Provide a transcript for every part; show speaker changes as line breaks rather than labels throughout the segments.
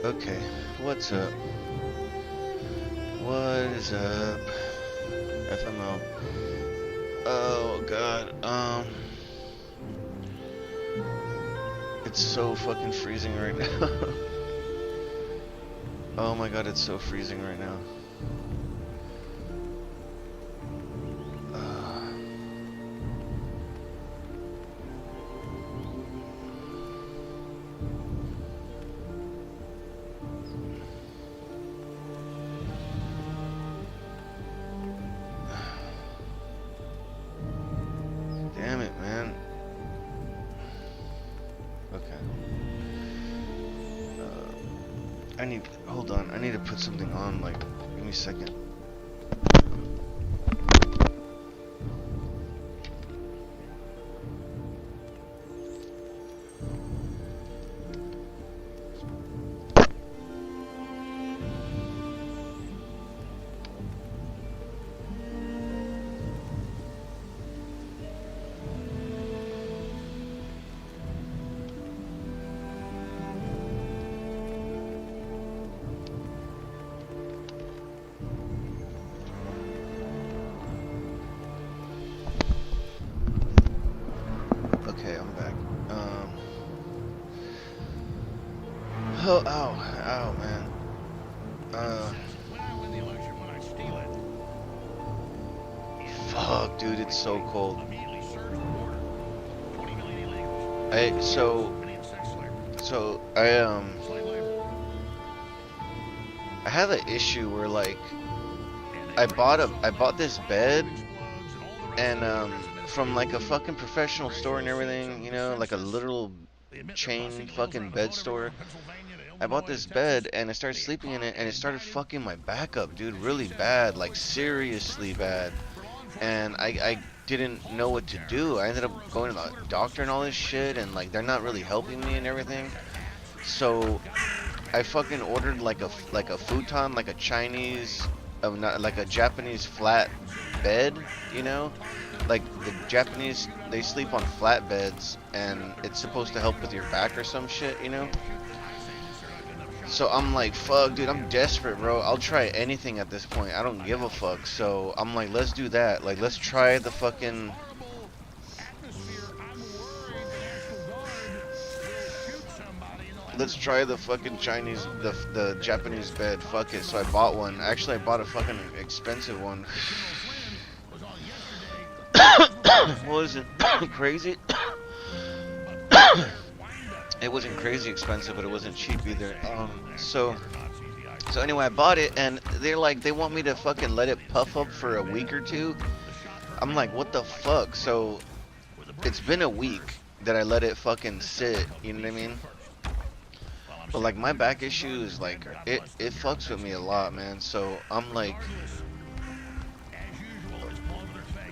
Okay, what's up? What is up? FML. Oh god, it's so fucking freezing right now. Oh my god, it's so freezing right now. Uh, Damn it, man. Okay. Hold on, I need to put something on, like, give me a second. Okay, I'm back. Oh, ow, man. Uh, Fuck, dude, it's so cold. I, so, so, I had an issue where, like, I bought this bed, and, from, like, a fucking professional store and everything, you know, like a literal chain fucking bed store. I bought this bed, and I started sleeping in it, and it started fucking my back up, dude, really bad, like, seriously bad. And I didn't know what to do. I ended up going to the doctor and all this shit, and, like, they're not really helping me and everything. So I fucking ordered like a futon, like a Chinese, not like a Japanese flat bed, you know? Like the Japanese, they sleep on flat beds, and it's supposed to help with your back or some shit, you know? So I'm like, fuck, dude, I'm desperate, bro. I'll try anything at this point. I don't give a fuck. So I'm like, let's do that. Like, let's try the fucking. Let's try the fucking Chinese, the Japanese bed. Fuck it. So I bought one. Actually, I bought a fucking expensive one. Wasn't crazy. It wasn't crazy expensive, but it wasn't cheap either. So anyway, I bought it, and they're like, they want me to fucking let it puff up for a week or two. I'm like, what the fuck? So it's been a week that I let it fucking sit. You know what I mean? But like my back issue is like it fucks with me a lot, man. So I'm like,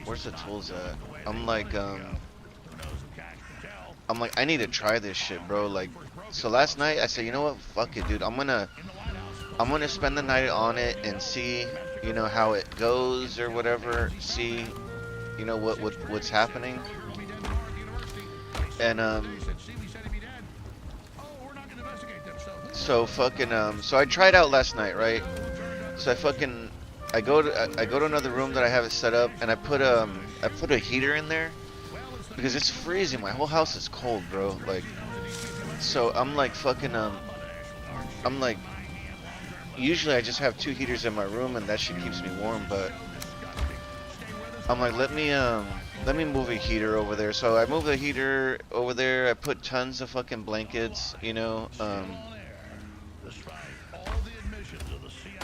where's the tools at? I'm like, I need to try this shit, bro. Like, so last night I said, you know what? Fuck it, dude. I'm gonna spend the night on it and see, you know, how it goes or whatever. See, you know, what's happening. And so fucking so I tried out last night, right? So I go to another room that I have it set up, and I put a heater in there because it's freezing. My whole house is cold, bro. Like, so I'm like fucking I'm like, usually I just have two heaters in my room, and that shit keeps me warm, but I'm like, let me move a heater over there. So I move the heater over there. I put tons of fucking blankets, you know.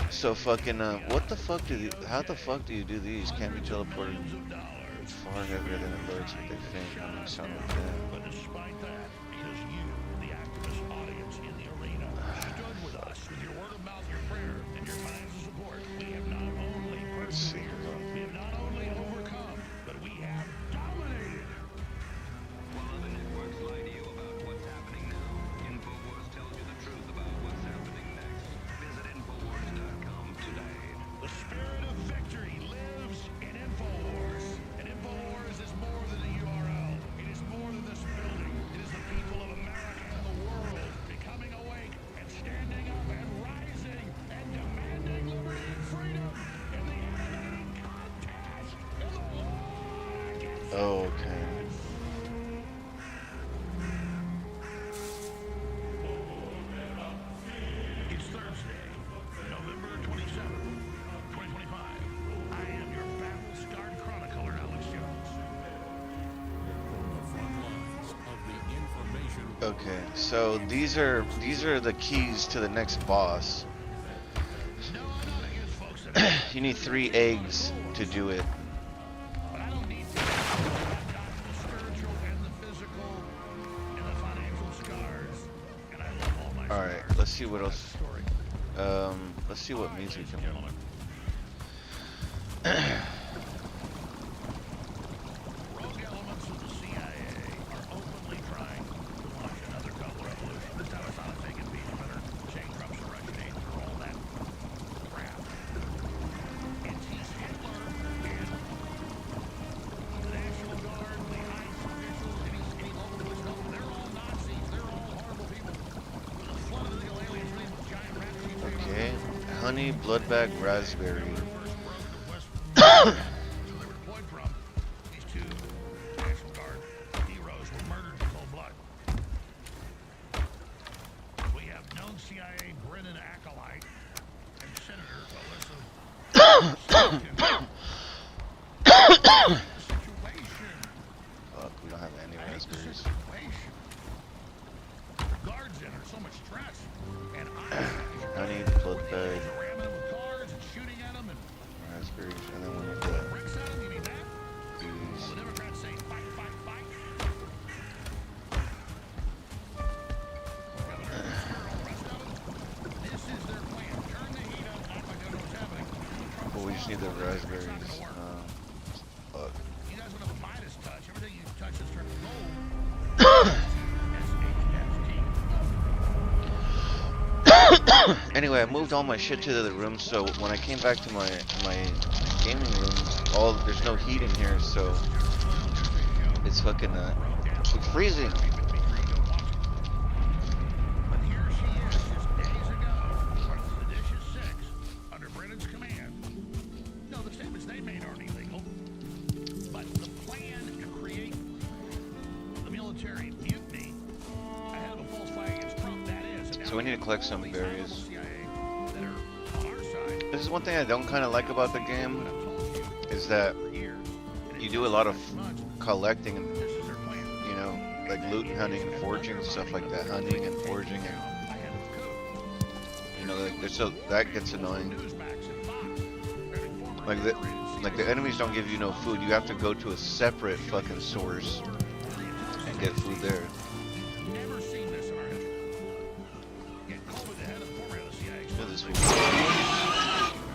So fucking what the fuck how the fuck do you do these? Can't be teleported far heavier than alerts what they think. I mean, sound like that. Let's see. Oh, okay.
It's Thursday, November 27th, 2025. I am your battle-scarred chronicler, Alex Jones. From the front lines of the information.
Okay, so these are the keys to the next boss. You need 3 eggs to do it.
But I don't need to. I've got the spiritual and the physical and the financial scars, and I love all my
All right,
scars.
let's see what else.
Story.
Let's see what music
Ladies
can.
and gentlemen. Rogue elements of the CIA are openly trying to launch another cult revolution. The Taliban and being better, saying Trump's a Russian agent or all that crap. It's he's Hitler and the National Guard, the high officials, any local police, they're all Nazis. They're all horrible people with a flood of illegal aliens running with giant rat sheep.
Okay, honey bloodbag raspberry.
So they were deployed from. These two National Guard heroes were murdered in cold blood. We have known CIA Brennan acolyte and Senator Alyssa. Situation.
Fuck, we don't have any
I hate the
raspberries.
situation. The guards in are so much stress. And
Honey bloodbag
ramming them with cars and shooting at them and
raspberries, and then we need the
bricks at them. You mean that?
these.
The Democrats say fight, fight, fight. This is their plan. Turn the heat up, act like they know what's happening.
Well, we just need the raspberries. Fuck.
You guys don't have a Midas touch. Everything you touch is turning gold.
Anyway, I moved all my shit to the other room, so when I came back to my gaming room, there's no heat in here, so it's fucking it's freezing.
But here she is, just days ago, running seditious sex under Brennan's command. No, the statements they made aren't illegal, but the plan to create the military mutiny ahead of a false flag against Trump, that is. And now
So we need to collect some
all these
berries.
CIA that are on our side.
This is one thing I don't kind of like about the game,
What I've told you
is that
for years. And
you
it's
do a lot of
much.
collecting and,
This is their plan.
you know, like loot hunting and forging and stuff like that, hunting and forging, and
Ahead of coup.
you know, like so that gets annoying.
Newsmax and Fox. Every former
Like the enemies don't give you no food. You have to go to a separate fucking source and get food there.
Never seen this in our history. Yet Colby, the head of the former of the CIA,
You know, this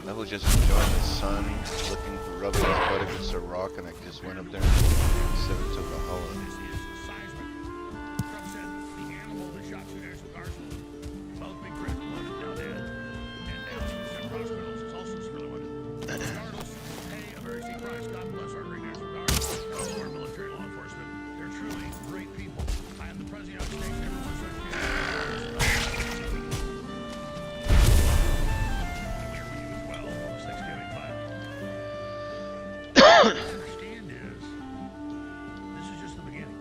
I was just enjoying the sun, looking, rubbing his butt against a rock, and I just went up there and said it to Valhalla.
this is seismic. Trump said the animal that shot two National Guardsmen both be critical wounded, now dead, and down in separate hospitals. It's also severely wounded. Regardless, pay a very steep price. God bless our great National Guard, our military law enforcement. They're truly great people. I am the President of the United States Neighborhood Association. Here for you as well. It's Thanksgiving, but what I understand is this is just the beginning.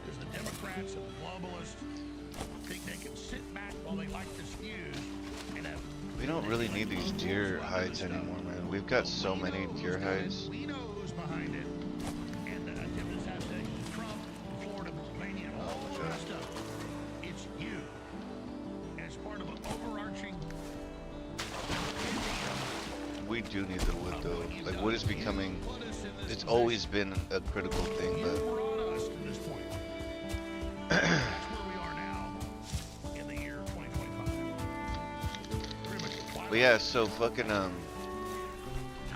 Because the Democrats and the globalists think they can sit back while they light this fuse and have
We don't really need these deer hides anymore, man. We've got so many deer hides.
we know who's behind it. And attempted assassination of Trump, Florida, Pennsylvania, and all this kind of stuff. It's you. And it's part of an overarching
We do need the wood, though. Like, wood is becoming... It's always been a critical thing,
you
but...
brought us to this point. That's where we are now in the year 2025. Pretty much
But yeah, so fucking,
time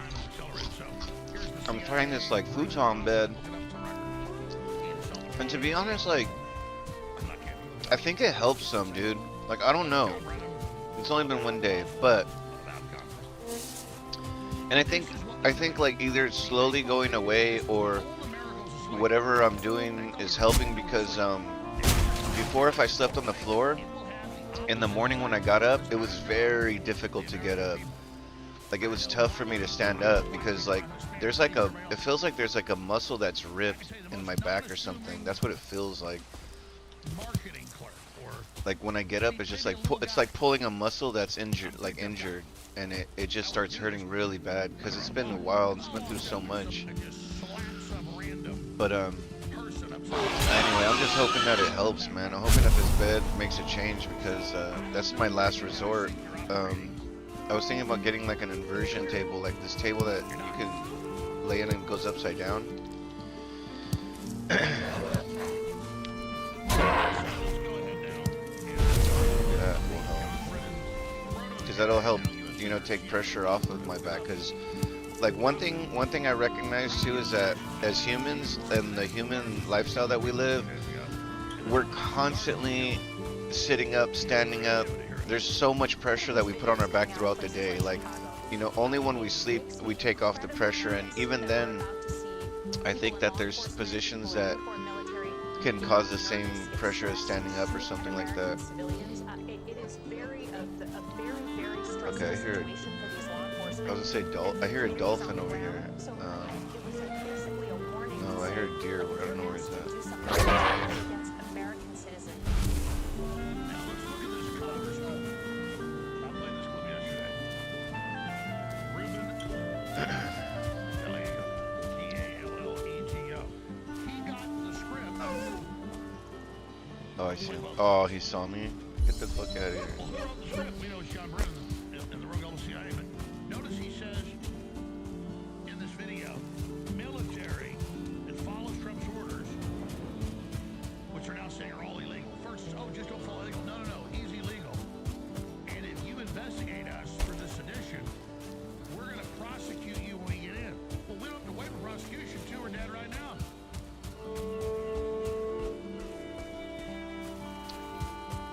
is accelerated. So here's the
I'm trying this, like, futon bed.
Look it up to record.
And to be honest, like,
I'm not kidding.
I think it helps some, dude. Like, I don't know. It's only been one day, but...
About Congress.
And I think, like, either it's slowly going away or whatever I'm doing is helping because, before if I slept on the floor, in the morning when I got up, it was very difficult to get up. like it was tough for me to stand up because like there's like a, it feels like there's like a muscle that's ripped in my back or something. That's what it feels like. Like when I get up, it's just like it's like pulling a muscle that's injured, and it just starts hurting really bad because it's been a while. It's been through so much. But anyway, I'm just hoping that it helps, man. I'm hoping that this bed makes a change because that's my last resort. I was thinking about getting like an inversion table, like this table that you can lay in and goes upside down. Because that'll help, you know, take pressure off of my back. Because like one thing I recognize too is that as humans and the human lifestyle that we live, we're constantly sitting up, standing up. There's so much pressure that we put on our back throughout the day. Like, you know, only when we sleep we take off the pressure, and even then I think that there's positions that can cause the same pressure as standing up or something like that. Okay, I hear it. I was gonna say I hear a dolphin over here. No, I hear a deer. I don't know where he's at. Oh, I see him. Oh, he saw me. Get the fuck out of here.
Notice he says in this video, military that follows Trump's orders, which are now saying are all illegal. First, oh, just don't follow illegal. No, he's illegal. And if you investigate us for this sedition, we're going to prosecute you when we get in. Well, we don't have to wait for prosecution, too. We're dead right now.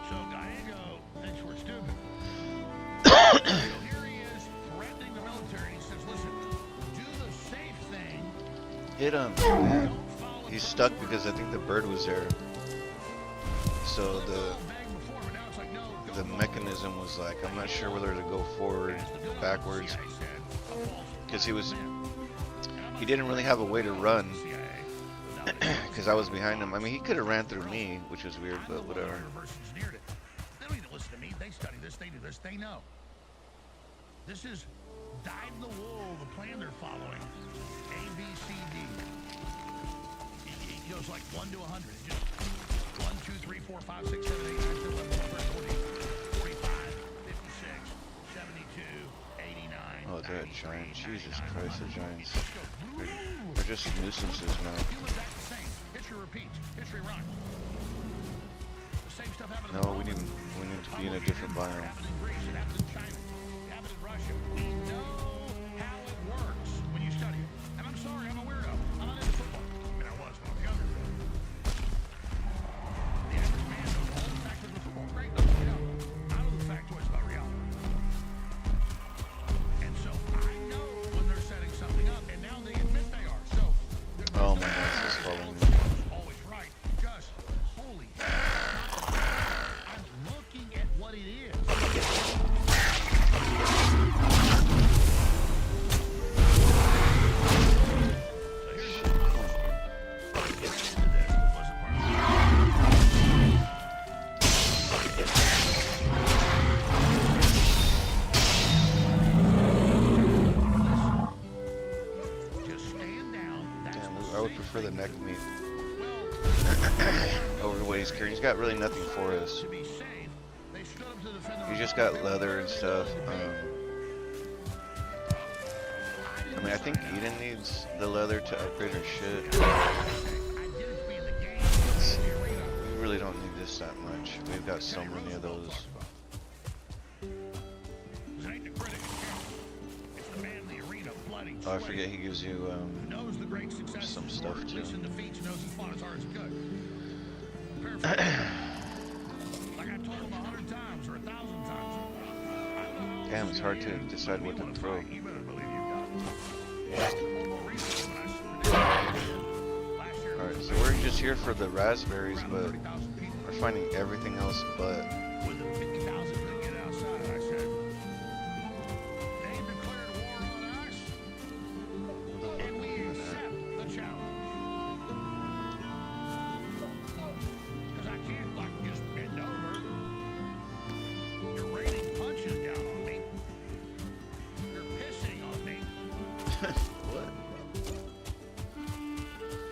So Gallego thinks we're stupid.
Hit him. He's stuck because I think the bird was there. So the mechanism was like, I'm not sure whether to go forward, backwards, because he didn't really have a way to run because I was behind him. I mean, he could have ran through me, which was weird, but whatever.
They don't need to listen to me. They study this. They do this. They know. This is dive the wool, the plan they're following. A, B, C, D. It goes like 1 to 100. It's just 1, 2, 3, 4, 5, 6, 7, 8, 9, 10, 11, 12, 13, 14, 45, 56, 72, 89.
Oh, they're a giant. Jesus Christ, the giants. They're just nuisances now.
History repeats. History rhymes. The same stuff happened.
No, we need to be in a different biome.
It happened in Greece. It happened in China. It happened in Russia. We know how it works when you study it. And I'm sorry, I'm a weirdo. I'm not into football. I mean, I was when I was younger. The average man knows all the factors of football. Great, though, you know. I know the factoids about reality. And so I know when they're setting something up, and now they admit they are. So,
Oh my God, this is following me.
always right. Just holy. I'm looking at what it is.
I would prefer the neck meat over what he's carrying. He's got really nothing for us. He just got leather and stuff. I mean, I think Eden needs the leather to upgrade her shit. We really don't need this that much. We've got so many of those. Oh, I forget he gives you some stuff too. Damn, it's hard to decide what to throw. Alright, so we're just here for the raspberries, but we're finding everything else but. What?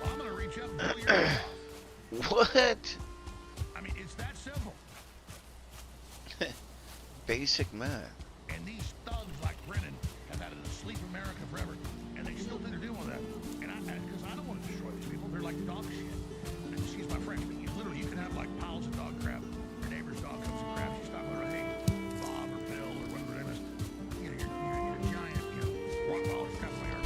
Well, I'm gonna reach up and pull your head off.
What?
I mean, it's that simple.
Basic math.
And these thugs like Brennan have had it to sleep America forever, and they still think they're doing that. And because I don't want to destroy these people, they're like dog shit. And excuse my French, but you can have like piles of dog crap. Your neighbor's dog comes and grabs you, stop over, hey, Bob or Bill or whatever their name is. You're a giant, rock ball crap in my yard.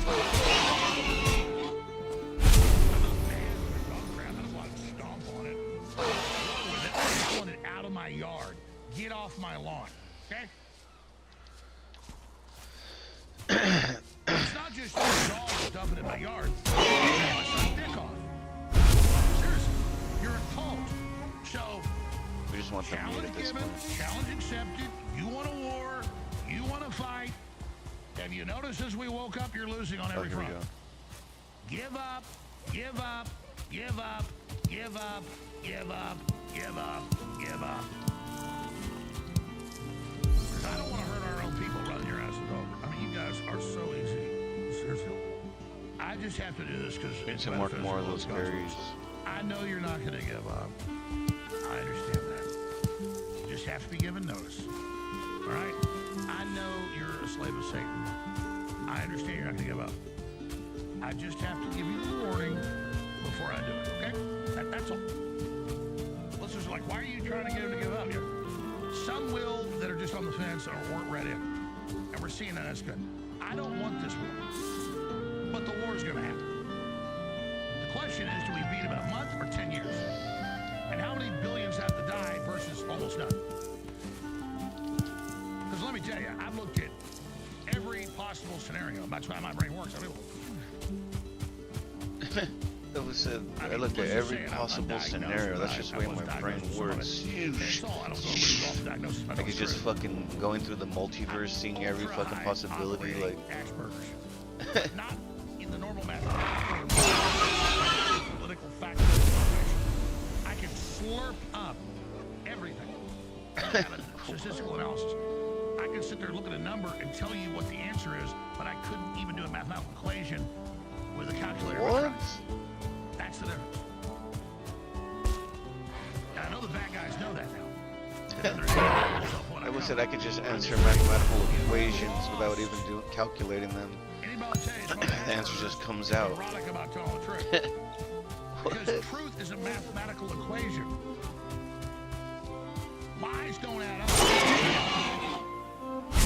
I'm not mad with their dog crap. I just want to stomp on it. I want it out of my yard. Get off my lawn, okay? It's not just your dog dumping in my yard. My son's dick off. Seriously, you're a cult. So,
We just want them meat
challenge
at this
given,
point.
challenge accepted. You want a war. You want to fight. Have you noticed as we woke up, you're losing on
Oh,
every
here we
front?
go.
Give up, give up, give up, give up, give up, give up, give up. Because I don't want to hurt our own people running your asses over. I mean, you guys are so easy. Seriously. I just have to do this because
Need to mark more of those berries.
I know you're not going to give up. I understand that. You just have to be given notice. All right? I know you're a slave of Satan. I understand you're not going to give up. I just have to give you the warning before I do it, okay? That's all. Listeners are like, why are you trying to get him to give up? Some will that are just on the fence or weren't ready. And we're seeing that as good. I don't want this war. But the war is going to happen. The question is, do we beat him in a month or 10 years? And how many billions have to die versus almost none? Because let me tell you, I've looked at every possible scenario. That's why my brain works. I mean,
That was it. I looked at every possible scenario. That's just the way my brain works. Like it's just fucking going through the multiverse, seeing every fucking possibility. Like,
Asperger's. Not in the normal manner. Political facts. I can slurp up everything. Statistical analysis. I can sit there, look at a number, and tell you what the answer is, but I couldn't even do a mathematical equation with a calculator.
what?
That's the difference. And I know the bad guys know that now.
Like I said, I could just answer mathematical equations without even calculating them. The answer just comes out.
Ironic about telling the truth. Because truth is a mathematical equation. Lies don't add up.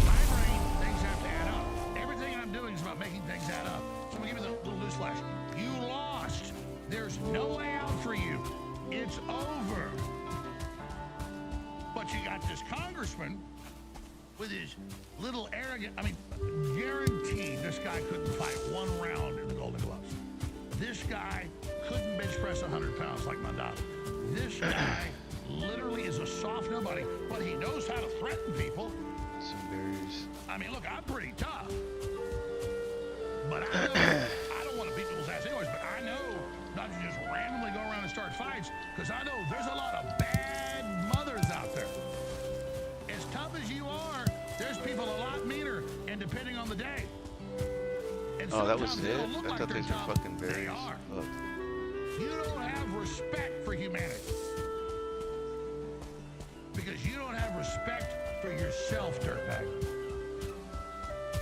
My brain, things have to add up. Everything I'm doing is about making things add up. So I'm going to give you the little newsflash. You lost. There's no way out for you. It's over. But you got this congressman with his little arrogant, I mean, guaranteed this guy couldn't fight one round in the Golden Gloves. This guy couldn't bench press 100 pounds like Mandela. This guy literally is a soft nobody, but he knows how to threaten people.
Some berries.
I mean, look, I'm pretty tough. But I know, I don't want to beat people's ass anyways, but I know not to just randomly go around and start fights, because I know there's a lot of bad mothers out there. As tough as you are, there's people a lot meaner, and depending on the day. And
Oh, that was
sometimes they
it?
don't look
I
like
thought
they're
these were
tough.
fucking
They
berries.
are.
Fuck.
You don't have respect for humanity. Because you don't have respect for yourself, dirtbag.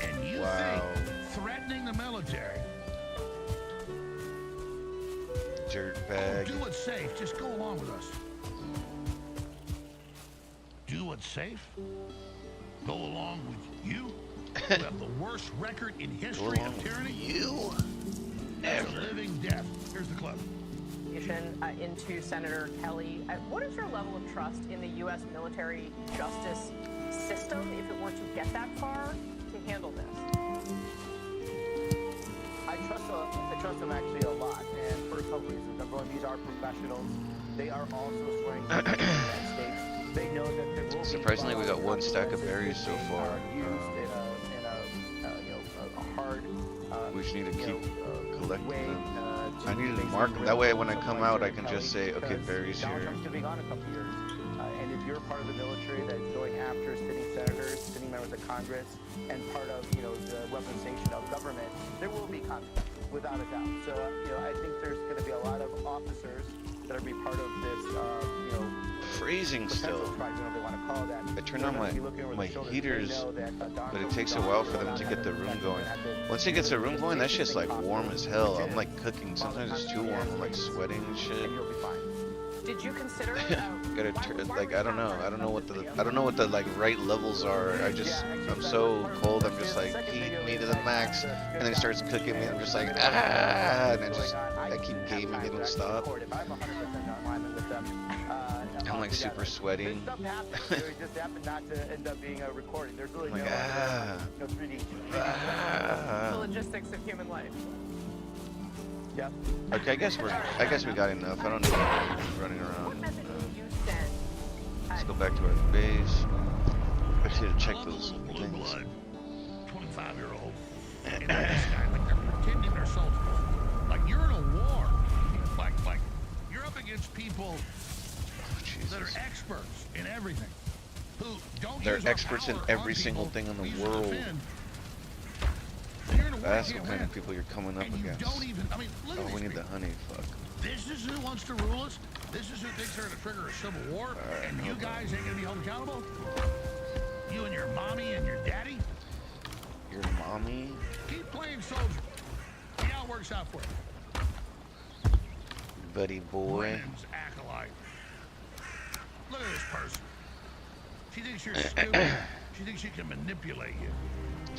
And you
Wow.
think threatening the military,
Dirtbag.
do what's safe, just go along with us. Do what's safe? Go along with you? Who have the worst record in
Go
history
along
of
with
tyranny?
you.
That's a living death. Here's the clip.
Into Senator Kelly. What is your level of trust in the U.S. military justice system, if it were to get that far, to handle this?
I trust them actually a lot, and for a couple reasons. Number one, these are professionals. They are also swearing to the United States. They know that there will be
Surprisingly, we got one stack of berries so far.
Used in a hard.
We just need to keep collecting
way,
them.
to
I need to
basically
mark them. That way, when I
someone
come
like
out, I
Senator
can
Kelly,
just say, okay,
because
berries
Donald
here.
Trump's gonna be gone a couple years, and if you're part of the military that's going after sitting senators, sitting sitting members of Congress and part of, you know, the representation of government, there will be consequences, without a doubt. So, you know, I think there's going to be a lot of officers that are be part of this, you know,
Freezing still.
strike, whatever they want to call that.
I turned on my heaters, but it takes a while for them to get the room going. Once it gets the room going, that shit's like warm as hell. I'm like cooking. Sometimes it's too warm. I'm like sweating and shit.
Did you consider?
Like I don't know what the like right levels are. I'm so cold. I'm just like heating me to the max, and then it starts cooking me. I'm just like and I keep gaming. It don't stop. I'm like super sweating.
Stuff happens. It just happened not to end up being a recording. There's really
I'm like,
no 3D.
The logistics of human life.
Yep.
Okay, I guess we got enough. I don't need to keep running
What
around.
message would you send?
Let's go back to our base. I just need to check
I love a
those
little blue
things.
blood, 25-year-old. And this guy, like they're pretending they're soldiers. Like you're in a war. Like you're up against people that are experts in everything. Who don't
They're
use our
experts in
power
every
on
single
people
thing in
we
the
used to
world.
defend. You're in a war,
That's
you
the
can't
kind
win.
of people you're coming up
And you
against.
don't even, I mean, look
Oh,
at
we
these
need the
people.
honey. Fuck.
This is who wants to rule us. This is who thinks they're going to trigger a civil war.
Alright,
And you
hold on.
guys ain't going to be held accountable? You and your mommy and your daddy?
Your mommy?
Keep playing soldier. See how it works out for you.
Buddy boy.
Brennan's acolyte. Look at this person. She thinks you're stupid. She thinks she can manipulate you.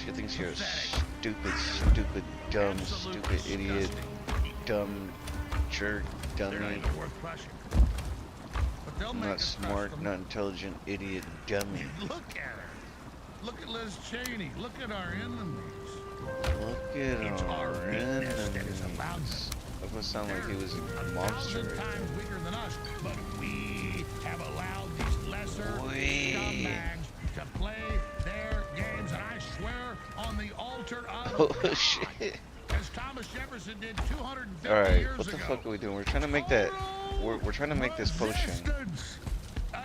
She thinks you're a
Pathetic.
stupid, dumb,
Absolute
stupid idiot,
disgusting.
dumb jerk,
They're not
dummy.
even worth crushing. But they'll make
Not
us crush
smart,
them.
not intelligent, idiot, dummy.
Look at her. Look at Liz Cheney. Look at our enemies.
Look at
It's our
our
weakness that is allowed
enemies. That would sound like he was a
1,000
monster right
times
there.
weaker than us, but we have allowed these lesser
We.
scumbags to play their games, and I swear on the altar of
Oh
God,
shit.
as Thomas Jefferson did 250
Alright,
years
what the
ago.
fuck are we doing? We're trying to make that. We're trying to make this potion.
Resistance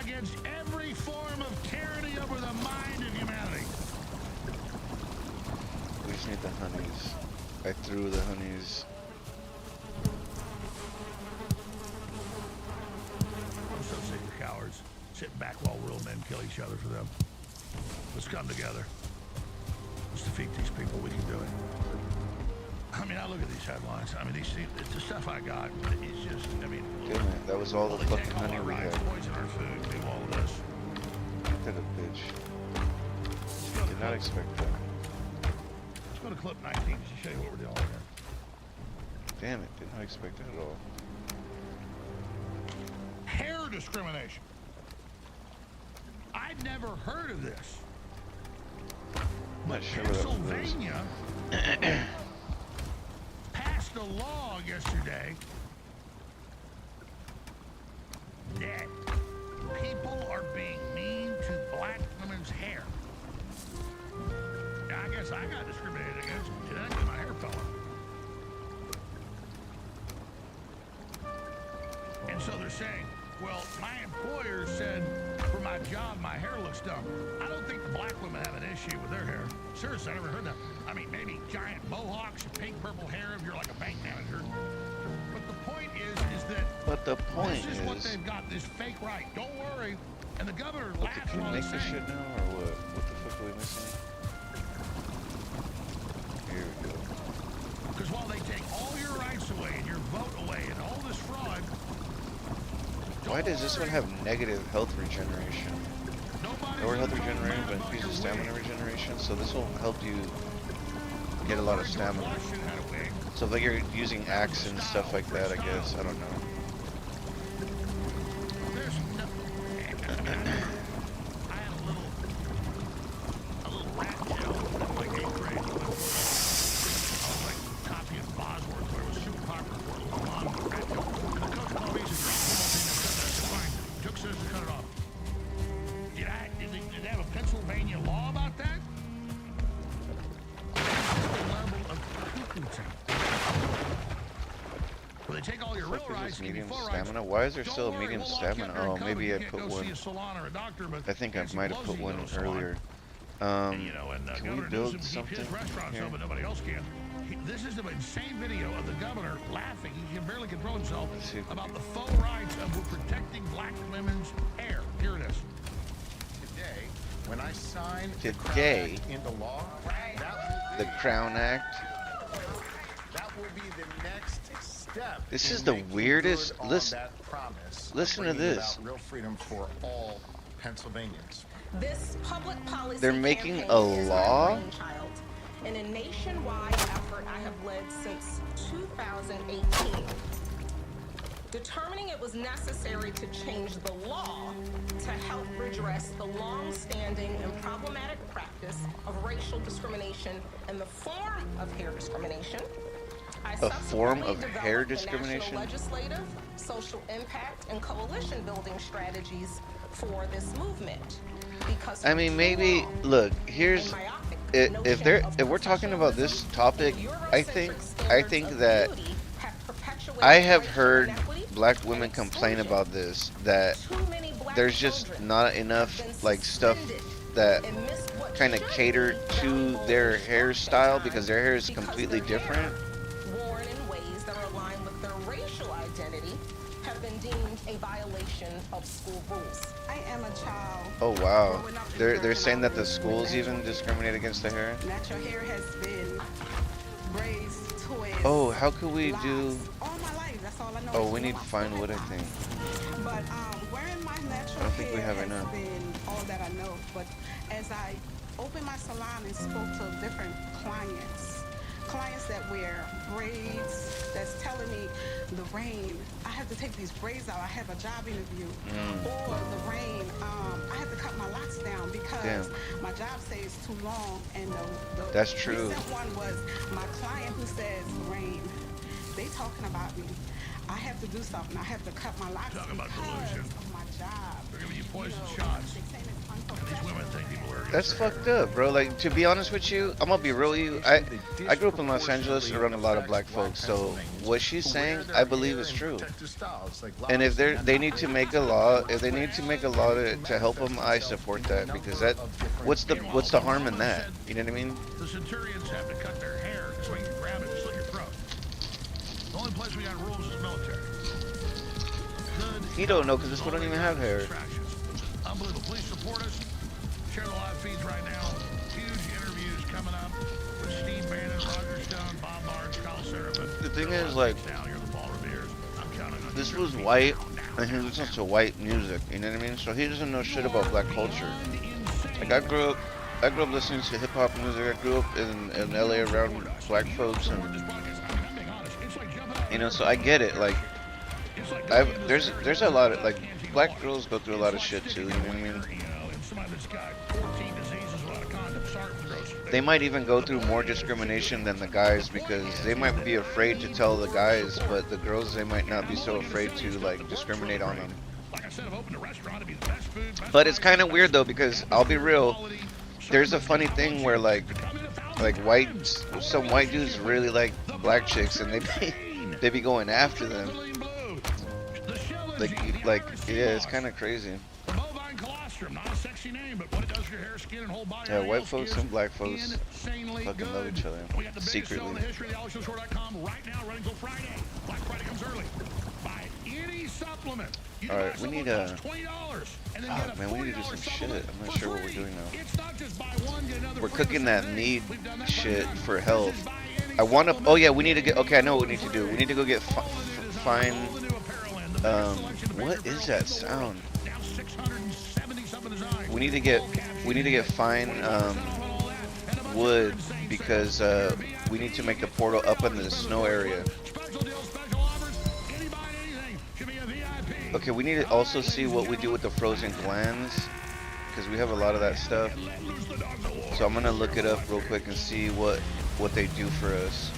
against every form of tyranny over the mind of humanity.
We just need the honeys. I threw the honeys.
I'm so sick of cowards sitting back while real men kill each other for them. Let's come together. Let's defeat these people. We can do it. I mean, I look at these headlines. I mean, it's the stuff I got. It's just, I mean,
Damn it, that was all the
they
fucking
take all
honey
our
we
rights,
had.
poison our food, do all of this.
That a bitch.
Let's go to
Did not
clip,
expect that.
let's go to clip 19 to show you what we're dealing with here.
Damn it, did not expect that at all.
Hair discrimination. I'd never heard of this.
I'm not sure what that was.
Pennsylvania passed a law yesterday that people are being mean to black women's hair. Now, I guess I got discriminated against today because my hair fell out. And so they're saying, well, my employer said for my job, my hair looks dumb. I don't think the black women have an issue with their hair. Seriously, I never heard that. I mean, maybe giant mohawks and pink purple hair if you're like a bank manager. But the point is that
But the point
this is what
is,
they've got, this fake right. Don't worry. And the governor
what
laughs
can we
while
make
he's
this
saying,
shit now or what? What the fuck are we missing? Here we go.
because while they take all your rights away and your vote away and all this fraud,
Why does this one have negative health regeneration? Lower health regeneration but increases stamina regeneration, so this will help you get a lot of stamina. So if like you're using axe and stuff like that, I guess, I don't know.
There's no. I had a little rat gel in like 8th grade. I was like copying Bosworth where it was super popular for a little long rat gel. And the coach called me and said, "You're off the ball team." I said, "That's fine." Took scissors to cut it off. Did they have a Pennsylvania law about that? That's the level of cuckoo. Well, they take all your real
Fuck is
rights,
this
give you
medium
full rights.
stamina? Why is there
Don't
still a
worry,
medium
we'll lock you up
stamina?
during
Oh,
COVID.
maybe
You
I
can't
put
go see
one.
a salon or a doctor, but
I think I
Nancy
might have put
Pelosi
one
goes to a salon.
earlier.
And, you know, and
Can we
Governor
build
Newsom keeps
something
his restaurants
here?
open, nobody else can. This is an insane video of the governor laughing. He can barely control himself
Let's see.
about the faux rights of protecting black women's hair. Here it is.
Today, when I sign the Crown
Today,
Act into law,
the Crown Act.
that will be the next step.
This
in
is the
making
weirdest-
good on
listen-
that promise of
listen to
bringing
this.
about real freedom for all Pennsylvanians.
This public policy
They're making
campaign
a
is my
law?
brainchild in a nationwide effort I have led since 2018. Determining it was necessary to change the law to help redress the long-standing and problematic practice of racial discrimination in the form of hair discrimination. I
A form of
subsequently
hair
developed the
discrimination?
national legislative, social impact, and coalition building strategies for this movement. Because
I mean, maybe look. Here's if we're talking about this topic, I think that I have heard black women complain about this, that there's just not enough like stuff that kind of cater to their hairstyle because their hair is completely different.
Worn in ways that are aligned with their racial identity have been deemed a violation of school rules.
I am a child.
Oh wow,
growing up in
they're
Virginia,
saying that the
with
schools
natural-
even discriminate against the hair.
Natural hair has been raised, twists.
Oh, how could we
locks.
do?
All my life, that's all I know.
Oh,
is
we need
locks
fine
and
wood, I
locks.
think.
But wearing my natural
I don't think we
hair
have
has
enough.
been all that I know. But as I opened my salon and spoke to different clients that wear braids, that's telling me the rain, I have to take these braids out. I have a job interview. Or the rain, I have to cut my locks down because
Damn.
my job stays too long. And the
That's true.
recent one was my client who says, Rain, they talking about me. I have to do something. I have to cut my locks
Talking about
because
collusion.
of my job.
They're giving you poison
You know,
shots.
they saying it's
These
unprofessional.
women think people are.
That's fucked up, bro. Like, to be honest with you, I'm gonna be real with you. I grew up in Los Angeles around a lot of black folks, so what she's saying, I believe is true. And if they need to make a law, if they need to make a law to help them, I support that because what's the harm in that? You know what I mean?
The centurions have to cut their hair so you can grab it and slit your throat. The only place we got rules is military. Good.
He don't know because this one don't even have hair.
Distractions. Unbelievable. Please support us. Share the live feeds right now. Huge interviews coming up with Steve Bannon, Roger Stone, Bob Marks, Kyle Seraphin.
The thing is, like,
Down here, the Paul Revere's. I'm counting on
this
you.
was white, and he listens to white music. You know what I mean? So he doesn't know shit about black culture. Like I grew up listening to hip hop music. I grew up in LA around black folks, and you know, so I get it. Like, there's a lot of like black girls go through a lot of shit too. You know what I mean? They might even go through more discrimination than the guys because they might be afraid to tell the guys, but the girls, they might not be so afraid to like discriminate on them. But it's kind of weird though because I'll be real, there's a funny thing where like some white dudes really like black chicks and they be going after them. Like yeah, it's kind of crazy.
Not a sexy name, but what it does for your hair, skin, and whole body.
Yeah, white folks and black folks
insanely
fucking love
good.
each other
We got the biggest sale
secretly.
in the history of the AlexShowStore.com right now, running until Friday. Black Friday comes early. Buy any supplement. You can
All
buy
right, we
supplement
need
that costs $20 and then get a
man, we need to do
$40
some shit.
supplement
I'm not
for
sure what we're
free.
doing now.
It's not just buy one, get another
We're
free
cooking
the
that
same day.
meat
We've done that
shit
plenty of
for
times.
health.
Just buy any
I want to.
supplement.
Oh yeah, we need to get. Okay, I know what we need to do. We need to go get fine.
All the new apparel and the biggest selection of
What
major
is
apparel
that
in the
sound?
world. Now 670 something designs.
We need to get fine wood because we need to make the portal up in the snow area.
Special deals, special offers. Any buy anything should be a VIP.
Okay, we need to also see what we do with the frozen glands because we have a lot of that stuff. So I'm gonna look it up real quick and see what they do for us.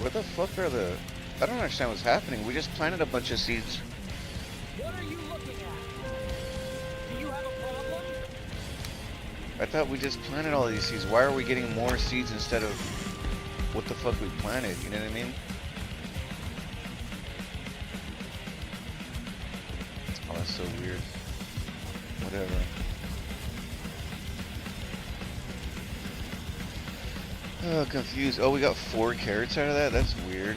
Where the fuck are the... I don't understand what's happening. We just planted a bunch of seeds.
What are you looking at? Do you have a problem?
I thought we just planted all these seeds. Why are we getting more seeds instead of what the fuck we planted? You know what I mean? That's so weird. Whatever. Oh, confused. Oh, we got 4 carrots out of that? That's weird.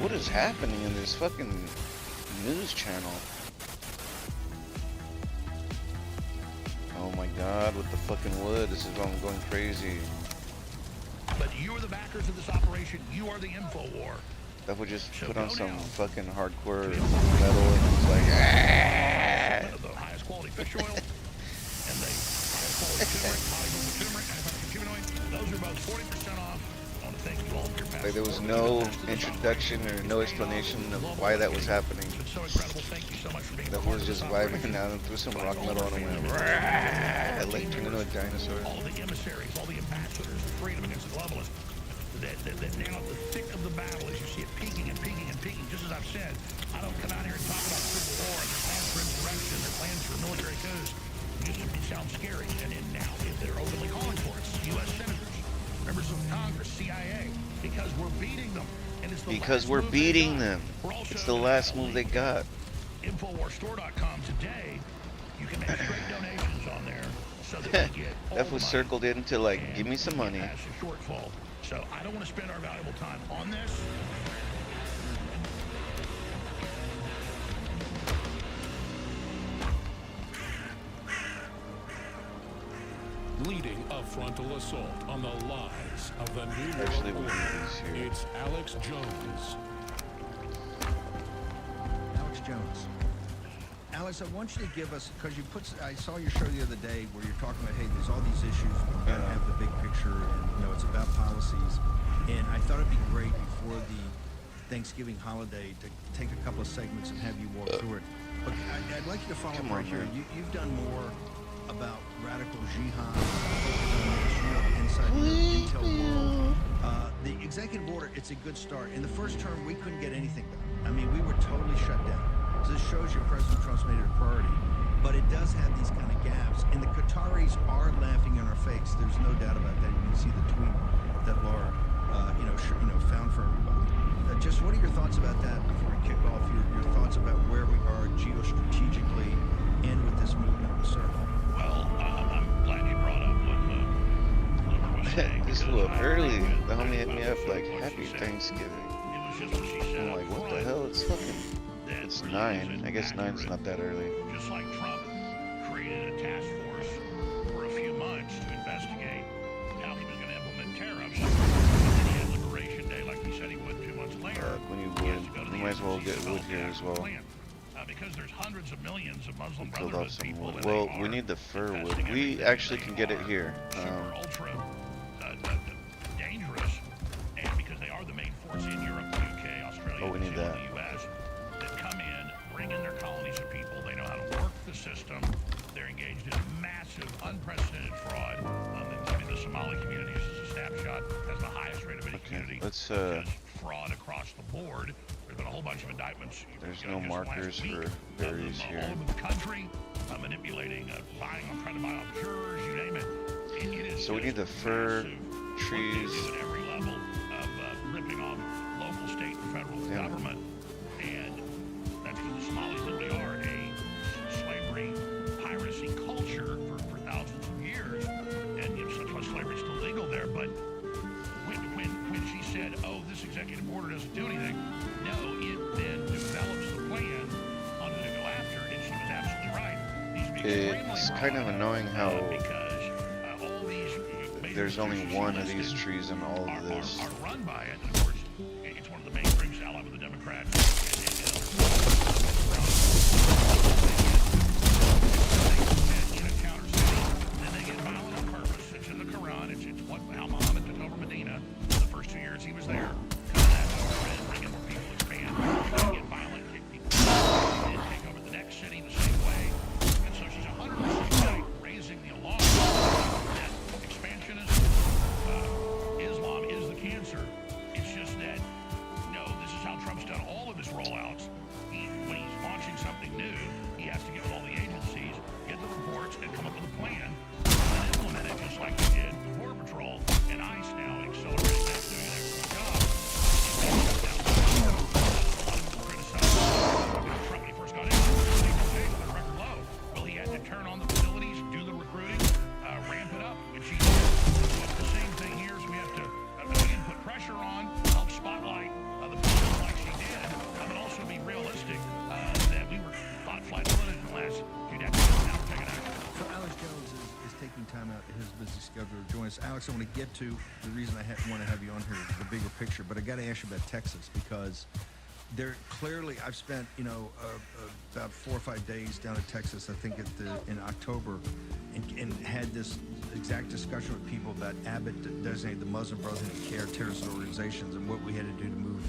What is happening in this fucking news channel? Oh my god, with the fucking wood, this is why I'm going crazy.
But you are the backers of this operation. You are the info war.
That would just
So
put on
go
some
now.
fucking hardcore metal and it's like, ah!
The highest quality fish oil and the highest quality turmeric, turmeric, those are both 40% off. I want to thank you all for your past
Like there was
support.
no
Best of the
introduction or no explanation of why that was happening.
It's so incredible. Thank you so much for being
That
a part
was
of this
just
operation.
vibing down and threw some rock metal and it went, "Rah!" Like turned into a dinosaur.
All the emissaries, all the ambassadors of freedom against the globalists. That now at the thick of the battle, as you see it peaking and peaking and peaking, just as I've said, I don't come out here and talk about civil war and their plans for insurrection, their plans for military coups. It sounds scary, and now they're openly calling for it. U.S. senators, members of Congress, CIA, because we're beating them. And it's the
Because
last
we're
move they
beating
got.
them.
We're also
It's the last move they got.
Infowarstore.com today. You can make straight donations on there so that we get all
That
the
was
money
circled in to like,
and
give me some money.
get past the shortfall. So I don't want to spend our valuable time on this.
Leading a frontal assault on the lies of the New
Actually,
York
we
order.
need this here.
It's Alex Jones.
Alex Jones. Alex, I want you to give us, because I saw your show the other day where you're talking about, hey, there's all these issues, we've got to have the big picture, and, it's about policies. And I thought it'd be great before the Thanksgiving holiday to take a couple of segments and have you walk through it. But I'd like you to follow
Come
up
on,
right here.
man.
You've done more about radical jihad, inside the intel world. The executive order, it's a good start. In the first term, we couldn't get anything done. I mean, we were totally shut down. So this shows you President Trump's made it a priority. But it does have these kind of gaps. And the Qataris are laughing in our face. There's no doubt about that. You can see the tweet that Laura, found for everybody. Just what are your thoughts about that before we kick off? Your thoughts about where we are geostrategically and with this movement, sir?
Well, I'm glad you brought up what Liver was saying.
This
because
blew up
I
early.
agree with
The homie hit
what
me
she
up
said,
like,
what
happy
she said.
Thanksgiving.
It was just what she said
I'm
up
like, what the
front.
hell? It's fucking,
That
it's
really
9.
isn't
I guess 9's
accurate.
not that early.
Just like Trump created a task force for a few months to investigate how he was going to implement tariffs, and then he had Liberation Day like he said he would 2 months later.
We need
He has
wood.
to go to
We
the
might as well
agency
get
to
wood
develop
here
the
as
actual
well.
plan. Because there's hundreds of millions of Muslim
Killed
Brotherhood
off some
people,
wood.
and
Well,
they
we
are
need the fir wood.
infesting
We
everything,
actually
and
can
they
get it
are
here.
super ultra dangerous, and because they are the main force in Europe, the UK, Australia,
Oh, we
New
need
Zealand,
that.
the US, that come in, bring in their colonies of people. They know how to work the system. They're engaged in massive, unprecedented fraud. The Somali community, this is a snapshot, has the highest rate of any community.
Let's,
Just fraud across the board. There's been a whole bunch of indictments.
There's
just
no
last
markers
week,
for berries
all
here.
over the country, manipulating, trying to buy off jurors, you name it. It is
So we need the
just
fir
massive
trees.
work they do at every level of ripping off local, state, and federal government. And that's because the Somalis literally are a slavery, piracy culture for thousands of years. And that's why slavery is still legal there. But when she said, oh, this executive order doesn't do anything, no, it then develops the plan on who to go after. And she was absolutely right. These be extremely
It's
wrong,
kind of annoying how
because all these
there's only one of these trees in all of this.
are run by it. And of course, it's one of the main groups allied with the Democrats. Then they get violent on purpose. It's in the Quran. It's how Muhammad took over Medina the first 2 years he was there. Coming that over and bringing more people, expand. They get violent, kick people, and take over the next city the same way. And so she's 100% right, raising the alarm that expansionist Islam is the
Alex, I want to get to the reason I want to have you on here, the bigger picture, but I got to ask you about Texas because there clearly, I've spent, about 4 or 5 days down in Texas, I think in October, and had this exact discussion with people about Abbott designating the Muslim Brotherhood of Care terrorist organizations and what we had to do to move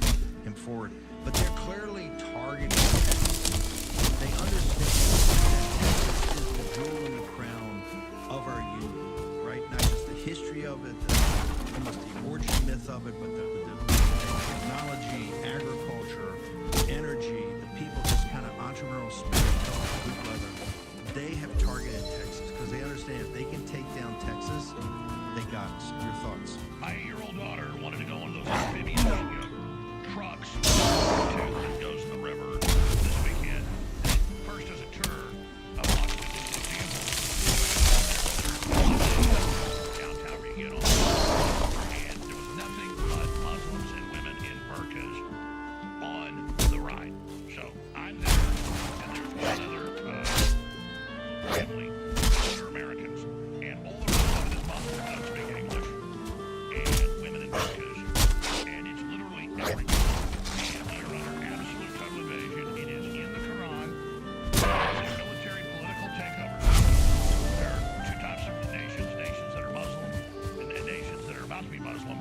him forward. But they're clearly targeting Texas. They understand that Texas is the jewel in the crown of our union, right? Not just the history of it, almost the origin myth of it, but the technology, agriculture, energy, the people, this kind of entrepreneurial spirit, good brother. They have targeted Texas because they understand if they can take down Texas, they got us. Your thoughts?
My 8-year-old daughter wanted to go on those amphibious trucks that goes in the river this weekend. First as a tour of Washington, downtown where you get on. And there was nothing but Muslims and women in burqas on the ride. So I'm there, and there's one other family that are Americans, and all the rest of it is Muslims that don't speak English, and women in burqas, and it's literally everywhere. And we are under absolute total invasion. It is in the Quran. It's a military political takeover. There are two types of nations that are Muslim and nations that are about to be Muslim,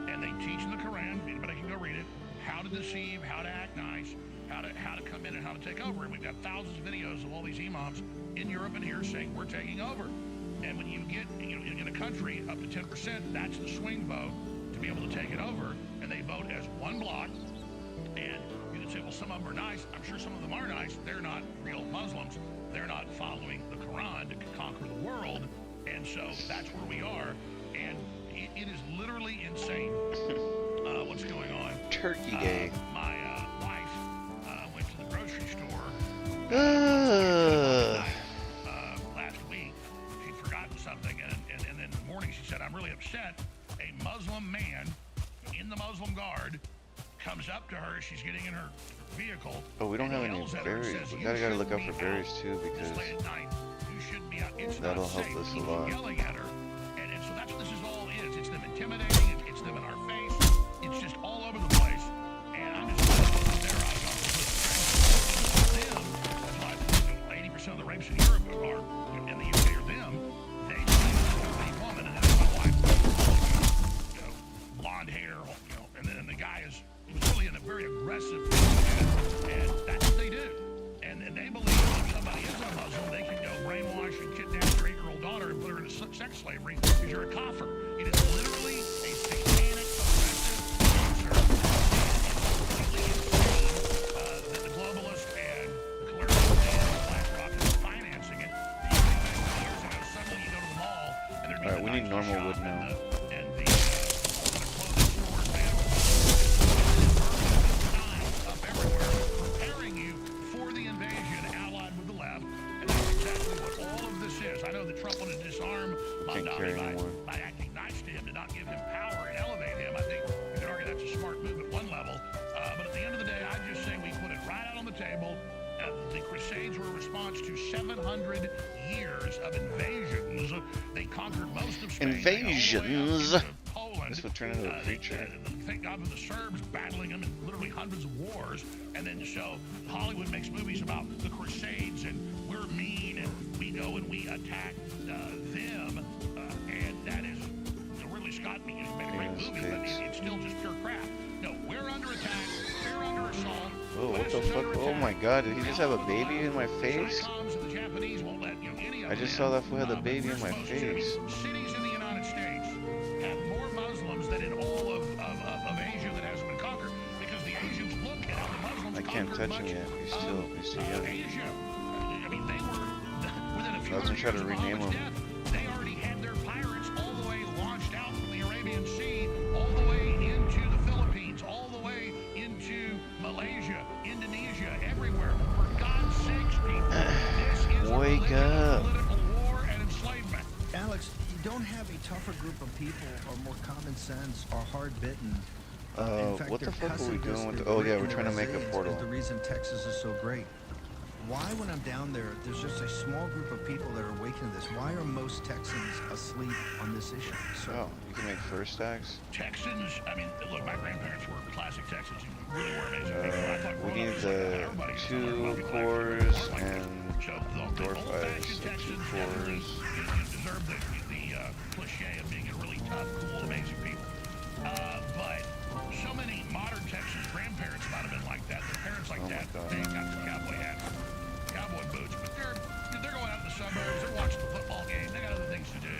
and they teach in the Quran, anybody can go read it, how to deceive, how to act nice, how to come in and how to take over. And we've got thousands of videos of all these imams in Europe and here saying we're taking over. And when you get in a country up to 10%, that's the swing vote to be able to take it over. And they vote as one block. And you can say, well, some of them are nice. I'm sure some of them are nice. They're not real Muslims. They're not following the Quran to conquer the world. And so that's where we are. And it is literally insane what's going on.
Turkey Day.
My wife went to the grocery store last week. She'd forgotten something, and then in the morning she said, I'm really upset. A Muslim man in the Muslim guard comes up to her. She's getting in her vehicle.
Oh, we don't have any berries. We gotta look out for berries too, because that'll help us a lot.
Yelling at her, and so that's what this is all is. It's them intimidating. It's them in our face. It's just all over the place. And I'm just their eyes on them. That's why 80% of the rapes in Europe are in the UK are them. They just a woman, and then my wife, blonde hair, and then the guy was really in a very aggressive position, and that's what they do. And they believe if somebody is a Muslim, they can go brainwash and kidnap your 8-year-old daughter and put her into sex slavery because you're a kafir. It is literally a satanic, oppressive culture. It's completely insane that the globalists and the clerical and BlackRock is financing it. Years ago, suddenly you go to the mall and there'd be
Alright, we need normal wood now.
And the clothing stores, up everywhere, preparing you for the invasion, allied with the left, and that's exactly what all of this is. I know that Trump wanted to disarm Mondani by acting nice to him, to not give him power and elevate him. I think you could argue that's a smart move at one level, but at the end of the day, I just say we put it right out on the table. The Crusades were a response to 700 years of invasions. They conquered most of Spain.
Invasions.
Poland.
This would turn into a creature.
Thank God for the Serbs battling them in literally hundreds of wars. And then so Hollywood makes movies about the Crusades and we're mean and we go and we attack them. And that is Ridley Scott made a great movie, but it's still just pure crap. No, we're under attack. We're under assault.
Oh, what the fuck? Oh my god, did he just have a baby in my face? I just saw that fool had a baby in my face.
Cities in the United States have more Muslims than in all of Asia that hasn't been conquered because the Asians look at how the Muslims
I can't touch him yet. He's too young.
Asia. I mean, they were within a few
I was gonna try to rename him.
They already had their pirates all the way launched out from the Arabian Sea, all the way into the Philippines, all the way into Malaysia, Indonesia, everywhere. For God's sakes, people, this is
Wake up.
political war and enslavement.
Alex, you don't have a tougher group of people or more common sense or hard-bitten. In fact,
what the
they're
fuck are we
cussing this
doing with
in
oh yeah,
the
we're trying to make a
resilience
portal.
is the reason Texas is so great. why when I'm down there, there's just a small group of people that are awakening to this? Why are most Texans asleep on this issue? So,
Oh, you can make fur stacks.
Texans, I mean, look, my grandparents were classic Texans. Really were amazing people. I thought
We
growing
need
up,
the
everybody was
2
black
cores
people.
and
So the
door
old-fashioned
fives, so 2
Texans
cores.
deserve the cliche of being a really tough, cool, amazing people. But so many modern Texans grandparents might have been like that. Their parents like
Oh my
that.
God.
They got the cowboy hats, cowboy boots, but they're going out in the suburbs. They're watching the football game. They got other things to do.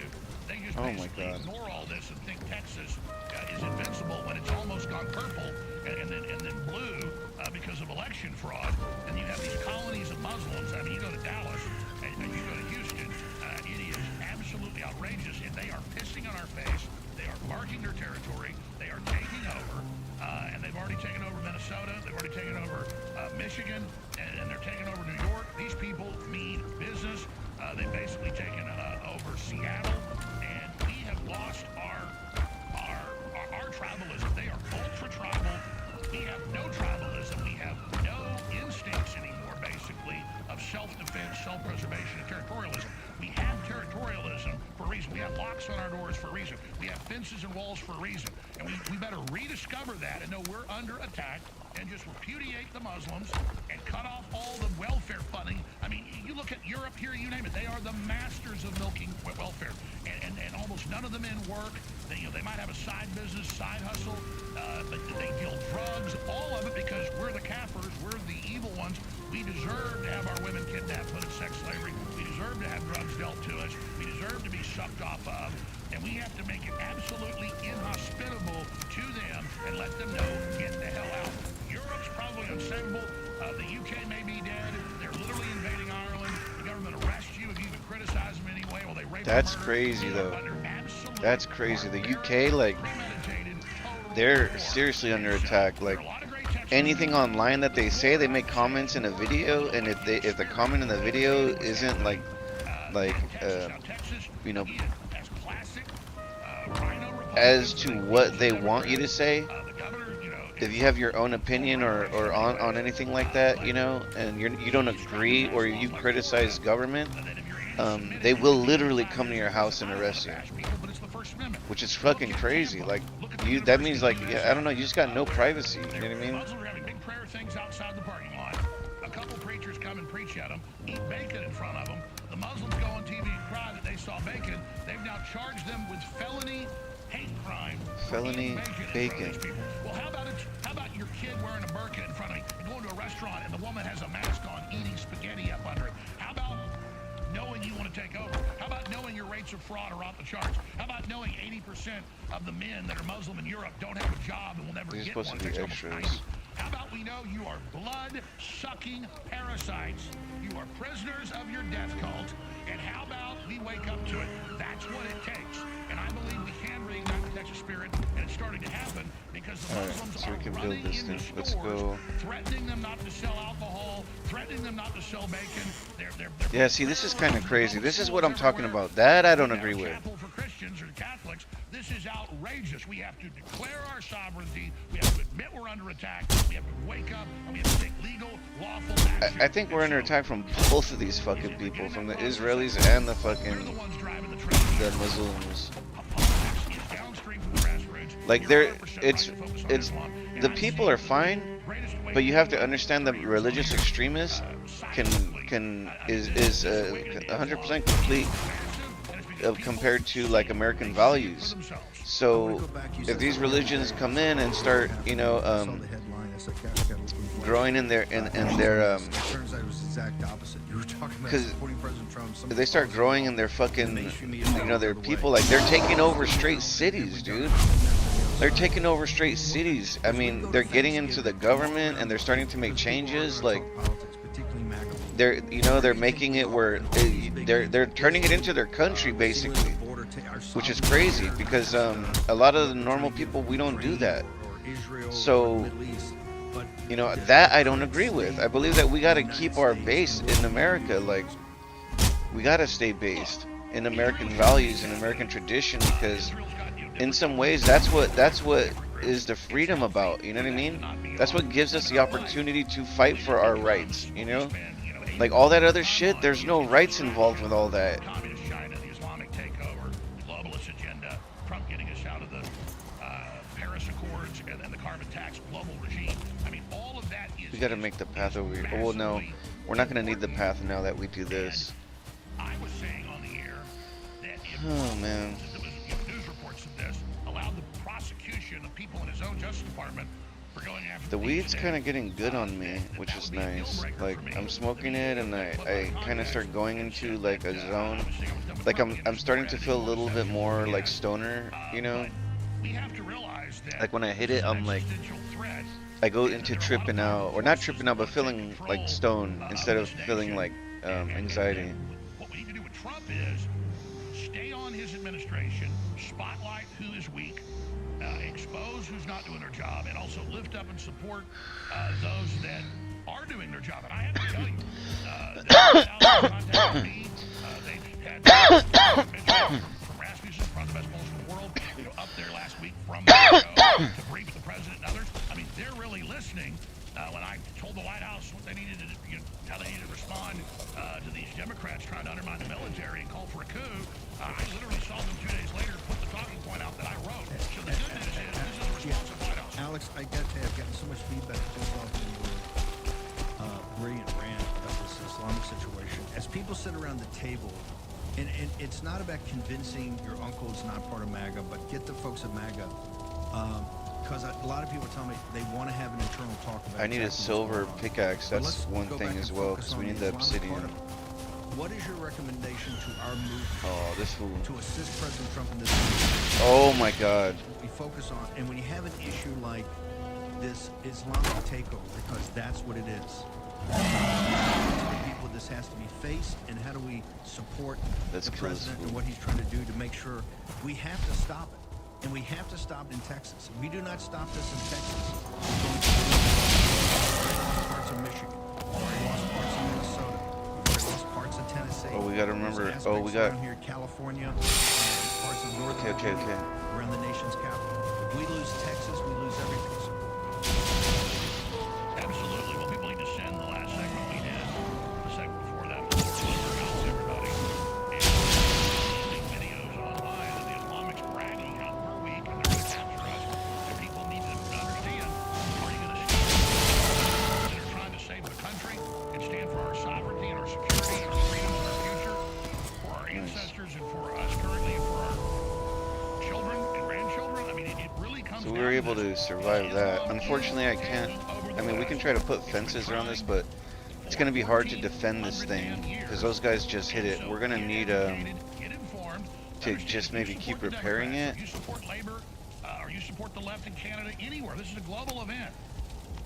They just
Oh my
basically
God.
ignore all this and think Texas is invincible when it's almost gone purple and then blue because of election fraud. And you have these colonies of Muslims. I mean, you go to Dallas and you go to Houston. It is absolutely outrageous, and they are pissing on our face. They are marking their territory. They are taking over, and they've already taken over Minnesota. They've already taken over Michigan, and they're taking over New York. These people mean business. They've basically taken over Seattle, and we have lost our tribalism. They are ultra tribal. We have no tribalism. We have no instincts anymore, basically, of self-defense, self-preservation, and territorialism. We have territorialism for a reason. We have locks on our doors for a reason. We have fences and walls for a reason. And we better rediscover that and know we're under attack and just repudiate the Muslims and cut off all the welfare funding. I mean, you look at Europe here, you name it, they are the masters of milking welfare. And almost none of the men work. They might have a side business, side hustle, but they deal drugs, all of it because we're the cappers, we're the evil ones. We deserve to have our women kidnapped, put in sex slavery. We deserve to have drugs dealt to us. We deserve to be sucked off of. And we have to make it absolutely inhospitable to them and let them know, get the hell out. Europe's probably unsavable. The UK may be dead. They're literally invading Ireland. The government arrests you if you even criticize them anyway. Well, they rape
That's
and murder.
crazy,
They are
though.
under absolute
That's crazy. The
barbaric,
UK, like,
premeditated, total
they're
war.
seriously under
So,
attack.
there are
Like,
a lot of great Texans
anything
out there.
online that they say, they make comments in a video, and if the comment in the video isn't like you know, as to what they want you to say, if you have your own opinion or on anything like that, you know, and you don't agree or you criticize government, they will literally come to your house and arrest you, which is fucking crazy. Like, that means, like, yeah, I don't know, you just got no privacy. You know what I mean?
Muslims are having big prayer things outside the parking lot. A couple preachers come and preach at them, eat bacon in front of them. The Muslims go on TV and cry that they saw bacon. They've now charged them with felony hate crime.
Felony bacon.
Well, how about your kid wearing a burqa in front of me and going to a restaurant and the woman has a mask on eating spaghetti up under it? How about knowing you want to take over? How about knowing your rates of fraud are off the charts? How about knowing 80% of the men that are Muslim in Europe don't have a job and will never
These are
get
supposed
one?
to be
That's almost
extras.
90. How about we know you are blood-sucking parasites? You are prisoners of your death cult. And how about we wake up to it? That's what it takes. And I believe we can reignite the Texas spirit, and it's starting to happen because the
Alright,
Muslims
so we
are
can build
running
this
into
thing. Let's
stores,
go.
threatening them not to sell alcohol, threatening them not to sell bacon. They're
Yeah, see, this is kind of crazy. This is what I'm talking about. That I don't agree with.
Chapel for Christians or Catholics. This is outrageous. We have to declare our sovereignty. We have to admit we're under attack. We have to wake up and we have to take legal, lawful action.
I think we're under attack from both of these fucking people, from the Israelis and the fucking the Muslims. Like, it's the people are fine, but you have to understand that religious extremists is 100% complete compared to, like, American values. So if these religions come in and start, you know, growing in their because they start growing in their fucking, you know, their people, like, they're taking over straight cities, dude. They're taking over straight cities. I mean, they're getting into the government and they're starting to make changes. Like, they're making it where they're turning it into their country, basically, which is crazy because a lot of the normal people, we don't do that. So, you know, that I don't agree with. I believe that we got to keep our base in America. Like, we got to stay based in American values and American tradition, because in some ways that's what is the freedom about. You know what I mean? That's what gives us the opportunity to fight for our rights, you know? Like all that other shit, there's no rights involved with all that.
Communist China, the Islamic takeover, globalist agenda, Trump getting us out of the Paris Accords and the carbon tax global regime. I mean, all of that is.
We gotta make the path over here. Oh, well, no, we're not gonna need the path now that we do this.
I was saying on the air that if
Oh man.
there was news reports of this, allowed the prosecution of people in his own Justice Department for going after
The weed's kind of getting good on me, which is nice. Like I'm smoking it, and I kind of start going into like a zone. Like I'm starting to feel a little bit more like stoner, you know.
we have to realize that
Like when I hit it, I'm like, I go into tripping out, or not tripping out, but feeling like stone instead of feeling like anxiety.
what we need to do with Trump is stay on his administration, spotlight who is weak, expose who's not doing their job, and also lift up and support those that are doing their job. And I have to tell you, they've contacted me. They've had from Rasmussen, one of the best polls in the world, up there last week from to brief the president and others. I mean, they're really listening. When I told the White House what they needed to, how they needed to respond to these Democrats trying to undermine the military and call for a coup, I literally saw them 2 days later put the talking point out that I wrote. So the good news is this is the response of the White House.
Alex, I got to have gotten so much feedback just off of your brilliant rant about this Islamic situation. As people sit around the table, and it's not about convincing your uncle is not part of MAGA, but get the folks at MAGA. Because a lot of people tell me they want to have an internal talk about.
I need a
exactly
silver
what's going on.
pickaxe.
But
That's
let's
one
go
thing
back
as
and
well,
focus
because we
on
need the
Islamic part
obsidian.
of it. What is your recommendation to our movement
Oh, this fool.
to assist President Trump in this?
Oh my God.
We focus on, and when you have an issue like this Islamic takeover, because that's what it is. People, this has to be faced, and how do we support
Let's
the
kill this
president
fool.
and what he's trying to do to make sure we have to stop it, and we have to stop in Texas. If we do not stop this in Texas, we're going to lose parts of Michigan, we've already lost parts of Minnesota, we've already lost parts of Tennessee.
Oh, we gotta remember.
There's
Oh, we
aspects
got.
around here in California, parts of northern
Okay.
Virginia, around the nation's capital. If we lose Texas, we lose everything. So
Absolutely. Well, people need to send the last segment we did, the segment before that, was everybody. And seeing videos online of the Islamics bragging how we're weak and they're going to capture us. And people need to understand, are you going to stand that are trying to save the country and stand for our sovereignty and our security and our freedom and our future, for our ancestors and for us currently and for our children and grandchildren? I mean, it really comes
So we
down
were
to
able
this.
to survive that. Unfortunately, I can't. I mean, we can try to put fences around this, but it's gonna be hard to defend this thing because those guys just hit it. We're gonna need to just maybe keep repairing it.
You support labor, or you support the left in Canada, anywhere. This is a global event.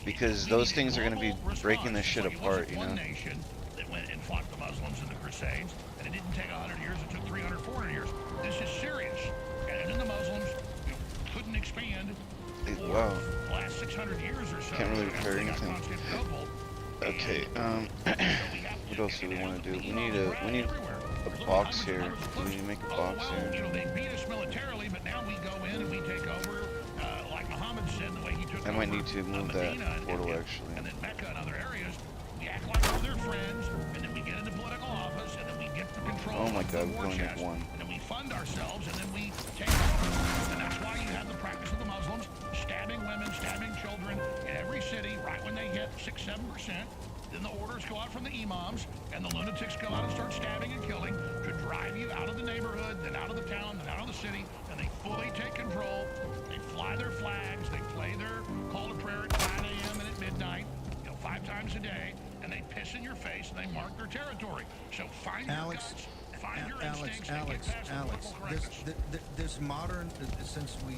Because those things are gonna be breaking this shit
Look at
apart, you
one
know.
nation that went and fought the Muslims in the Crusades, and it didn't take 100 years. It took 300, 400 years. This is serious. And then the Muslims couldn't expand.
Wow.
The last 600 years or so.
Can't really repair
they got
anything.
Constantinople.
Okay. What else do we want to do? We need a box here. Do we make a box
You
here?
know, they beat us militarily, but now we go in and we take over, like Muhammad said, the way he took
I might
over,
need to move that
Medina
portal
and
actually.
then Mecca and other areas. We act like we're their friends, and then we get into political office, and then we get the control
Oh my
of
God,
the
we
war
only need
chest,
one.
and then we fund ourselves, and then we take over. And that's why you have the practice of the Muslims stabbing women, stabbing children in every city right when they hit 6-7%. Then the orders go out from the imams, and the lunatics go out and start stabbing and killing to drive you out of the neighborhood, then out of the town, then out of the city, and they fully take control. They fly their flags, they play their call to prayer at 9 a.m. and at midnight, 5 times a day, and they piss in your face and they mark their territory. So find your guts, find your instincts, and get past the political correctness.
This modern, since we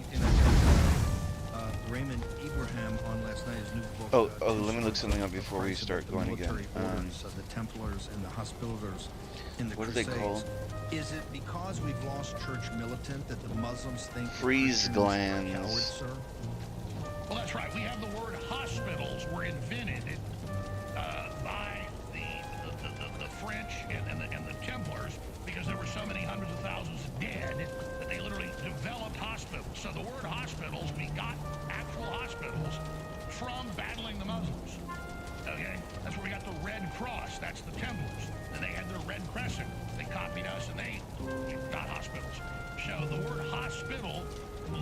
Raymond Ibrahim on last night, his new book.
Let me look something up before we start going again.
The Templars and the Hospitallers in the
What are they
Crusades.
called?
Is it because we've lost church militant that the Muslims think that
Freeze
Christians
glands.
are cowards, sir?
Well, that's right. We have the word hospitals were invented by the French and the Templars because there were so many hundreds of thousands dead that they literally developed hospitals. So the word hospitals, we got actual hospitals from battling the Muslims. Okay? That's where we got the Red Cross, that's the Templars. Then they had their Red Crescent. They copied us, and they got hospitals. So the word hospital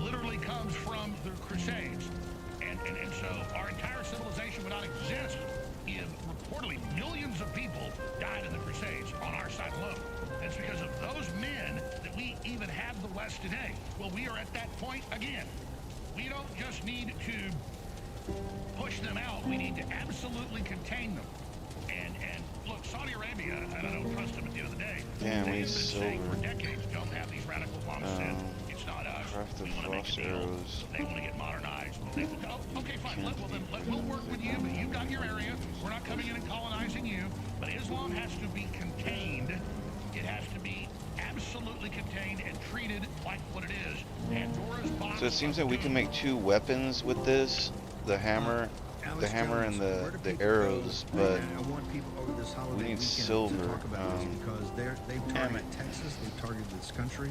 literally comes from the Crusades. And so our entire civilization would not exist if reportedly millions of people died in the Crusades on our side alone. And it's because of those men that we even have the West today. Well, we are at that point again. We don't just need to push them out. We need to absolutely contain them. And look, Saudi Arabia, and I don't trust them at the end of the day.
Damn,
they've
we
been saying for
silver.
decades, don't have these radical bombs sent. It's not us.
Craft the
We want to make a
frost
deal.
arrows.
They want to get modernized. Okay, fine. We'll work with you, but you've got your area. We're not coming in and colonizing you. But Islam has to be contained. It has to be absolutely contained and treated like what it is. Pandora's box.
So it seems that we can make 2 weapons with this: the hammer, and the arrows. But
I want people over this holiday
we need
weekend
silver.
to talk about this because they've targeted Texas, they've targeted this country.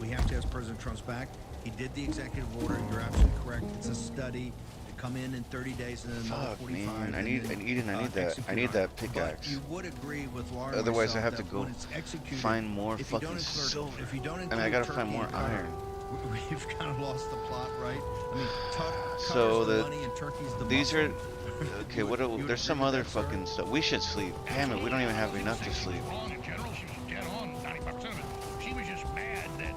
We have to ask President Trump's back. He did the executive order. You're absolutely correct. It's a study. They come in 30 days and then another 45.
Man, I
and
need
then,
that. I
execute
need
on
that
it.
pickaxe.
But you would agree with Laura. and
Otherwise, I
myself
have to
that
go
when it's executed,
find more
if you
fucking
don't
silver.
If you don't
And I
include
gotta find
Turkey
more
and Qatar,
iron.
We've kind of lost the plot, right? I mean,
So
Qatar's the
the
money and Turkey's the
these
muscle.
are okay.
You
What?
would
There's some
agree with
other
that, sir?
fucking stuff. We should sleep. Damn it, we don't even have enough to sleep.
Wrong in general. She was dead on 95% of it. She was just mad that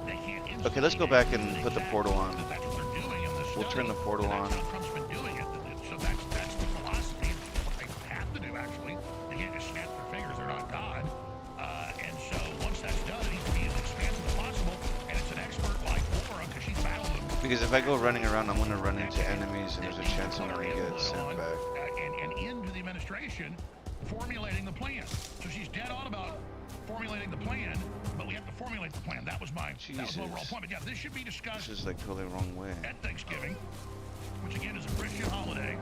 they can't.
Okay, let's go back and put the portal on.
That's what they're doing in this
We'll turn the portal on.
That's how Trump's been doing it. So that's the philosophy. What they have to do actually. They can't just snap their fingers. They're not God. And so once that's done, it needs to be as expansive as possible. And it's an expert like Laura because she's battled them.
Because if I go running around, I'm gonna run into enemies, and there's a chance I'm gonna get sent back.
And into the administration formulating the plan. So she's dead on about formulating the plan, but we have to formulate the plan. That was my overall point. But yeah, this should be discussed.
This is like totally wrong way.
At Thanksgiving, which again is a Christian holiday.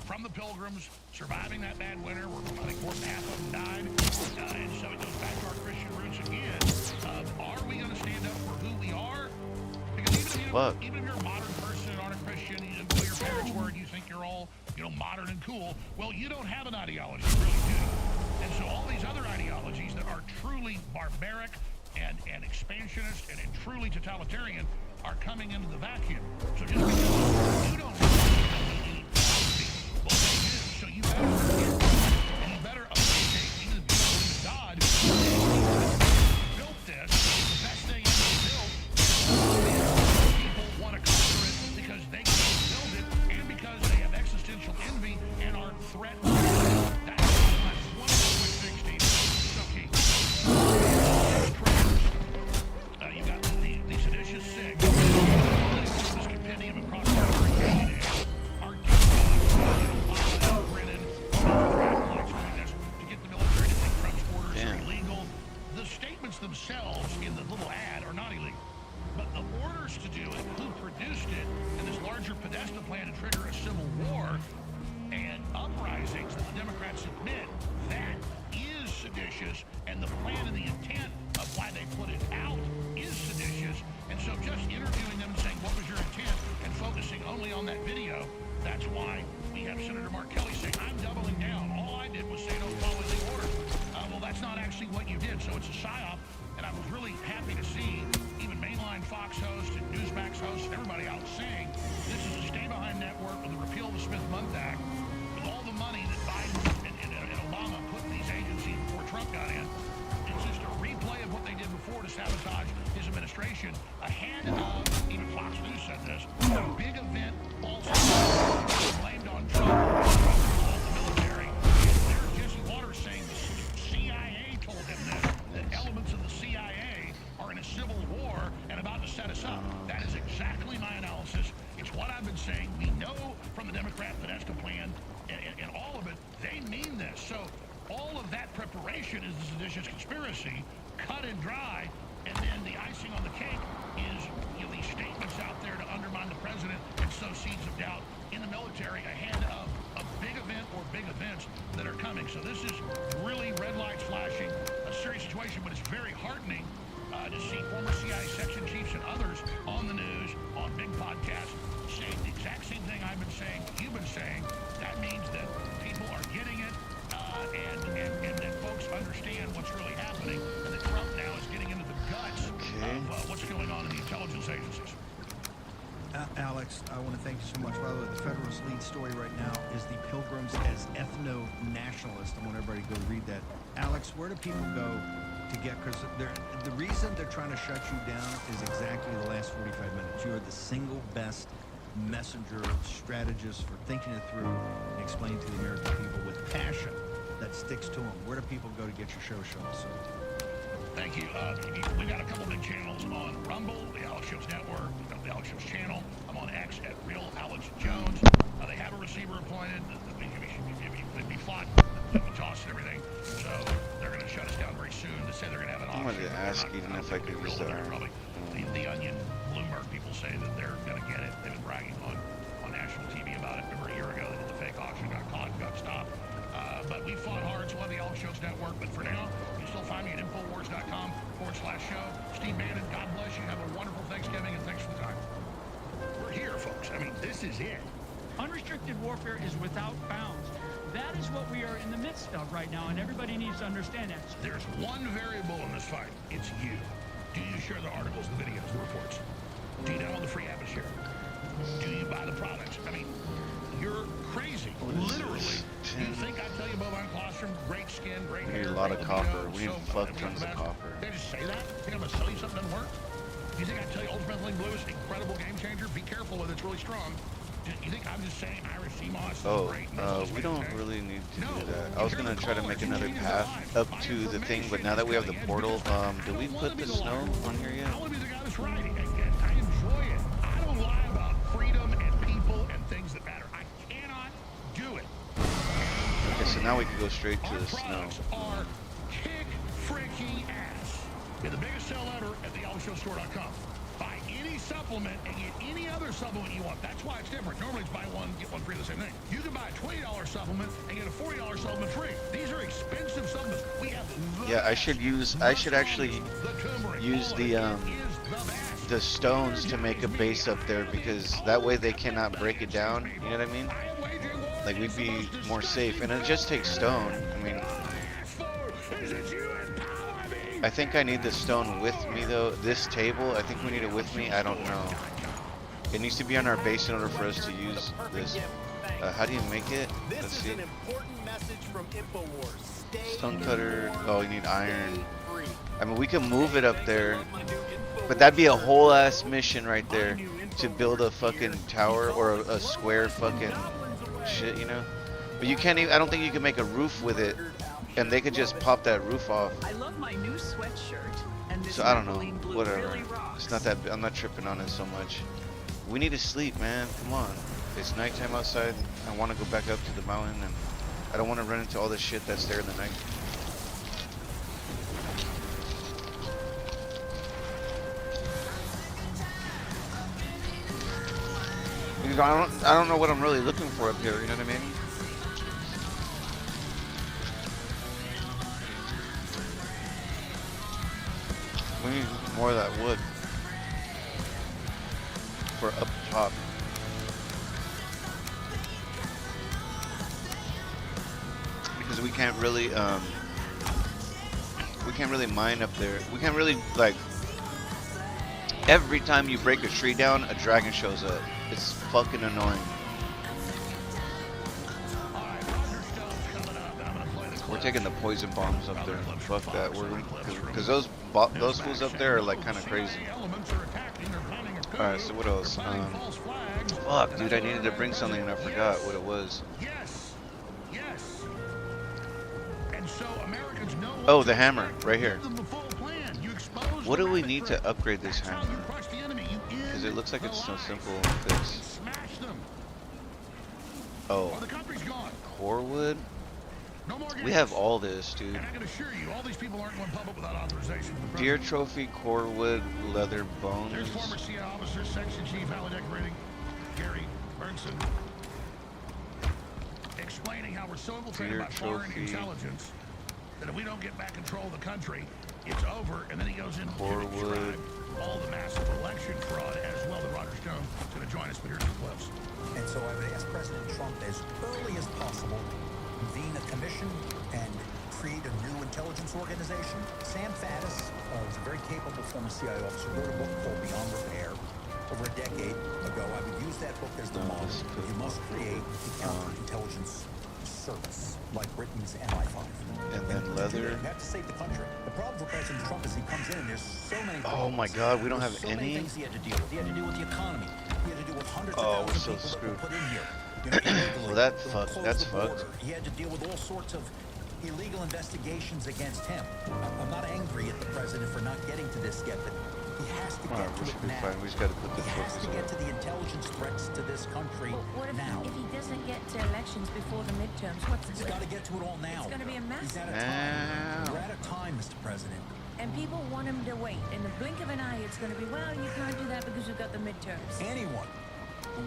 From the Pilgrims surviving that bad winter, where I think more than half of them died, and so it goes back to our Christian roots again. Are we going to stand up for who we are? Because even if you're a modern person, aren't a Christian, you know, your parents were, and you think you're all, you know, modern and cool. Well, you don't have an ideology, you really do. And so all these other ideologies that are truly barbaric and expansionist and truly totalitarian are coming into the vacuum. So just because you don't have any philosophy, well, they do. So you better and you better appreciate even the beauty of God built this. The best thing ever built. People want to conquer it because they can't build it and because they have existential envy and are threatened. That's one of the 16. So key. You got the seditious sick. This compendium of prosperity are to get the military to think Trump's orders are illegal. The statements themselves in the little ad are not illegal. But the orders to do it, who produced it, and this larger Podesta plan to trigger a civil war and uprisings that the Democrats admit, that is seditious, and the plan and the intent of why they put it out is seditious. And so just interviewing them and saying, what was your intent, and focusing only on that video, that's why we have Senator Mark Kelly saying, I'm doubling down. All I did was say don't follow the orders. Well, that's not actually what you did, so it's a psyop. And I was really happy to see even mainline Fox hosts and Newsmax hosts and everybody out saying this is a stay-behind network with the repeal of the Smith-Mundt Act, with all the money that Biden and Obama put in these agencies before Trump got in. It's just a replay of what they did before to sabotage his administration. Ahead of, even Fox News said this, a big event also blamed on Trump, the military. And there's Jesse Waters saying the CIA told him this, that elements of the CIA are in a civil war and about to set us up. That is exactly my analysis. It's what I've been saying. We know from the Democrat Podesta plan and all of it, they mean this. So all of that preparation is a seditious conspiracy, cut and dry, and then the icing on the cake is, you know, these statements out there to undermine the president and sow seeds of doubt in the military ahead of a big event or big events that are coming. So this is really red lights flashing, a serious situation, but it's very heartening to see former CIA section chiefs and others on the news, on big podcasts, saying the exact same thing I've been saying, you've been saying. That means that people are getting it, and that folks understand what's really happening, and that Trump now is getting into the guts of what's going on in the intelligence agencies.
Alex, I want to thank you so much. By the way, the Federalist lead story right now is the Pilgrims as ethno-nationalists. I want everybody to go read that. Alex, where do people go to get, because the reason they're trying to shut you down is exactly the last 45 minutes. You are the single best messenger, strategist for thinking it through and explaining to the American people with passion that sticks to them. Where do people go to get your show, So.
Thank you. We got a couple big channels on Rumble, the Alex Jones Network, the Alex Jones channel. I'm on X at Real Alex Jones. They have a receiver appointed. We fought, we tossed and everything. So they're going to shut us down very soon. They say they're going to have an
I'm
option.
going to ask even if I could use that.
The Onion, Bloomberg people say that they're going to get it. They've been bragging on national TV about it. Remember a year ago they did the fake auction, got caught, got stopped. But we fought hard, so we'll have the Alex Jones Network. But for now, you still find me at Infowars.com/show. Steve Bannon, God bless you. Have a wonderful Thanksgiving, and thanks for the time. We're here, folks. I mean, this is it.
Unrestricted warfare is without bounds. That is what we are in the midst of right now, and everybody needs to understand that.
There's one variable in this fight. It's you. Do you share the articles, the videos, the reports? Do you download the free app and share? Do you buy the products? I mean, you're crazy. Literally. You think I tell you bovine colostrum, great skin, great hair?
We need a lot of copper. We need fuck tons of copper.
Did I just say that? Think I'm gonna sell you something that doesn't work? You think I tell you Ultimate Blue is an incredible game changer? Be careful with it. It's really strong. You think I'm just saying Irish sea moss is great?
We don't really need to do that. I was gonna try to make another path up to the thing, but now that we have the portal, do we put the snow on here yet?
I want to be the guy that's writing. I enjoy it. I don't lie about freedom and people and things that matter. I cannot do it.
Okay, so now we can go straight to the snow.
Are kick freaking ass. They're the biggest sell ever at the AlexShowStore.com. Buy any supplement and get any other supplement you want. That's why it's different. Normally it's buy one, get one free, the same thing. You can buy a $20 supplement and get a $40 supplement free. These are expensive supplements. We have
I should actually use the stones to make a base up there, because that way they cannot break it down. You know what I mean? Like, we'd be more safe, and it just takes stone. I mean, I think I need the stone with me though. This table, I think we need it with me. I don't know. It needs to be on our base in order for us to use this. How do you make it? Let's see. Stone cutter. Oh, you need iron. I mean, we can move it up there, but that'd be a whole ass mission right there to build a fucking tower or a square fucking shit, you know? But you can't even, I don't think you can make a roof with it, and they could just pop that roof off.
I love my new sweatshirt. And this
So I don't know,
Maybelline blue
whatever.
really rocks.
It's not that, I'm not tripping on it so much. We need to sleep, man, come on. It's nighttime outside. I want to go back up to the mountain, and I don't want to run into all the shit that's there in the night. Because I don't know what I'm really looking for up here, you know what I mean? We need more of that wood for up top. Because we can't really mine up there. We can't really, like, every time you break a tree down, a dragon shows up. It's fucking annoying. We're taking the poison bombs up there. Fuck that. Because those fools up there are like kind of crazy. Alright, so what else? Fuck, dude, I needed to bring something and I forgot what it was. Oh, the hammer, right here. What do we need to upgrade this hammer? Because it looks like it's so simple to fix. Oh, core wood? We have all this, dude.
And I can assure you, all these people aren't going public without authorization.
Deer trophy, core wood, leather bones.
There's former CIA officer, section chief, Valley Decorating, Gary Bernson, explaining how we're so infiltrated by foreign intelligence that if we don't get back control of the country, it's over. And then he goes into all the massive election fraud as well. That Roger Stone is going to join us, but here's the clips.
And so I would ask President Trump as early as possible convene a commission and create a new intelligence organization. Sam Faddis was a very capable former CIA officer, wrote a book called Beyond Repair over a decade ago. I would use that book as the model. You must create a counterintelligence service like Britain's MI5.
And then leather.
You have to save the country. The problem for President Trump is he comes in and there's so many problems.
Oh my God, we don't have
so
any.
many things he had to deal with. He had to deal with the economy. He had to deal with hundreds of
Oh, we're
thousands
so
of people
screwed.
that were put in here. You know, illegally.
Well, that
They
fucked.
closed
That's
the
fucked.
border. He had to deal with all sorts of illegal investigations against him. I'm not angry at the president for not getting to this yet, but he has to get to
We
it
should be
now.
fine. We just gotta put
He
this
has
focus
to get
on.
to the intelligence threats to this country
What if,
now.
if he doesn't get to elections before the midterms? What's
He's got to get to it all now.
It's going to be a mess.
He's out of time. We're out of time, Mr. President.
And people want him to wait. In the blink of an eye, it's going to be, well, you can't do that because you've got the midterms.
Anyone who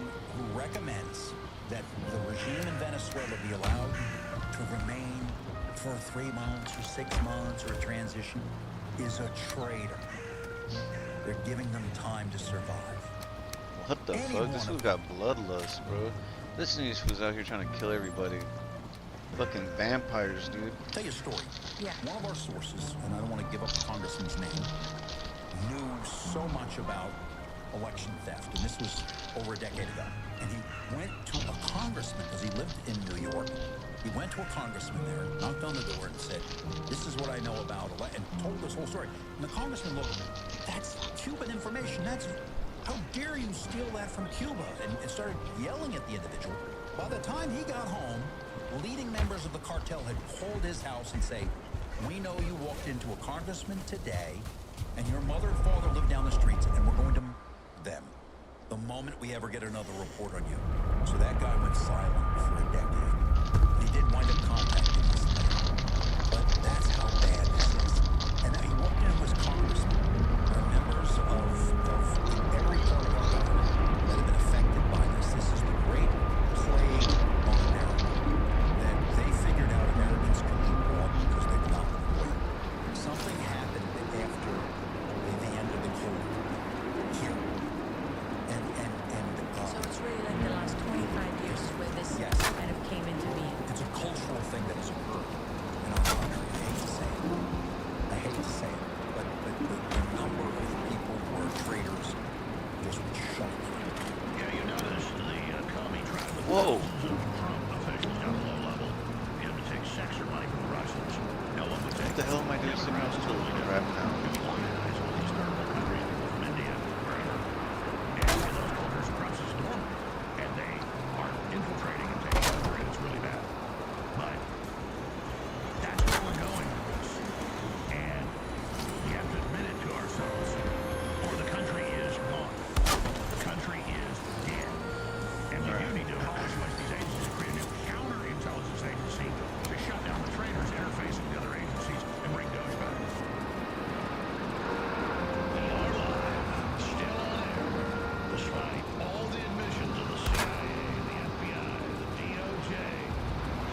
recommends that the regime in Venezuela be allowed to remain for 3 months or 6 months or a transition is a traitor. They're giving them time to survive.
What the fuck? This fool got bloodlust, bro. Listen to these fools out here trying to kill everybody. Fucking vampires, dude.
I'll tell you a story.
Yeah.
One of our sources, and I don't want to give up the congressman's name, knew so much about election theft, and this was over a decade ago. And he went to a congressman, because he lived in New York. He went to a congressman there, knocked on the door and said, this is what I know about and told this whole story. And the congressman looked, that's Cuban information. How dare you steal that from Cuba? And started yelling at the individual. By the time he got home, leading members of the cartel had called his house and say, we know you walked into a congressman today, and your mother and father live down the streets, and we're going to them the moment we ever get another report on you. So that guy went silent for a decade. He did wind up contacting us later. But that's how bad this is. And now he walked into his congressman. There are members of every part of our government that have been affected by this. This is the great plague on America. That they figured out Americans can be bought because they've not been waiting. Something happened after the end of the Cold War here.
So it's really like the last 25 years where this kind of came into being.
It's a cultural thing that has occurred in our country. I hate to say it. But the number of people who are traitors just would shock you.
Yeah, you notice the Comey tried to
Whoa.
Trump officials down at low level. He had to take sex or money from the Russians. No one would take
What the hell am I doing sitting on this crap now?
organize all these third world countries, people from India, wherever. And in those cultures, Trump's is normal. And they are infiltrating and taking over, and it's really bad. But that's where we're going with this. And we have to admit it to ourselves, or the country is gone. The country is dead. And we do need to abolish most of these agencies, create a new counterintelligence agency to shut down the traitors interfacing with the other agencies and bring Doge back. We are live, still on air, despite all the admissions of the CIA, the FBI, the DOJ,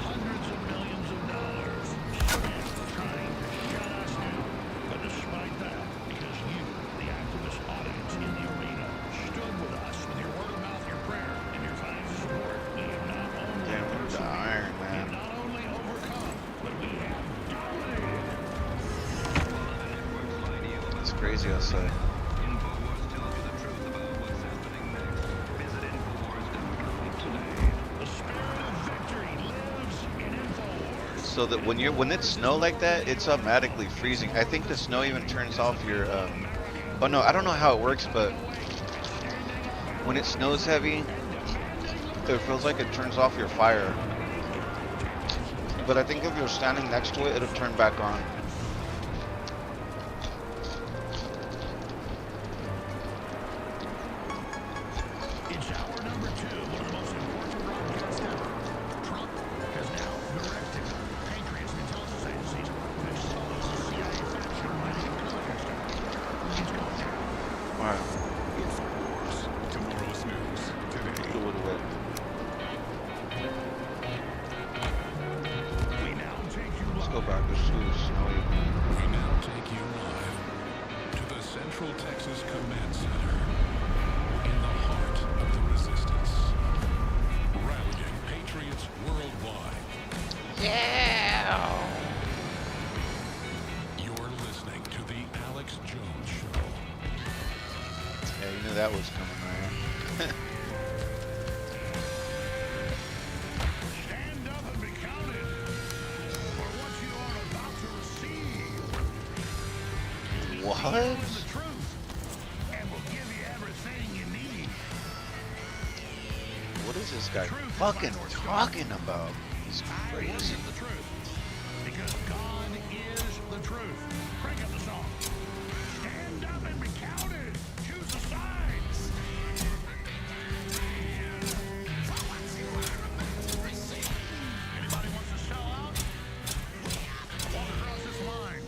hundreds of millions of dollars spent trying to shut us down. But despite that, because you, the activist audience in the arena, stood with us with your word of mouth, your prayer, and your financial support, we have not only
Damn, we're the Iron
we have
Man.
not only overcome, but we have dominated.
It's crazy outside.
The spirit of victory lives in InfoWars.
So that when it's snow like that, it's automatically freezing. I think the snow even turns off your oh no, I don't know how it works, but when it snows heavy, it feels like it turns off your fire. But I think if you're standing next to it, it'll turn back on.
It's hour number 2, one of the most important broadcasts ever. Trump has now directed Patriots and intelligence agencies to expose the CIA faction running Afghanistan. It's going down.
Wow.
InfoWars. Tomorrow's news today.
Cool with it.
We now take you
Let's
live.
go back. It's too snowy.
We now take you live to the Central Texas Command Center in the heart of the resistance.
What? What is this guy fucking talking about? He's crazy.
Because God is the truth. Crank up the song. Stand up and be counted. Choose a side. Anybody wants to sell out? Walk across this line.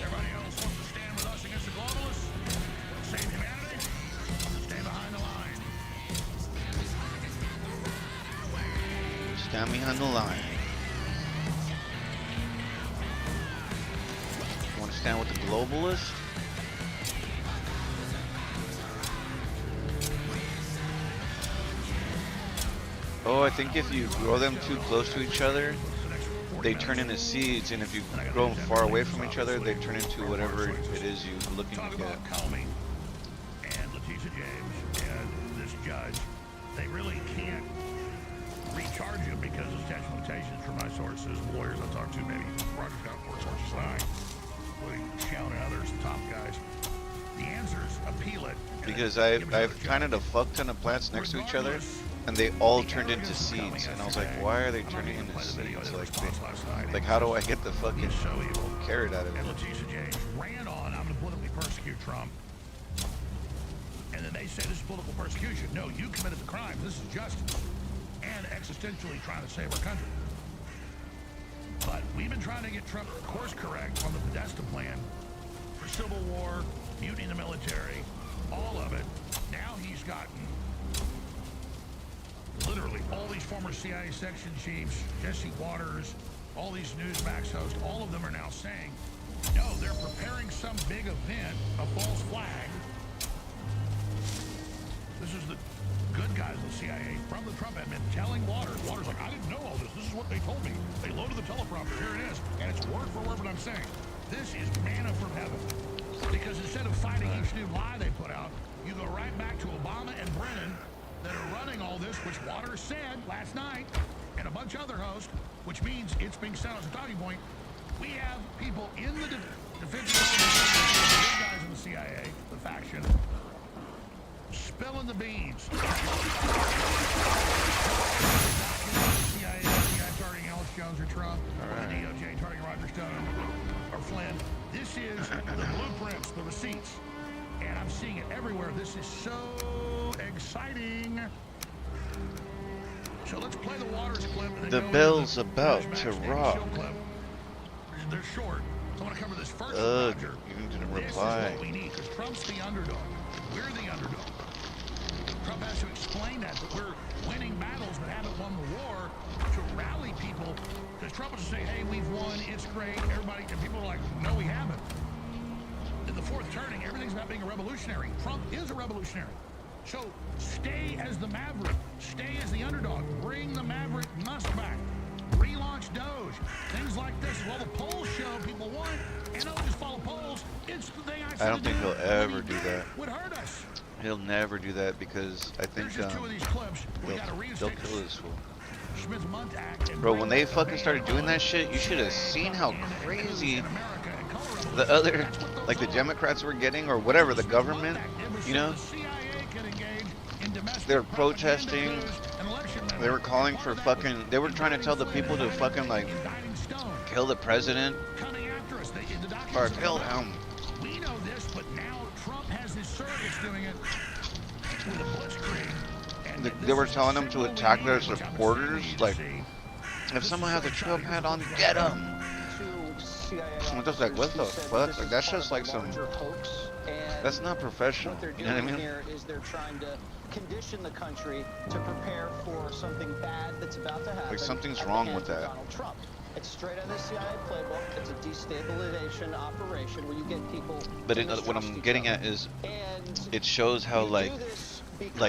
Everybody else wants to stand with us against the globalists? Save humanity? Stay behind the line.
Stand behind the line. Want to stand with the globalists? Oh, I think if you grow them too close to each other, they turn into seeds, and if you grow them far away from each other, they turn into whatever it is you're looking to get.
Comey and Letitia James and this judge, they really can't recharge him because of statute of limitations from my sources, lawyers I talked to, maybe Roger's got more sources than I, including Shawn and others, the top guys. The answers appeal it.
Because I've planted a fuck ton of plants next to each other, and they all turned into seeds, and I was like, why are they turning into seeds? Like how do I get the fucking carrot out of it?
And Letitia James ran on, I'm going to politically persecute Trump. And then they say this is political persecution. No, you committed the crime. This is justice. And existentially trying to save our country. But we've been trying to get Trump course correct on the Podesta plan for civil war, mutiny in the military, all of it. Now he's gotten literally all these former CIA section chiefs, Jesse Waters, all these Newsmax hosts, all of them are now saying, no, they're preparing some big event, a false flag. This is the good guys of the CIA from the Trump admin telling Waters. Waters like, I didn't know all this. This is what they told me. They loaded the teleprompter. Here it is. And it's word for word what I'm saying. This is manna from heaven. Because instead of fighting each new lie they put out, you go right back to Obama and Brennan that are running all this, which Waters said last night, and a bunch of other hosts, which means it's being sent as a talking point. We have people in the defense the good guys in the CIA, the faction, spilling the beans. CIA targeting Alex Jones or Trump, or the DOJ targeting Roger Stone or Flynn. This is the blueprints, the receipts. And I'm seeing it everywhere. This is so exciting. So let's play the Waters clip. And
The bell's about to rock.
They're short. So I want to cover this first.
Roger. You didn't reply.
This is what we need, because Trump's the underdog. We're the underdog. Trump has to explain that we're winning battles but haven't won the war, to rally people. Because Trump will say, hey, we've won, it's great, everybody, and people are like, no, we haven't. In the fourth turning, everything's about being a revolutionary. Trump is a revolutionary. So stay as the maverick. Stay as the underdog. Bring the maverick Musk back. Relaunch Doge. Things like this. Well, the polls show people want, and don't just follow polls. It's the thing I
don't think he'll ever do that.
Would hurt us.
He'll never do that because I think
two of these clips.
they'll kill this fool.
Schmidt-Mundt.
Bro, when they fucking started doing that shit, you should have seen how crazy the other, like the Democrats were getting, or whatever, the government, you know? They were protesting, they were calling for fucking, they were trying to tell the people to fucking, like, kill the president, or kill him.
We know this, but now Trump has his surrogates doing it with a blitzkrieg.
They were telling them to attack their supporters, like, if someone has a Trump hat on, get him. I'm just like, what the fuck? Like, that's just like some, that's not professional, you know what I mean?
Here is they're trying to condition the country to prepare for something bad that's about to happen.
Like, something's wrong with that.
Donald Trump. It's straight out of the CIA playbook. It's a destabilization operation where you get people.
But what I'm getting at is, it shows how like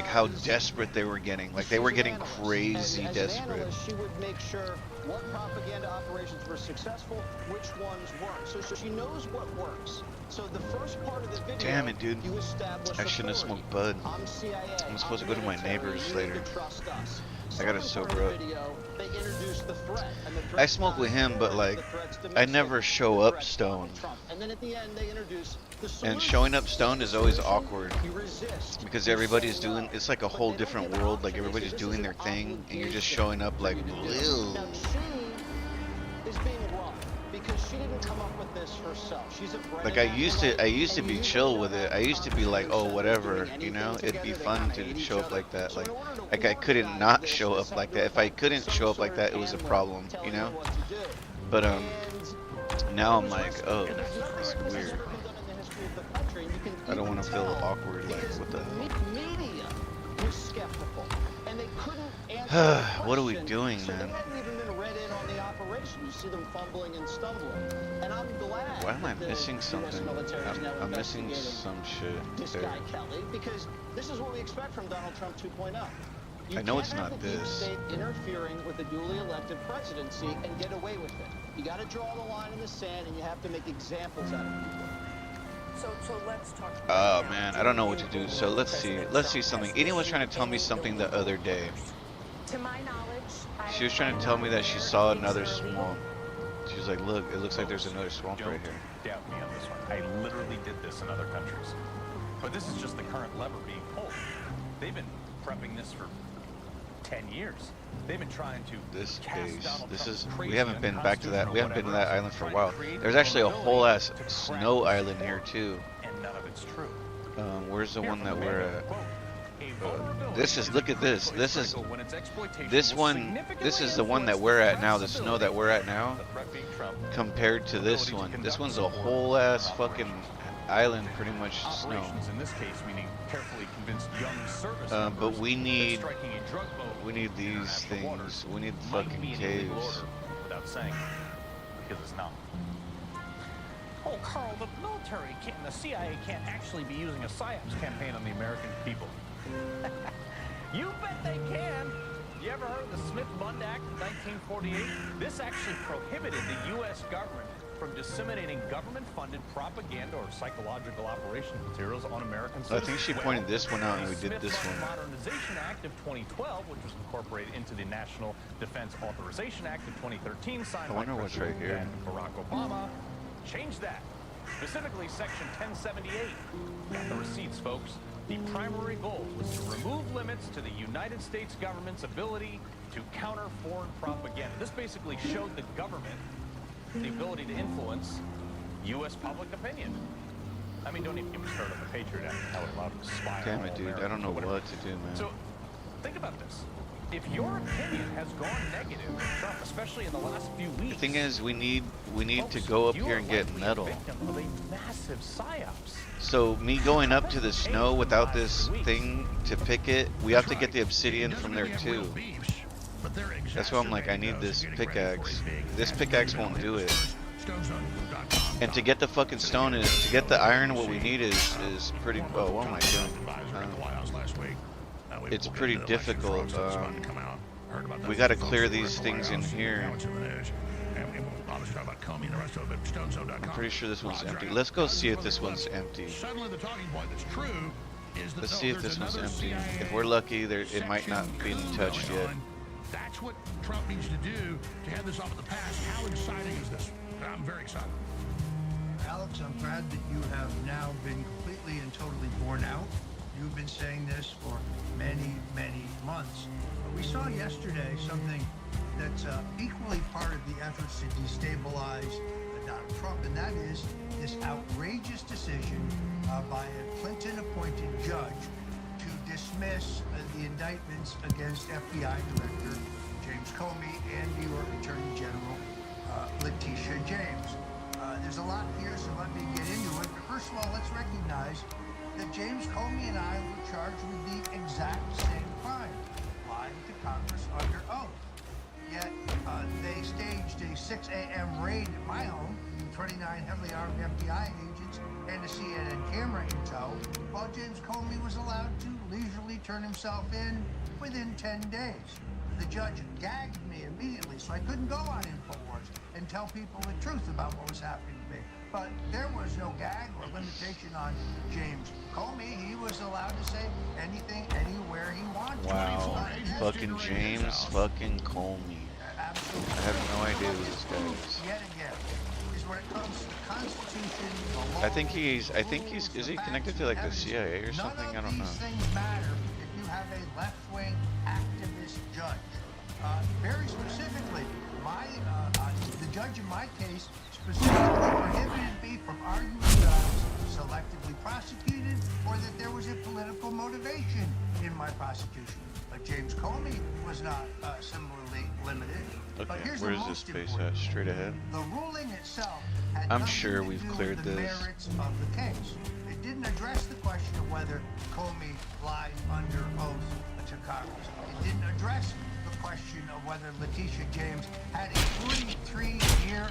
how desperate they were getting. Like, they were getting crazy desperate.
She would make sure what propaganda operations were successsuccessful, which ones weren't. So she knows what works. So the first part of the video,
damn it, dude.
you establish
I shouldn't have
authority.
smoked bud.
I'm CIA.
I'm supposed to go to my neighbors
You
later.
can trust us.
I gotta
Second part
sober
of
up.
the video, they introduce the threat, and the
I
threat's
smoke with him, but like,
the threats to
I
Mexico,
never show
the
up
threats to
stoned.
Trump. And then at the end, they introduce the solution.
And showing up stoned is always awkward.
You resist.
Because
You
everybody's
say no.
doing, it's like a whole different world. Like everybody's doing their thing, and you're just showing up like,
Now
ew.
she is being wrong because she didn't come up with this herself. She's a
Like I used to be chill with it. I used to be like, oh, whatever, you know. It'd be fun to show up like that. Like I couldn't not show up like that. If I couldn't show up like that, it was a problem, you know. But now I'm like, oh, it's weird. I don't want to feel awkward. Like what the
media was skeptical, and they couldn't answer
hell? What are we doing,
so
man?
they hadn't even been read in on the operation. You see them fumbling and stumbling, and I'm glad.
Why am I
that the
missing
US
something?
military is now
I'm missing
investigating
some shit
this
there.
guy Kelly, because this is what we expect from Donald Trump 2.0. You
I know
can't
it's
have
not
the deep
this.
state interfering with the duly elected presidency and get away with it. You got to draw the line in the sand, and you have to make examples out of people.
So let's talk.
Oh man, I don't know what to do. So let's see something. Edie was trying to tell me something the other day.
To my knowledge,
She was trying to tell me that she saw another swamp. She was like, look, it looks like there's another swamp right here.
Doubt me on this one. I literally did this in other countries. But this is just the current lever being pulled. They've been prepping this for 10 years. They've been trying to
This
cast
base,
Donald
this
Trump's
is,
crazy,
we haven't been back to that, we haven't been to that
unconstitutional
island for a
whatever,
while.
trying to create
There's actually a whole ass
vulnerability to
snow
crack
island here too.
And none of it's true.
Where's the
Here
one
from
that
the
we're
manual,
at?
quote, "A vulnerability
This is, look at this. This is,
critical when its exploitation
this
will
one,
significantly
this is the one that we're at now, the snow that we're at now,
the threat being Trump,
compared to this one. This one's a whole ass fucking island, pretty much snow.
operations in this case meaning carefully convinced young service
But
members
we
that
need,
striking a drug boat
we need
in
these
international waters
things. We need
might
fucking
be an illegal
caves.
order without saying it, because it's not. Oh, Carl, the military can't, the CIA can't actually be using a PSYOPs campaign on the American people. You bet they can. You ever heard of the Smith-Mundt Act of 1948? This actually prohibited the U.S. government from disseminating government-funded propaganda or psychological operations materials on American
I
citizens.
think she pointed this one out and we did this one.
The Modernization Act of 2012, which was incorporated into the National Defense Authorization Act of 2013, signed
I wonder
by
what's right
President
here.
Barack Obama, changed that. Specifically, Section 1078. Got the receipts, folks. The primary goal was to remove limits to the United States government's ability to counter foreign propaganda. This basically showed the government the ability to influence U.S. public opinion. I mean, don't even get me started on the Patriot Act, how it allowed them to spy on
Damn
all
it, dude. I
Americans
don't know
or whatever.
what to do, man.
So, think about this. If your opinion has gone negative with Trump, especially in the last few
The
weeks,
thing is, we need to go up here and get metal.
victim of a massive psyops.
So me going up to the snow without this thing to pick it, we have to get the obsidian from there too. That's why I'm like, I need this pickaxe. This pickaxe won't do it. And to get the fucking stone is, to get the iron, what we need is pretty, oh, what am I doing? It's pretty difficult. We gotta clear these things in here. I'm pretty sure this one's empty. Let's go see if this one's empty.
Suddenly the talking point that's true is that
Let's see if this one's empty. If we're lucky, it might not be touched yet.
That's what Trump needs to do to head this off at the pass. How exciting is this? I'm very excited.
Alex, I'm glad that you have now been completely and totally borne out. You've been saying this for many, many months. But we saw yesterday something that's equally part of the efforts to destabilize Donald Trump, and that is this outrageous decision by a Clinton-appointed judge to dismiss the indictments against FBI Director James Comey and New York Attorney General Letitia James. There's a lot here, so let me get into it. First of all, let's recognize that James Comey and I were charged with the exact same crime, lying to Congress under oath. Yet they staged a 6 a.m. raid at my home, 29 heavily armed FBI agents and a CNN camera in tow, while James Comey was allowed to leisurely turn himself in within 10 days. the judge gagged me immediately, so I couldn't go on InfoWars and tell people the truth about what was happening to me. But there was no gag or limitation on James Comey. He was allowed to say anything, anywhere he wanted.
Wow. Fucking James fucking Comey.
Absolutely.
I have no idea who this guy is.
Yet again, is when it comes to the Constitution, the law,
I think he's, is he connected to like the CIA or something? I don't know.
None of these things matter if you have a left-wing activist judge. Very specifically, the judge in my case specifically prohibited me from arguing that I was selectively prosecuted or that there was a political motivation in my prosecution. But James Comey was not similarly limited.
Okay,
But here's
where
the
is this
most
space
important.
at? Straight ahead?
The ruling itself had
I'm
nothing
sure
to
we've
do
cleared
with the
this.
merits of the case. It didn't address the question of whether Comey lied under oath to Congress. It didn't address the question of whether Letitia James had a 43-year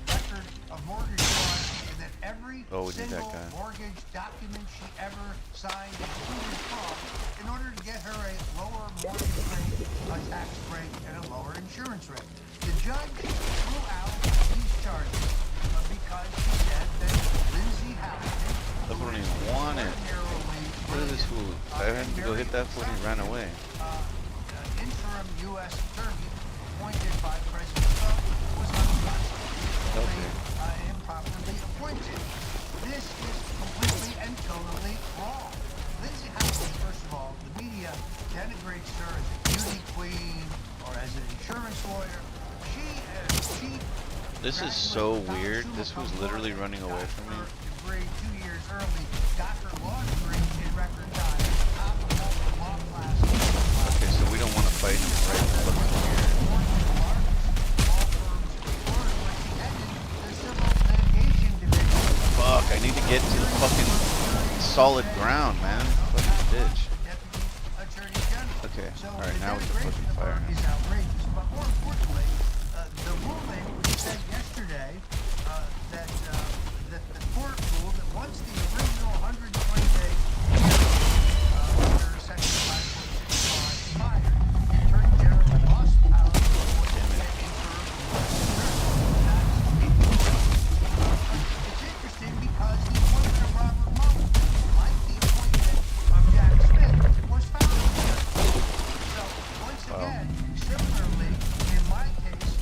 record of mortgage fraud and that every single mortgage document she ever signed included fraud in order to get her a lower mortgage rate, a tax break, and a lower insurance rate. The judge threw out these charges because he said that Lindsay Halliday,
I don't even want it. Look at this fool. I had to go hit that fool and he ran away.
Interim U.S. attorney appointed by President Trump was unconstitutionally improperly appointed. This is completely and totally wrong. Lindsay Halliday, first of all, the media denigrates her as a beauty queen or as an insurance lawyer.
This is so weird. This was literally running away from me.
Degree 2 years early, got her law degree in record time. Law class.
Okay, so we don't want to fight him right fucking here. Fuck, I need to get to fucking solid ground, man. Fucking bitch. Okay, alright, now we can fucking fire him.
Is outrageous, but more importantly, the ruling said yesterday that the court ruled that once the original 120-day under Section 546 law expired, the Attorney General lost power to appoint an interim It's interesting because the appointment of Robert Mueller, like the appointment of Jack Smith, was found. So, once again, similarly, in my case,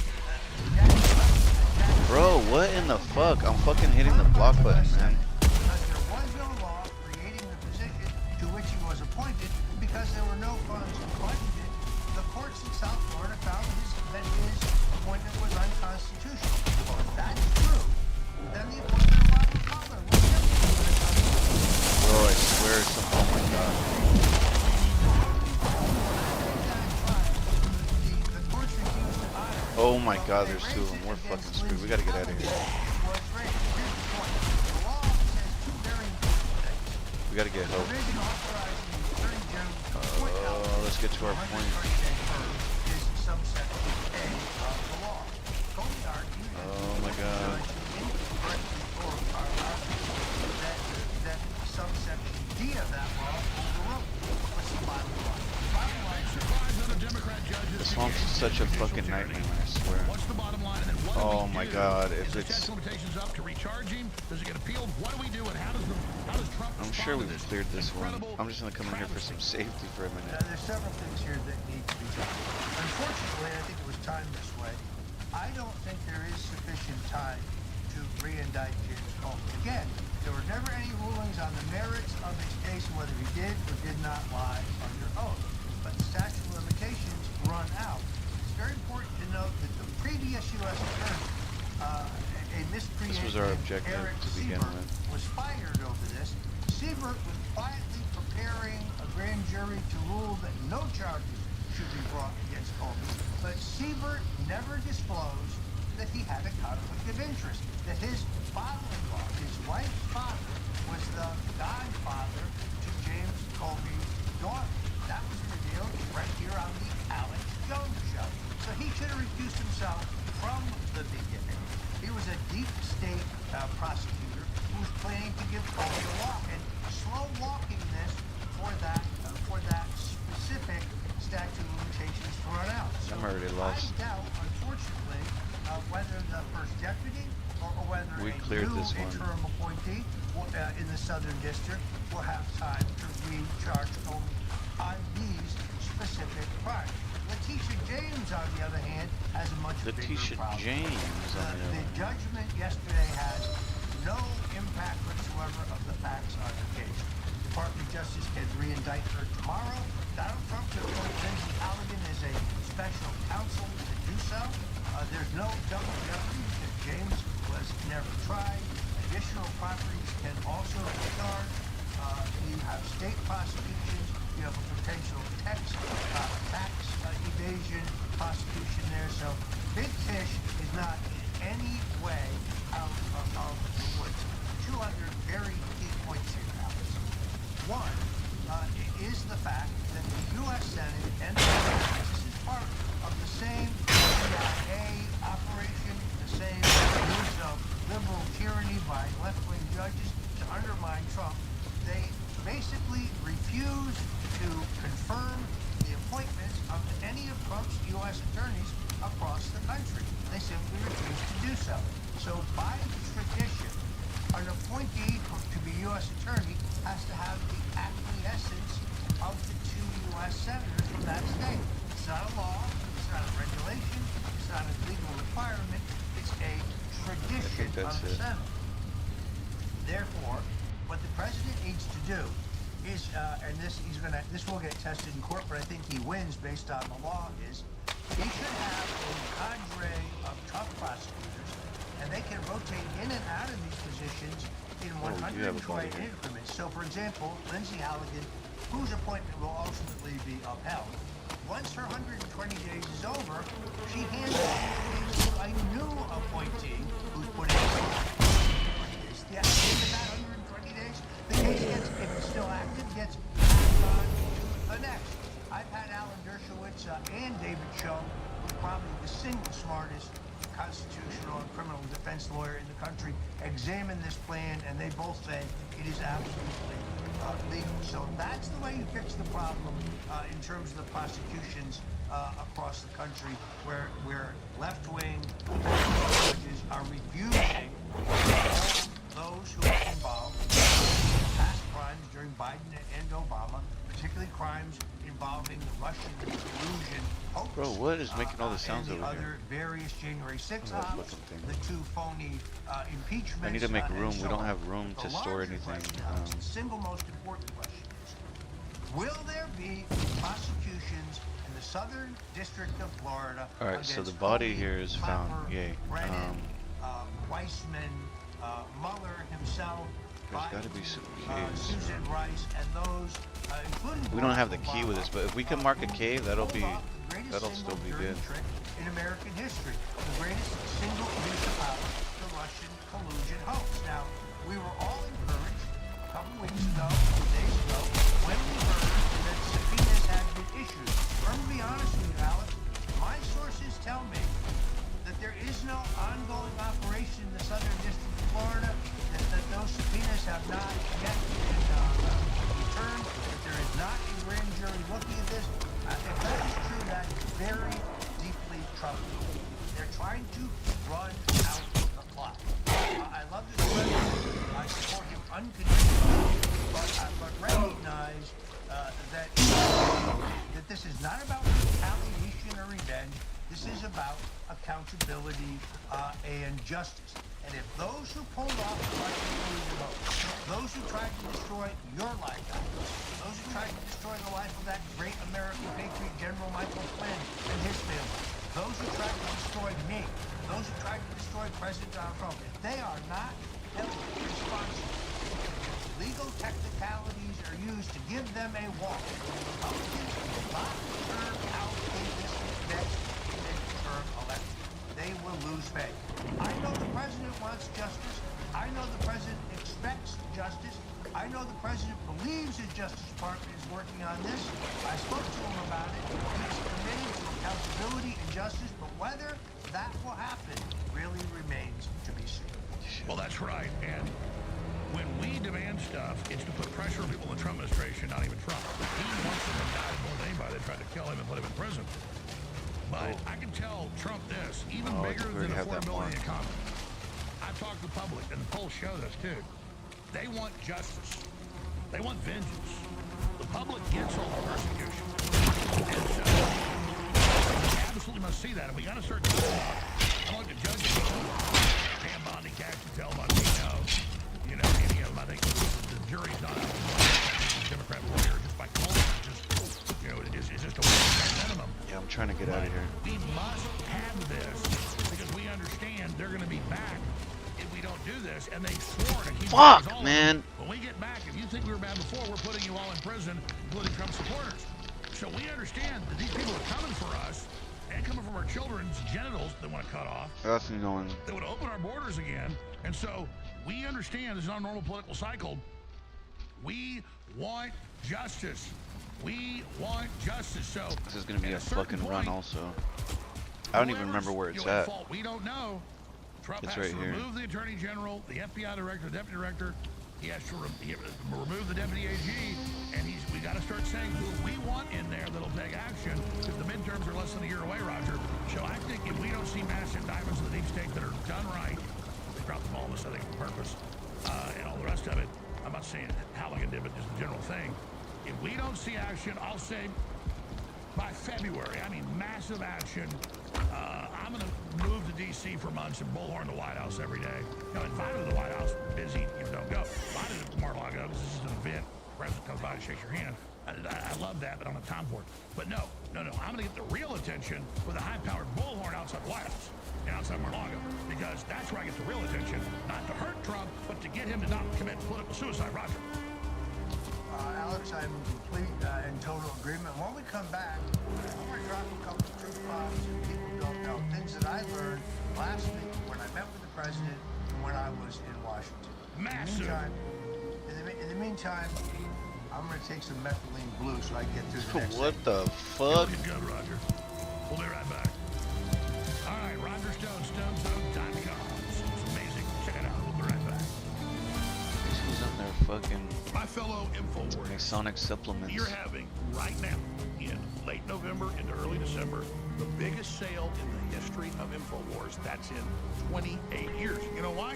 Bro, what in the fuck? I'm fucking hitting the block button, man.
because there was no law creating the position to which he was appointed, because there were no funds budgeted, the courts in South Florida found that his appointment was unconstitutional. Well, if that's true, then the appointment of Robert Mueller was definitely unconstitutional.
Bro, I swear something. Oh my god. Oh my god, there's two of them. We're fucking screwed. We gotta get out of here. We gotta get hope. Let's get to our point. Oh my god.
That subsection D of that law overrode. What's the bottom line? Bottom line,
This song's such a fucking nightmare, I swear. Oh my god, if it's... I'm sure we've cleared this one. I'm just gonna come in here for some safety for a minute.
There's several things here that need to be done. Unfortunately, I think it was timed this way. I don't think there is sufficient time to re-indict James Comey. Again, there were never any rulings on the merits of his case, whether he did or did not lie under oath. But the statute of limitations run out. It's very important to note that the previous U.S. attorney, a miscreant,
This was our objective
Eric
to begin
Siebert,
with.
was fired over this. Siebert was quietly preparing a grand jury to rule that no charges should be brought against Comey. But Siebert never disclosed that he had a conflict of interest, that his father-in-law, his wife's father, was the godfather to James Comey's daughter. That was revealed right here on the Alex Jones show. So he should have recused himself from the beginning. He was a deep state prosecutor who was planning to give Comey a walk and slow walking this for that specific statute of limitations to run out.
already lost.
I doubt, unfortunately, whether the first deputy or whether
We
a
cleared
new
this one.
interim appointee in the Southern District will have time to recharge on these specific crimes. Letitia James, on the other hand, has a much bigger problem. The judgment yesterday has no impact whatsoever of the facts on the case. The Department of Justice can re-indict her tomorrow. Donald Trump could appoint Lindsay Halligan as a special counsel to do so. There's no double jeopardy because James was never tried. Additional properties can also be charged. You have state prosecutions. You have a potential tax evasion prosecution there. So Big Fish is not in any way out of the woods. Two other very key points here, Alex. One is the fact that the U.S. Senate and the Congress, this is part of the same CIA operation, the same use of liberal tyranny by left-wing judges to undermine Trump. They basically refuse to confirm the appointments of any of Trump's U.S. attorneys across the country. They simply refuse to do so. So by tradition, an appointee to be U.S. attorney has to have the acquiescence of the two U.S. senators from that state. It's not a law, it's not a regulation, it's not a legal requirement, it's a tradition of the Senate. Therefore, what the president needs to do is, and this will get tested in court, but I think he wins based on the law, is he should have a cadre of tough prosecutors, and they can rotate in and out of these positions in 120 increments. So, for example, Lindsay Halligan, whose appointment will ultimately be upheld, once her 120 days is over, she hands it to a new appointee who's put in 120 days. At the end of that 120 days, the case gets, if it's still active, gets passed on to the next. I've had Alan Dershowitz and David Cho, who's probably the single smartest constitutional and criminal defense lawyer in the country, examine this plan, and they both say it is absolutely legal. So that's the way you fix the problem in terms of the prosecutions across the country, where left-wing judges are refusing those who are involved in past crimes during Biden and Obama, particularly crimes involving the Russian collusion hoax.
Bro, what is making all the sounds over
here? Other various January 6 hops, the two phony impeachments.
I need to make room. We don't have room to store anything.
The single most important question is, will there be prosecutions in the Southern District of Florida?
All right, so the body here is found. Yay.
Weissman, Mueller himself,
there's got to be some caves.
Susan Rice, and those, including
we don't have the key with us, but if we can mark a cave, that'll still be good.
In American history, the greatest single use of power, the Russian collusion hoax. Now, we were all encouraged a couple weeks ago, days ago, when we heard that subpoenas had been issued. I'm going to be honest with you, Alex. My sources tell me that there is no ongoing operation in the Southern District of Florida, that those subpoenas have not yet been returned, that there is not a grand jury looking at this. If that is true, that is very deeply troubling. They're trying to run out the clock. I love this president. I support him unconditionally, but recognize that this is not about retaliation or revenge. This is about accountability and justice. And if those who pulled off the Russian collusion hoax, those who tried to destroy your life, those who tried to destroy the life of that great American patriot, General Michael Flynn and his family, those who tried to destroy me, those who tried to destroy President Donald Trump, if they are not held responsible, legal technicalities are used to give them a walk. Republicans will not turn out in this next midterm election. They will lose faith. I know the president wants justice. I know the president expects justice. I know the president believes his Justice Department is working on this. I spoke to him about it. He's committed to accountability and justice, but whether that will happen really remains to be seen.
Well, that's right. And when we demand stuff, it's to put pressure on people in the Trump administration, not even Trump. He wants them to die more than anybody. They tried to kill him and put him in prison. But I can tell Trump this, even
Oh,
bigger
we
than a
have
4
that
billion
mark.
economy. I've talked to the public, and the polls show this too. They want justice. They want vengeance. The public gets all the persecution. And so, we absolutely must see that, and we got to start doing it. I want the judges to Pam Bondi, Cash Patel, Martino, you know, any of them. I think the jury's not out the Democrat lawyer just by calling it. Just, you know, it's just a minimum.
Yeah, I'm trying to get out of here.
We must have this because we understand they're going to be back if we don't do this, and they've sworn to keep
Fuck,
all
man.
When we get back, if you think we were bad before, we're putting you all in prison, including Trump supporters. So we understand that these people are coming for us and coming from our children's genitals they want to cut off.
That's me going.
They would open our borders again. And so we understand this is not a normal political cycle. We want justice. We want justice. So
This is going to be
at
a
certain
fucking
point,
run also. I don't even remember where it's
you're at
at.
fault. We don't know. Trump
It's
has
right
to
here.
remove the Attorney General, the FBI Director, the Deputy Director. He has to remove the Deputy AG, and we got to start saying who we want in there that'll take action, because the midterms are less than a year away, Roger. So I think if we don't see mass indictments of the deep state that are done right, they dropped the ball on this, I think, on purpose, and all the rest of it. I'm not saying Halligan did, but just the general thing. If we don't see action, I'll say by February, I mean massive action. I'm going to move to D.C. for months and bullhorn the White House every day. You know, invited to the White House, busy, you don't go. Invited to Mar-a-Lago, this is an event. The president comes by to shake your hand. I love that, but I don't have time for it. But no. I'm going to get the real attention with a high-powered bullhorn outside the White House and outside Mar-a-Lago, because that's where I get the real attention, not to hurt Trump, but to get him to not commit political suicide. Roger.
Alex, I'm complete and total agreement. When we come back, I'm going to drop a couple of truth bombs that people don't know. Things that I learned last week when I met with the president and when I was in Washington.
Massive.
In the meantime, I'm going to take some methylene blue so I can get through the next
What the fuck?
Good, Roger. We'll be right back. All right, Roger Stone, StoneZone.com. It's amazing. Check it out. We'll be right back.
Who's on there fucking
My fellow InfoWars,
Masonic supplements?
you're having right now, in late November into early December, the biggest sale in the history of InfoWars. That's in 28 years. You know why?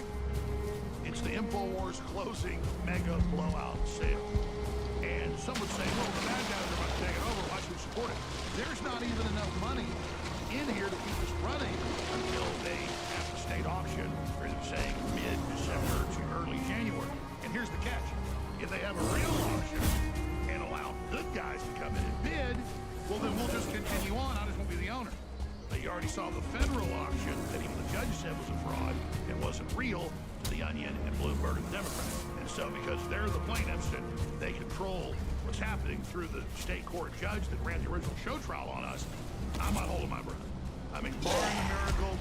It's the InfoWars closing mega blowout sale. And some would say, well, the bad guys are about to take it over. Why should we support it? There's not even enough money in here to keep us running until they have the state auction, or they're saying mid-December to early January. And here's the catch. If they have a real auction and allow good guys to come in and bid, well, then we'll just continue on. I just won't be the owner. But you already saw the federal auction that even the judge said was a fraud and wasn't real, the Onion and Bloomberg and the Democrats. And so because they're the plaintiffs and they control what's happening through the state court judge that ran the original show trial on us, I'm not holding my breath. I mean, barring a miracle,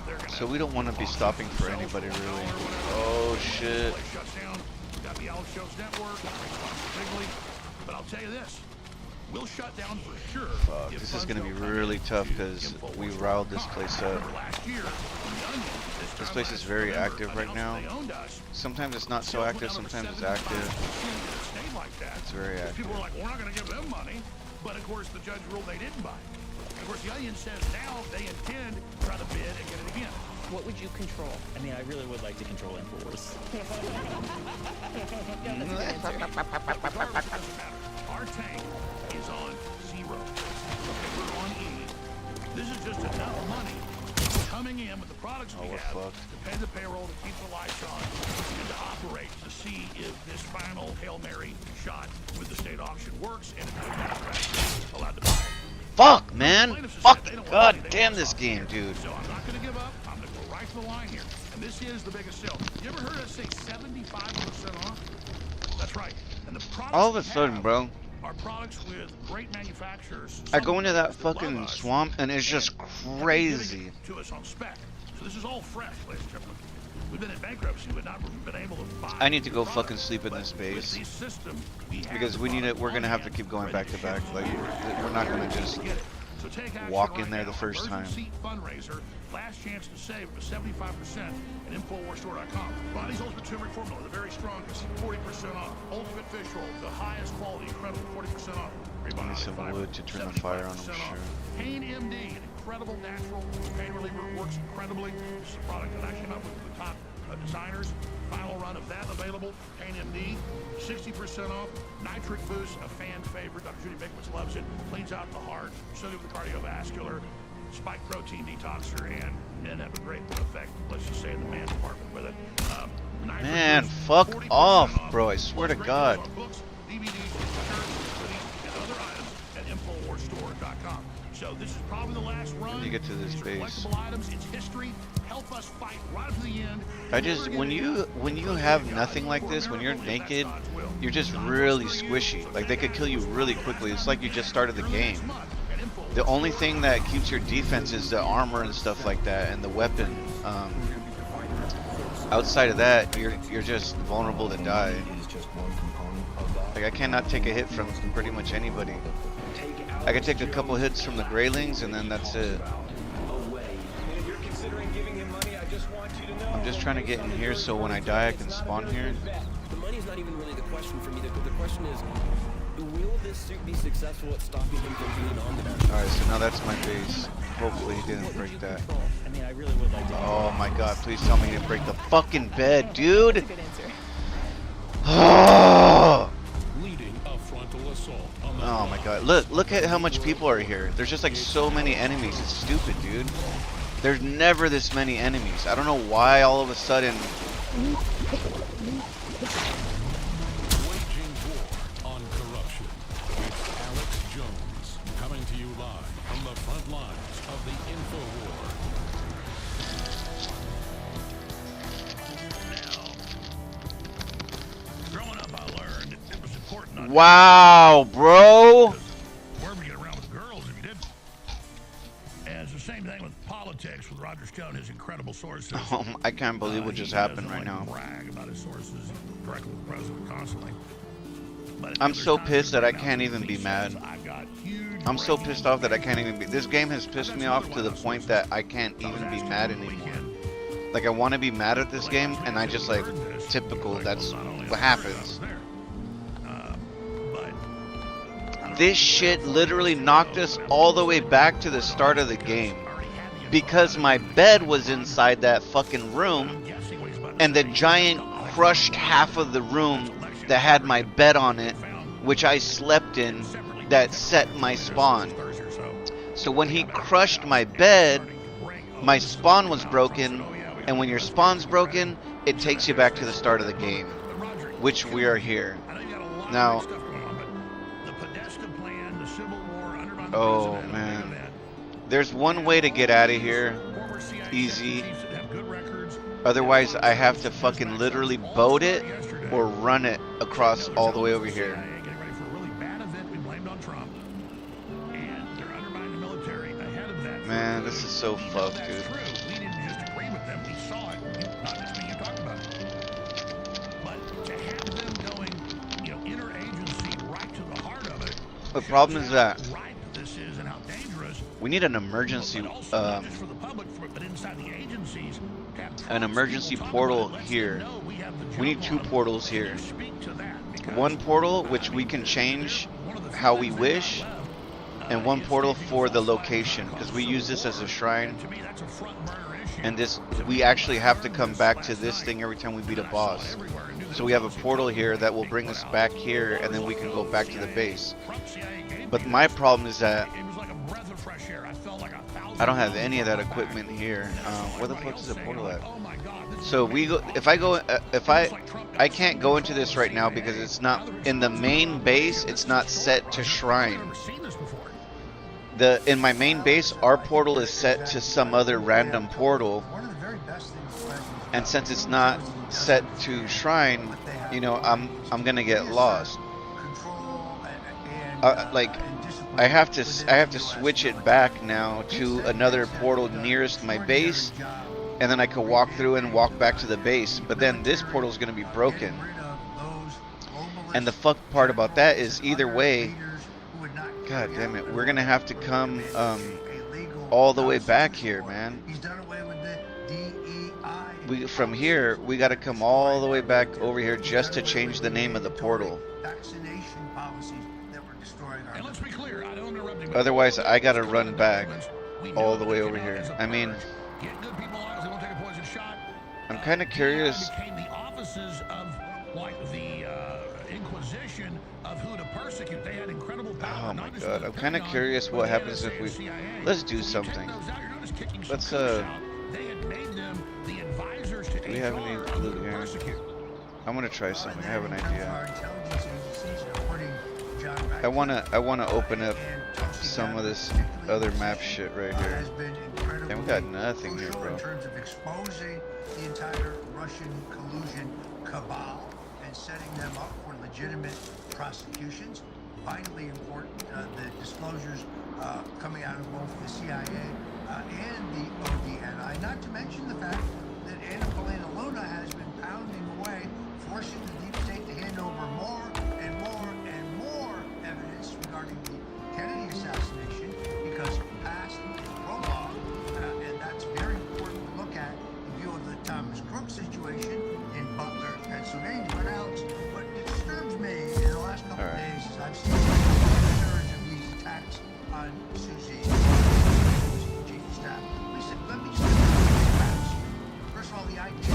they're going to...
So we don't want to be stopping for anybody, really. Oh, shit.
Shuts down. Got the Alex Jones Network, Bigly. But I'll tell you this. We'll shut down for sure.
Fuck, this is going to be really tough because we riled this place up. This place is very active right now. Sometimes it's not so active, sometimes it's active. It's very active.
People were like, we're not going to give them money. But of course, the judge ruled they didn't buy it. And of course, the Onion says now they intend to try to bid and get it again.
What would you control? I mean, I really would like to control InfoWars.
Our tank is on zero. Okay, we're on E. This is just enough money coming in with the products we have to pay the payroll, to keep the lights on, and to operate to see if this final Hail Mary shot with the state auction works and if the Democrats are allowed to buy it.
Fuck, man. Fuck. God damn this game, dude.
So I'm not going to give up. I'm going to go right to the line here. And this is the biggest sale. You ever heard us say 75% off? That's right. And the products
All of a sudden, bro,
are products with great manufacturers.
I go into that fucking swamp and it's just crazy.
To us on spec. So this is all fresh, ladies and gentlemen. We've been in bankruptcy, but not been able to buy.
I need to go fucking sleep in this base because we need it. We're gonna have to keep going back to back. Like we're not gonna just walk in there the first time.
Fundraiser, last chance to save with 75% at InfoWarsStore.com. Body's Ultimate Turmeric Formula, the very strongest, 40% off. Ultimate Fish Roll, the highest quality, incredible, 40% off.
I need some wood to turn the fire on, I'm sure.
Pain MD, an incredible natural pain reliever, works incredibly. This is a product that I came up with the top designers. Final run of that available. Pain MD, 60% off. Nitric Boost, a fan favorite. Dr. Judy Bickowitz loves it. Cleans out the heart, so do the cardiovascular. Spike protein detoxer, and have a great effect. Let's just say in the man department with it.
Man, fuck off, bro. I swear to God.
Books, DVDs, shirts, hoodies, and other items at InfoWarsStore.com. So this is probably the last run.
When you get to this base,
Collectible items, it's history. Help us fight right to the end.
I just when you have nothing like this, when you're naked, you're just really squishy. Like they could kill you really quickly. It's like you just started the game. The only thing that keeps your defense is the armor and stuff like that, and the weapon. Outside of that, you're just vulnerable to die. Like I cannot take a hit from pretty much anybody. I can take a couple hits from the Greylings, and then that's it. I'm just trying to get in here so when I die, I can spawn here.
The money's not even really the question for me. The question is, will this suit be successful at stopping him from being on the map?
Alright, so now that's my base. Hopefully he didn't break that.
I mean, I really would like to.
Oh my god, please tell me he didn't break the fucking bed, dude! Oh! Oh my god, look at how much people are here. There's just like so many enemies. It's stupid, dude. There's never this many enemies. I don't know why all of a sudden.
Waging war on corruption. It's Alex Jones coming to you live from the front lines of the Info War.
Growing up, I learned it was important not
Wow, bro.
wherever you get around with girls if you didn't. And it's the same thing with politics with Roger Stone, his incredible sources.
I can't believe what just happened right now.
Brag about his sources directly with the president constantly.
I'm so pissed that I can't even be mad. I'm so pissed off that I can't even be. This game has pissed me off to the point that I can't even be mad anymore. Like I want to be mad at this game, and I just like typical. That's what happens. This shit literally knocked us all the way back to the start of the game because my bed was inside that fucking room, and the giant crushed half of the room that had my bed on it, which I slept in, that set my spawn. So when he crushed my bed, my spawn was broken, and when your spawn's broken, it takes you back to the start of the game, which we are here. Now, oh man, there's one way to get out of here, easy. Otherwise, I have to fucking literally boat it or run it across all the way over here. Man, this is so fucked, dude. The problem is that we need an emergency portal here. We need two portals here. One portal which we can change how we wish, and one portal for the location, because we use this as a shrine, and this we actually have to come back to this thing every time we beat a boss. So we have a portal here that will bring us back here, and then we can go back to the base. But my problem is that I don't have any of that equipment here. Where the fuck is the portal at? So we go. If I can't go into this right now because it's not in the main base. It's not set to shrine. In my main base, our portal is set to some other random portal, and since it's not set to shrine, you know, I'm gonna get lost. Like I have to switch it back now to another portal nearest my base, and then I can walk through and walk back to the base. But then this portal is gonna be broken, and the fuck part about that is either way, god damn it, we're gonna have to come all the way back here, man. From here we got to come all the way back over here just to change the name of the portal.
And let's be clear, I don't interrupt you.
Otherwise, I gotta run back all the way over here. I mean,
Get good people out, they won't take a poison shot.
I'm kind of curious.
Became the offices of like the Inquisition of who to persecute. They had incredible power.
Oh my god, I'm kind of curious what happens if we. Let's do something. Let's
They had made them the advisors to
do we have any loot here? I'm gonna try something. I have an idea. I wanna open up some of this other map shit right here. And we got nothing here, bro.
In terms of exposing the entire Russian collusion cabal and setting them up for legitimate prosecutions. Vitally important, the disclosures coming out of both the CIA and the ODNI. Not to mention the fact that Anna Polina Luna has been pounding away, forcing the deep state to hand over more and more and more evidence regarding the Kennedy assassination, because past is prologue, and that's very important to look at in view of the Thomas Crook situation in Butler, Pennsylvania. But Alex, what disturbs me in the last couple of days is I've seen a surge of these attacks on Susie, chief of staff. Let me just get facts here. First of all, the idea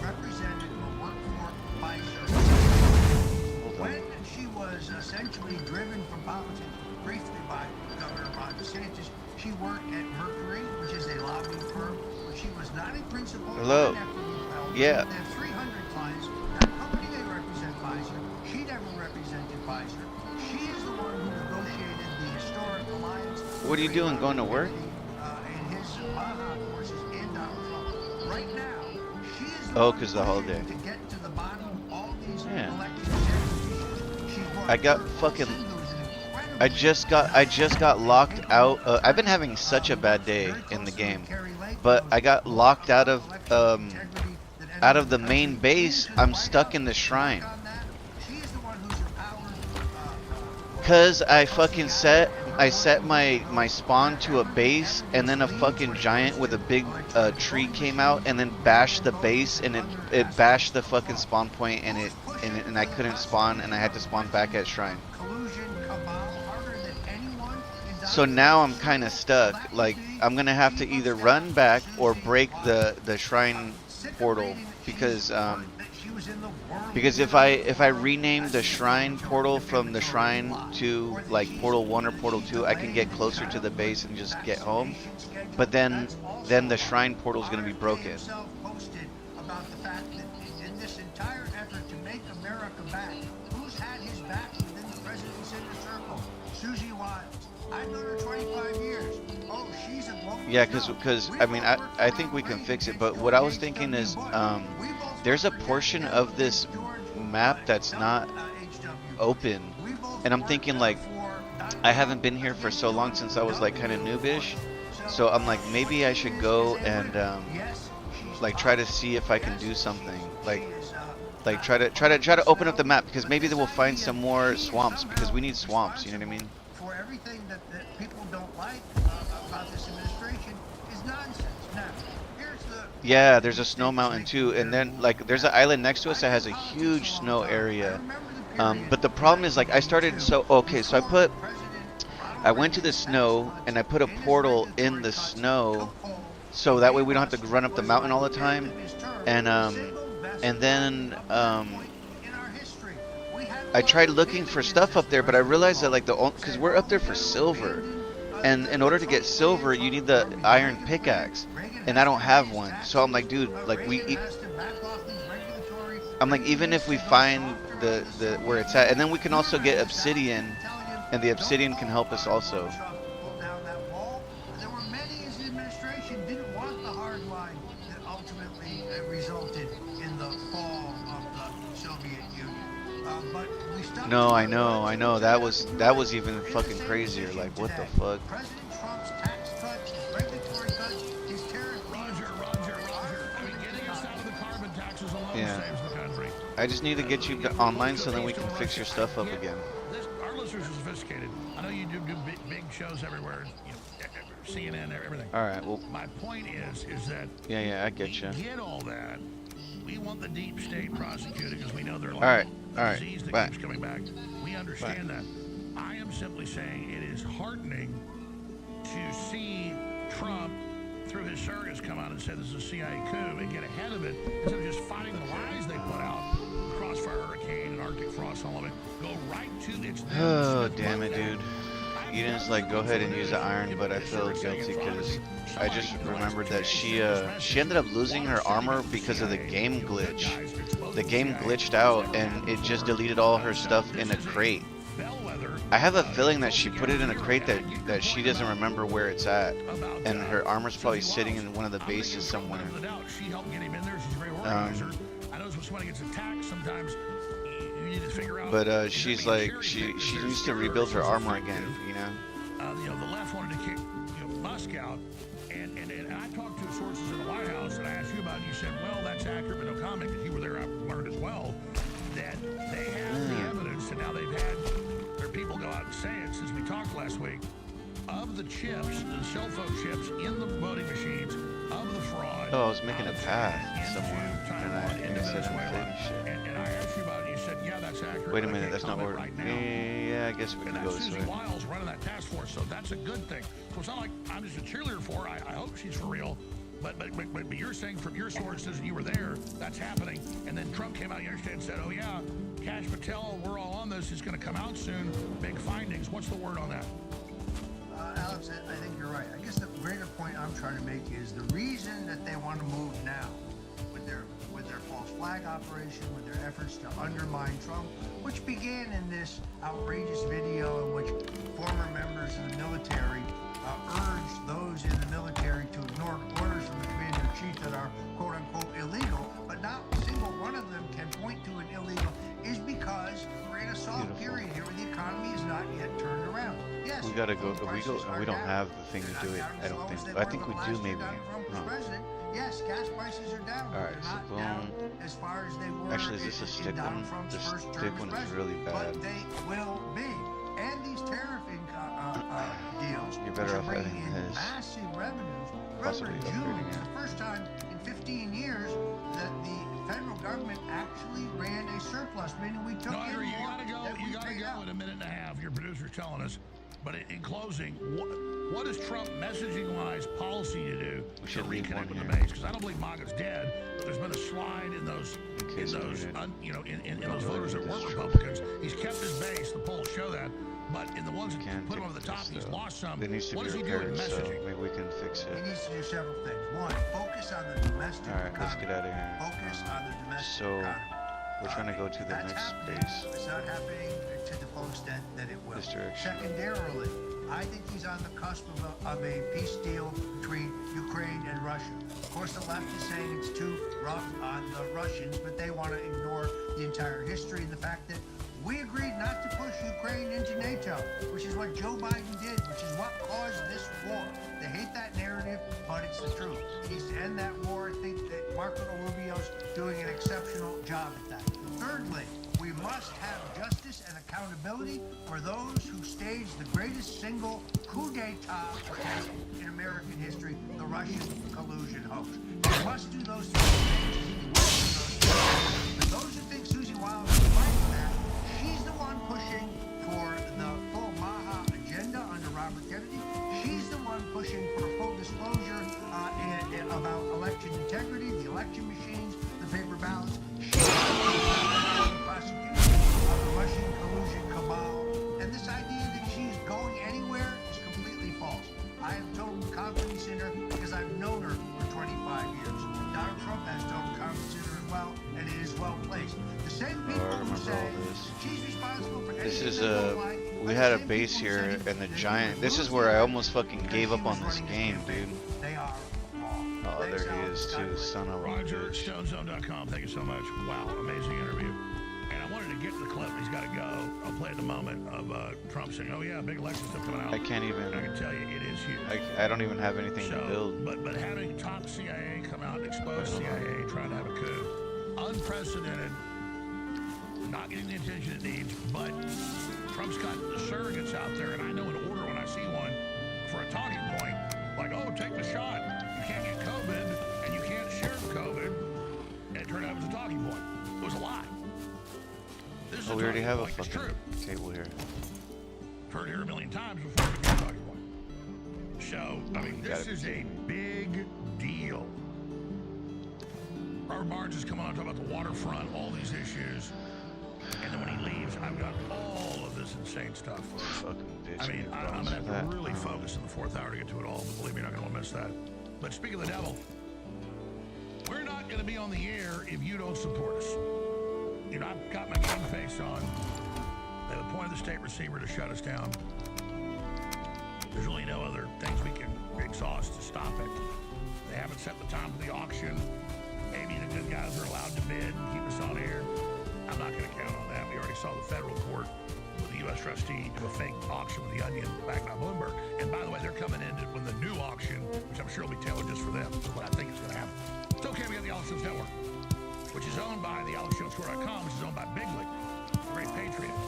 represented or worked for Pfizer. When she was essentially driven from politics briefly by Governor Ron DeSantis, she worked at Mercury, which is a lobbying firm, but she was not a principal.
Hello. Yeah.
They have 300 clients. That company they represent Pfizer. She never represented Pfizer. She is the one who negotiated the historic alliance.
What are you doing? Going to work?
And his Baja forces and Donald Trump. Right now, she is the
Oh,
one
because the holiday.
to get to the bottom of all these
Yeah.
election issues. She brought
I got fucking. I just got locked out. I've been having such a bad day in the game, but I got locked out of the main base. I'm stuck in the shrine. Cause I fucking set my spawn to a base, and then a fucking giant with a big tree came out and then bashed the base, and it bashed the fucking spawn point, and I couldn't spawn, and I had to spawn back at shrine. So now I'm kind of stuck. Like, I'm gonna have to either run back or break the shrine portal, because if I rename the shrine portal from the shrine to like portal 1 or portal 2, I can get closer to the base and just get home. But then the shrine portal is gonna be broken.
About the fact that in this entire effort to make America back, who's had his back within the president's inner circle? Susie Wiles. I've known her 25 years. Oh, she's a global.
Yeah, because I mean, I think we can fix it. But what I was thinking is, there's a portion of this map that's not open, and I'm thinking like, I haven't been here for so long since I was like kind of noobish, so I'm like, maybe I should go and like try to see if I can do something, like try to open up the map, because maybe they will find some more swamps, because we need swamps, you know what I mean?
For everything that people don't like about this administration is nonsense. Now, here's the...
Yeah, there's a snow mountain too, and then like there's an island next to us that has a huge snow area. But the problem is, like, I started so I went to the snow and I put a portal in the snow, so that way we don't have to run up the mountain all the time. And then I tried looking for stuff up there, but I realized that like because we're up there for silver, and in order to get silver you need the iron pickaxe, and I don't have one. So I'm like, dude, like I'm like, even if we find the where it's at, and then we can also get obsidian, and the obsidian can help us also.
There were many as the administration didn't want the hard line that ultimately resulted in the fall of the Soviet Union. But we stopped.
No, I know. That was even fucking crazier. Like, what the fuck?
President Trump's tax cuts, regulatory cuts, his tariff.
Roger. I mean, getting us out of the carbon taxes alone saves the country.
I just need to get you online so then we can fix your stuff up again.
Our listeners are sophisticated. I know you do big shows everywhere, you know, CNN, everything.
All right. Well,
my point is that
yeah, I get you.
Get all that. We want the deep state prosecuted because we know they're
all right.
disease that keeps coming back. We understand that. I am simply saying it is heartening to see Trump, through his surrogates, come out and say this is a CIA coup and get ahead of it instead of just fighting the lies they put out. Crossfire hurricane and Arctic frost, all of it. Go right to its.
Oh, damn it, dude. Eden's like, go ahead and use the iron, but I feel guilty because I just remembered that she ended up losing her armor because of the game glitch. The game glitched out and it just deleted all her stuff in a crate. I have a feeling that she put it in a crate that she doesn't remember where it's at, and her armor's probably sitting in one of the bases somewhere.
She helped get him in there. She's a great organizer. I know when somebody gets attacked, sometimes you need to figure out.
But she's like, she needs to rebuild her armor again, you know.
The left wanted to kick Musk out, and I talked to sources in the White House that I asked you about, and you said, well, that's accurate, but no comment, because you were there. I learned as well that they have the evidence, and now they've had their people go out and say it since we talked last week. Of the chips, the cell phone chips in the voting machines, of the fraud.
Oh, I was making a path somewhere, and I said unfading shit.
And I asked you about it, and you said, yeah, that's accurate.
Wait a minute, that's not where. Yeah, I guess we can go this way.
Susie Wiles running that task force, so that's a good thing. So it's not like I'm just a cheerleader for her. I hope she's for real. But you're saying from your sources, and you were there, that's happening. And then Trump came out yesterday and said, oh yeah, Kash Patel, we're all on this. It's going to come out soon. Big findings. What's the word on that?
Alex, I think you're right. I guess the greater point I'm trying to make is the reason that they want to move now with their false flag operation, with their efforts to undermine Trump, which began in this outrageous video in which former members of the military urged those in the military to ignore orders from the commander-in-chief that are quote-unquote illegal, but not a single one of them can point to an illegal, is because we're in a soft period here where the economy is not yet turned around. Yes,
we gotta go, but we don't have the thing to do it. I don't think. I think we do maybe.
Yes, gas prices are down.
All right, so boom.
As far as they were.
Actually, is this a stick one? The stick one is really bad.
But they will be. And these tariff deals,
you're better off adding his.
Massive revenues. Remember, June was the first time in 15 years that the federal government actually ran a surplus, meaning we took in more.
You gotta go in a minute and a half. Your producer's telling us. But in closing, what is Trump messaging-wise policy to do to reconnect with the base? Because I don't believe MAGA's dead, but there's been a slide in those voters that weren't Republicans. He's kept his base. The polls show that. But in the ones that put him over the top, he's lost some.
It needs to be repaired, so maybe we can fix it.
He needs to do several things. One, focus on the domestic economy.
All right, let's get out of here.
Focus on the domestic
economy. We're trying to go to the next base.
It's not happening to the full extent that it will. Secondarily, I think he's on the cusp of a peace deal between Ukraine and Russia. Of course, the left is saying it's too rough on the Russians, but they want to ignore the entire history and the fact that we agreed not to push Ukraine into NATO, which is what Joe Biden did, which is what caused this war. They hate that narrative, but it's the truth. He needs to end that war. I think that Marco Rubio's doing an exceptional job at that. Thirdly, we must have justice and accountability for those who staged the greatest single coup d'etat attempt in American history, the Russian collusion hoax. We must do those things. For those who think Susie Wiles is fighting that, she's the one pushing for the full Maha agenda under Robert Kennedy. She's the one pushing for full disclosure about election integrity, the election machines, the paper ballots. She's the prosecution of the Russian collusion cabal. And this idea that she's going anywhere is completely false. I have total confidence in her because I've known her for 25 years. Donald Trump has total confidence in her as well, and it is well placed. The same people who say she's responsible for
this is we had a base here, and the giant. This is where I almost fucking gave up on this game, dude. Oh, there he is too, son of a bitch.
StoneZone.com. Thank you so much. Wow, amazing interview. And I wanted to get to the clip. He's got to go. I'll play it in a moment of Trump saying, "Oh yeah, big election stuff coming out."
I can't even.
And I can tell you, it is huge.
I don't even have anything to build.
But having top CIA come out and expose CIA trying to have a coup, unprecedented. Not getting the attention it needs, but Trump's got the surrogates out there, and I know an order when I see one for a talking point, like, oh, take the shot. You can't get COVID, and you can't share COVID. And it turned out it was a talking point. It was a lie.
Oh, we already have a fucking table here.
heard here a million times before we get talking about it. So, I mean, this is a big deal. Robert Barnes is coming on talking about the waterfront, all these issues. And then when he leaves, I've got all of this insane stuff. I mean, I'm going to have to really focus in the fourth hour to get to it all, but believe me, you're not going to miss that. But speaking of the devil, we're not going to be on the air if you don't support us. You know, I've got my game face on. They have appointed the state receiver to shut us down. There's really no other things we can exhaust to stop it. They haven't set the time for the auction. Maybe the good guys are allowed to bid and keep us on air. I'm not going to count on that. We already saw the federal court with the U.S. trustee do a fake auction with the Onion backed by Bloomberg. And by the way, they're coming in with a new auction, which I'm sure will be tailored just for them. That's what I think is going to happen. It's okay, we got the Alex Jones Network, which is owned by the AlexJonesStore.com, which is owned by Big League, great patriots.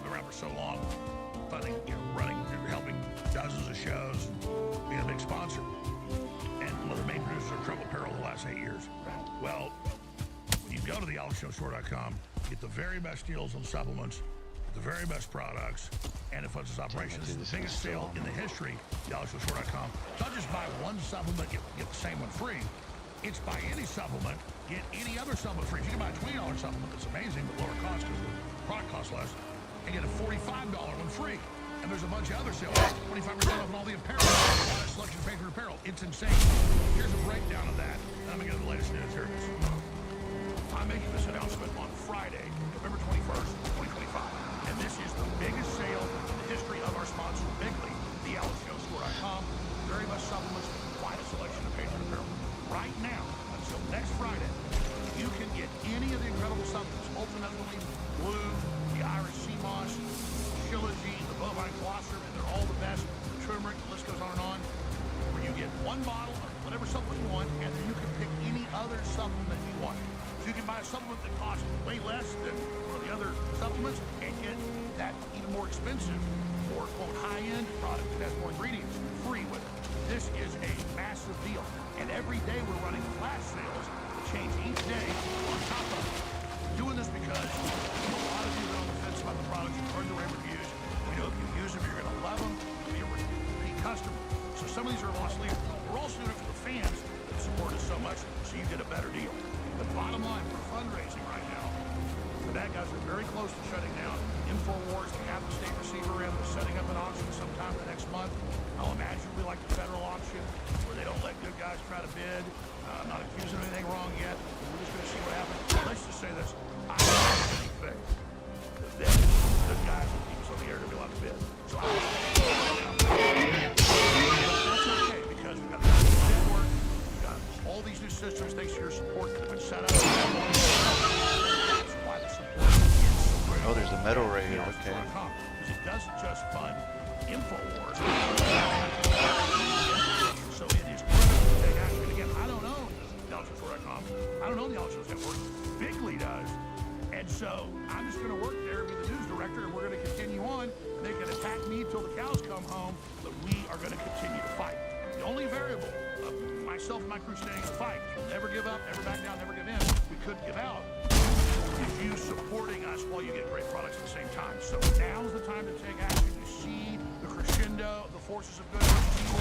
Been around for so long, funding, running, helping dozens of shows, being a big sponsor. And one of the main producers of Trouble Apparel the last 8 years. Well, you go to the AlexJonesStore.com, get the very best deals on supplements, the very best products, and it funds its operations. This is the biggest sale in the history of the AlexJonesStore.com. It's not just buy one supplement, get the same one free. It's buy any supplement, get any other supplement free. If you can buy a $20 supplement, that's amazing, but lower cost because the product costs less, and get a $45 one free. And there's a bunch of other sales, 25% off on all the apparel, a selection of patriot apparel. It's insane. Here's a breakdown of that. I'm going to get the latest news. Here it is. I'm making this announcement on Friday, November 21st, 2025. And this is the biggest sale in the history of our sponsor, Big League, the AlexJonesStore.com. Very much supplements, quite a selection of patriot apparel. Right now, until next Friday, you can get any of the incredible supplements, ultimately Blue, the Irish Sea Moss, Shilajit, the Bovine Colostrum, and they're all the best. The turmeric, the list goes on, where you get one bottle of whatever supplement you want, and then you can pick any other supplement you want. So you can buy a supplement that costs way less than one of the other supplements and get that even more expensive or, quote, high-end product that has more ingredients free with it. This is a massive deal. And every day we're running flash sales that change each day on top of it. We're doing this because a lot of you are on the fence about the products. You've heard the rave reviews. We know if you use them, you're going to love them. You'll be a repeat customer. So some of these are lost leaders. We're also doing it for the fans that support us so much, so you get a better deal. The bottom line, we're fundraising right now. The bad guys are very close to shutting down InfoWars. We have the state receiver in. We're setting up an auction sometime the next month. I'll imagine it'll be like the federal auction, where they don't let good guys try to bid. I'm not accusing of anything wrong yet. We're just going to see what happens. Let's just say this. I don't have anything. The good guys will keep us on the air to be allowed to bid. So I that's okay, because we've got the network, we've got all these new systems, thanks to your support, that have been set up.
Oh, there's a medal right here, okay.
Because it doesn't just fund InfoWars. So it is critical to take action. Again, I don't own the AlexJonesStore.com. I don't own the Alex Jones Network. Big League does. And so I'm just going to work there, be the news director, and we're going to continue on. And they can attack me till the cows come home, but we are going to continue to fight. The only variable of myself and my crew staying in the fight, never give up, never back down, never give in, we could give out, is you supporting us while you get great products at the same time. So now's the time to take action. You see the crescendo of the forces of good versus evil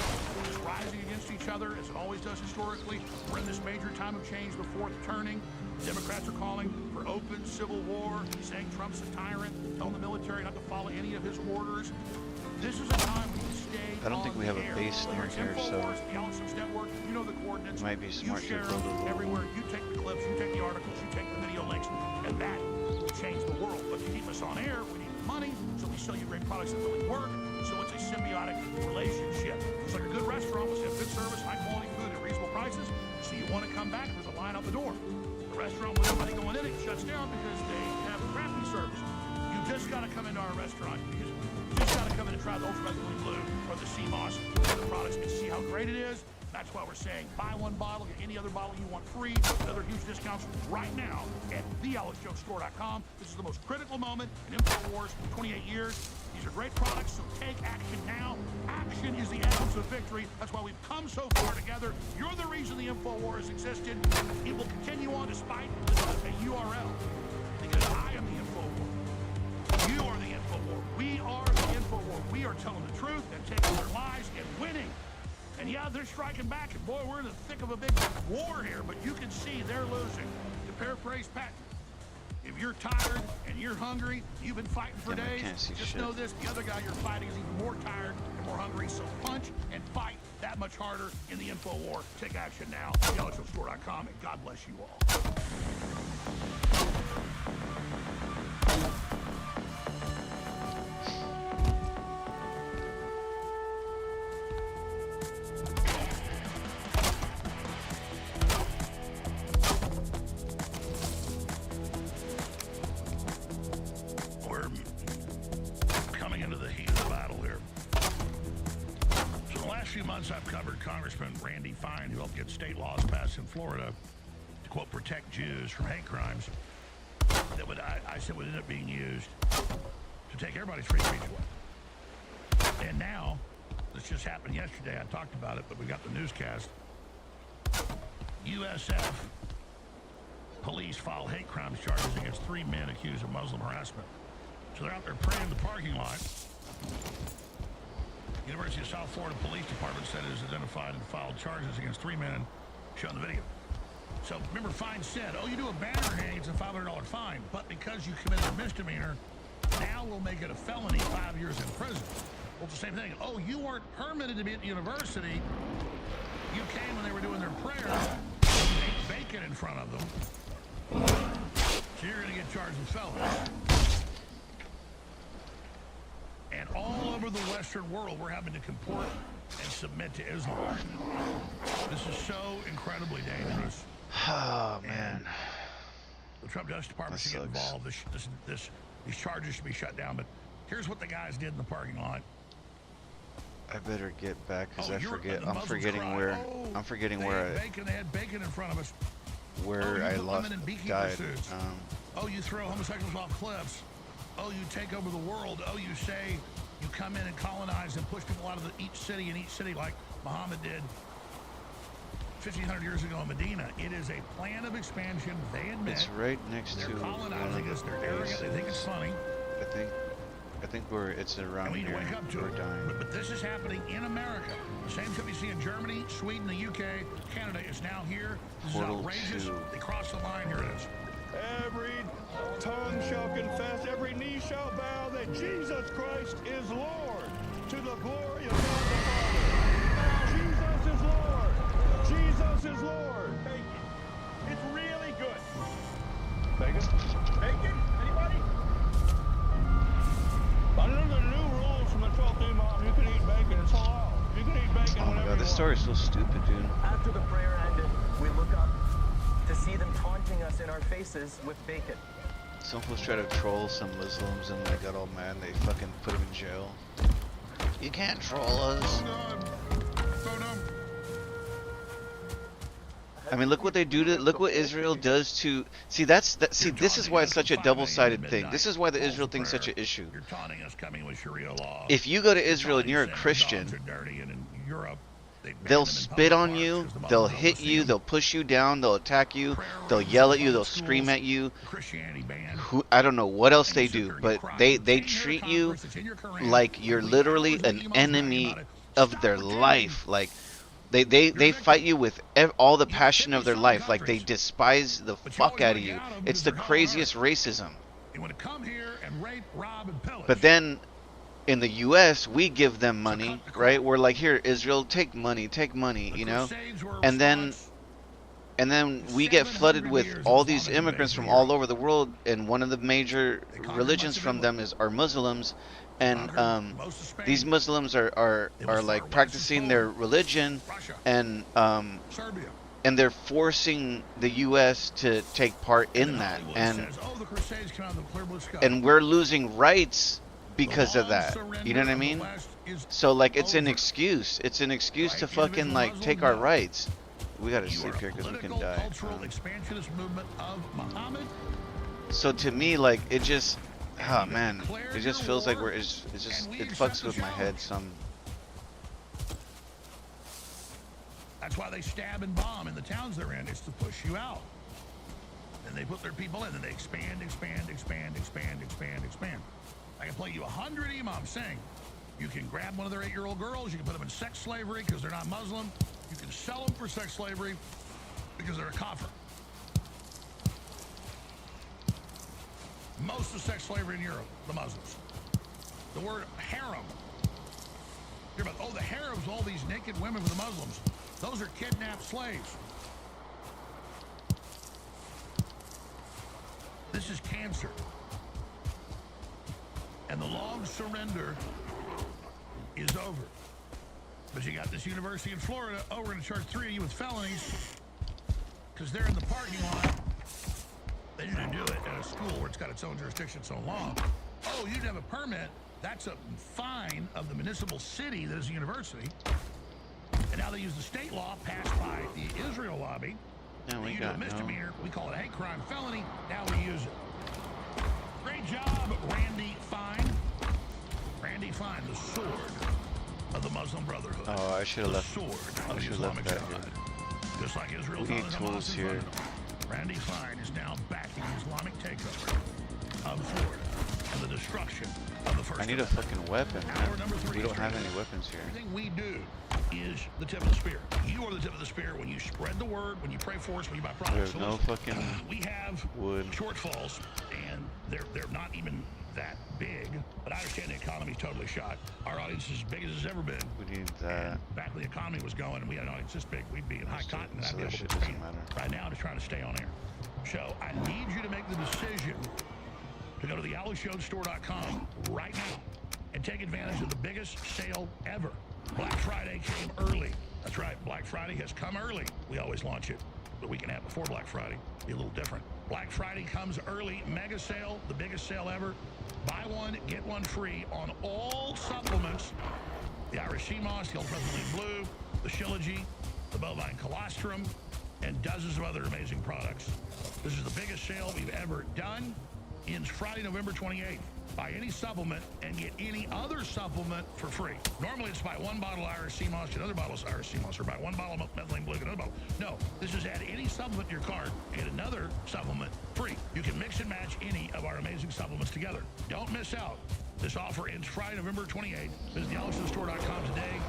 is rising against each other, as it always does historically. We're in this major time of change, the fourth turning. Democrats are calling for open civil war, saying Trump's a tyrant, telling the military not to follow any of his orders. This is a time when you stay.
I don't think we have a base near here, so
the Alex Jones Network, you know the coordinates.
It might be smart to build a little
everywhere. You take the clips, you take the articles, you take the video links, and that will change the world. But to keep us on air, we need money, so we sell you great products that really work. So it's a symbiotic relationship. It's like a good restaurant must have good service, high quality food at reasonable prices. So you want to come back, there's a line out the door. The restaurant with nobody going in it shuts down because they have crappy service. You just got to come into our restaurant. You just got to come in and try the Ultra Blue or the Sea Moss or the products and see how great it is. That's why we're saying buy one bottle, get any other bottle you want free. Other huge discounts right now at thealexjonesstore.com. This is the most critical moment in InfoWars for 28 years. These are great products, so take action now. Action is the essence of victory. That's why we've come so far together. You're the reason the InfoWars existed. It will continue on despite a URL. Because I am the InfoWar. You are the InfoWar. We are the InfoWar. We are telling the truth and taking their lies and winning. And yeah, they're striking back, and boy, we're in the thick of a big war here, but you can see they're losing. To paraphrase Patton, if you're tired and you're hungry, you've been fighting for days, just know this, the other guy you're fighting is even more tired and more hungry, so punch and fight that much harder in the InfoWar. Take action now. YellowStone.com, and God bless you all. I've covered Congressman Randy Fine, who helped get state laws passed in Florida to, quote, protect Jews from hate crimes that would, I said, would end up being used to take everybody's free speech away. And now, this just happened yesterday, I talked about it, but we got the newscast. USF police file hate crimes charges against 3 men accused of Muslim harassment. So they're out there praying in the parking lot. University of South Florida Police Department said it has identified and filed charges against 3 men shown in the video. So remember, Fine said, oh, you do a banner hang, it's a $500 fine. But because you committed a misdemeanor, now we'll make it a felony, 5 years in prison. Well, it's the same thing. Oh, you weren't permitted to be at the university. You came when they were doing their prayer. You ate bacon in front of them. So you're going to get charged with felony. And all over the Western world, we're having to comport and submit to Islam. This is so incredibly dangerous.
Oh, man.
The Trump Justice Department should get involved. These charges should be shut down. But here's what the guys did in the parking lot.
I better get back because I forget. I'm forgetting where. I'm forgetting where
they had bacon in front of us.
Where I died.
Oh, you throw homosexuals off cliffs. Oh, you take over the world. Oh, you say you come in and colonize and push people out of each city like Muhammad did 1,500 years ago in Medina. It is a plan of expansion. They admit
it's right next to
colonizing us. They're arrogant. They think it's funny.
I think it's around
and we need
here.
to wake up to it. But this is happening in America. The same thing we see in Germany, Sweden, the UK, Canada is now here. This is outrageous. They crossed the line. Here it is.
Every tongue shall confess, every knee shall bow that Jesus Christ is Lord, to the glory of God the Father. Jesus is Lord. Jesus is Lord. Bacon. It's really good. Bacon? Bacon? Anybody? Under the new rules from the 12th Imam, you can eat bacon. It's halal. You can eat bacon.
Oh my god, this story is so stupid, dude.
After the prayer ended, we look up to see them taunting us in our faces with bacon.
Some folks try to troll some Muslims and they got all mad and they fucking put them in jail. You can't troll us. I mean, look what they do to. Look what Israel does to. See, see, this is why it's such a double-sided thing. This is why the Israel thing's such an issue. If you go to Israel and you're a Christian, they'll spit on you, they'll hit you, they'll push you down, they'll attack you, they'll yell at you, they'll scream at you. I don't know what else they do, but they treat you like you're literally an enemy of their life. Like they fight you with all the passion of their life. Like they despise the fuck out of you. It's the craziest racism. But then in the U.S., we give them money, right? We're like, here, Israel, take money, you know? And then we get flooded with all these immigrants from all over the world, and one of the major religions from them are Muslims, and these Muslims are like practicing their religion, and they're forcing the U.S. to take part in that, and we're losing rights because of that. You know what I mean? So like it's an excuse. It's an excuse to fucking like take our rights. We gotta sleep here because we can die. So to me, like it just, oh man, it just feels like it fucks with my head some.
That's why they stab and bomb in the towns they're in. It's to push you out. And they put their people in and they expand. I can play you 100 imams saying you can grab one of their 8-year-old girls, you can put them in sex slavery because they're not Muslim, you can sell them for sex slavery because they're a kafir. Most of sex slavery in Europe, the Muslims. The word harem. You're about, oh, the harems, all these naked women for the Muslims. Those are kidnapped slaves. This is cancer. And the long surrender is over. But you got this university in Florida, oh, we're going to charge 3 of you with felonies because they're in the parking lot. They didn't do it at a school where it's got its own jurisdiction, its own law. Oh, you didn't have a permit. That's a fine of the municipal city that is a university. And now they use the state law passed by the Israel lobby.
No, we
you
got
do a misdemeanor. We call it a hate crime felony. Now we use it. Great job, Randy Fine. Randy Fine, the sword of the Muslim Brotherhood.
Oh, I should have left.
Sword
I
of
should
the
have left
Islamic
that
Jihad.
here.
Just like Israel
We need
founded
tools
Hamas in
here.
Lebanon. Randy Fine is now backing the Islamic takeover of Florida and the destruction of the First
I need a
Amendment.
fucking weapon,
Hour number
man.
3
We don't have
straight.
any weapons here.
Everything we do is the tip of the spear. You are the tip of the spear when you spread the word, when you pray for us, when you buy products.
There's no
listen,
fucking
we have
wood.
shortfalls, and they're not even that big. But I understand the economy's totally shot. Our audience is as big as it's ever been.
We need that.
And back when the economy was going and we had an audience this big, we'd be in high cotton and
So
I'd be
that
able
shit
to
doesn't
pay.
matter.
Right now, I'm just trying to stay on air. So I need you to make the decision to go to the AlexJonesStore.com right now and take advantage of the biggest sale ever. Black Friday came early. That's right, Black Friday has come early. We always launch it the week and a half before Black Friday. Be a little different. Black Friday comes early, mega sale, the biggest sale ever. Buy one, get one free on all supplements. The Irish sea moss, the ultramethylene blue, the Shilajit, the bovine colostrum, and dozens of other amazing products. This is the biggest sale we've ever done. Ends Friday, November 28th. Buy any supplement and get any other supplement for free. Normally it's buy one bottle of Irish sea moss, get another bottle of Irish sea moss, or buy one bottle of methylene blue, get another bottle. No, this is add any supplement to your cart, get another supplement free. You can mix and match any of our amazing supplements together. Don't miss out. This offer ends Friday, November 28th. Visit thealexstore.com today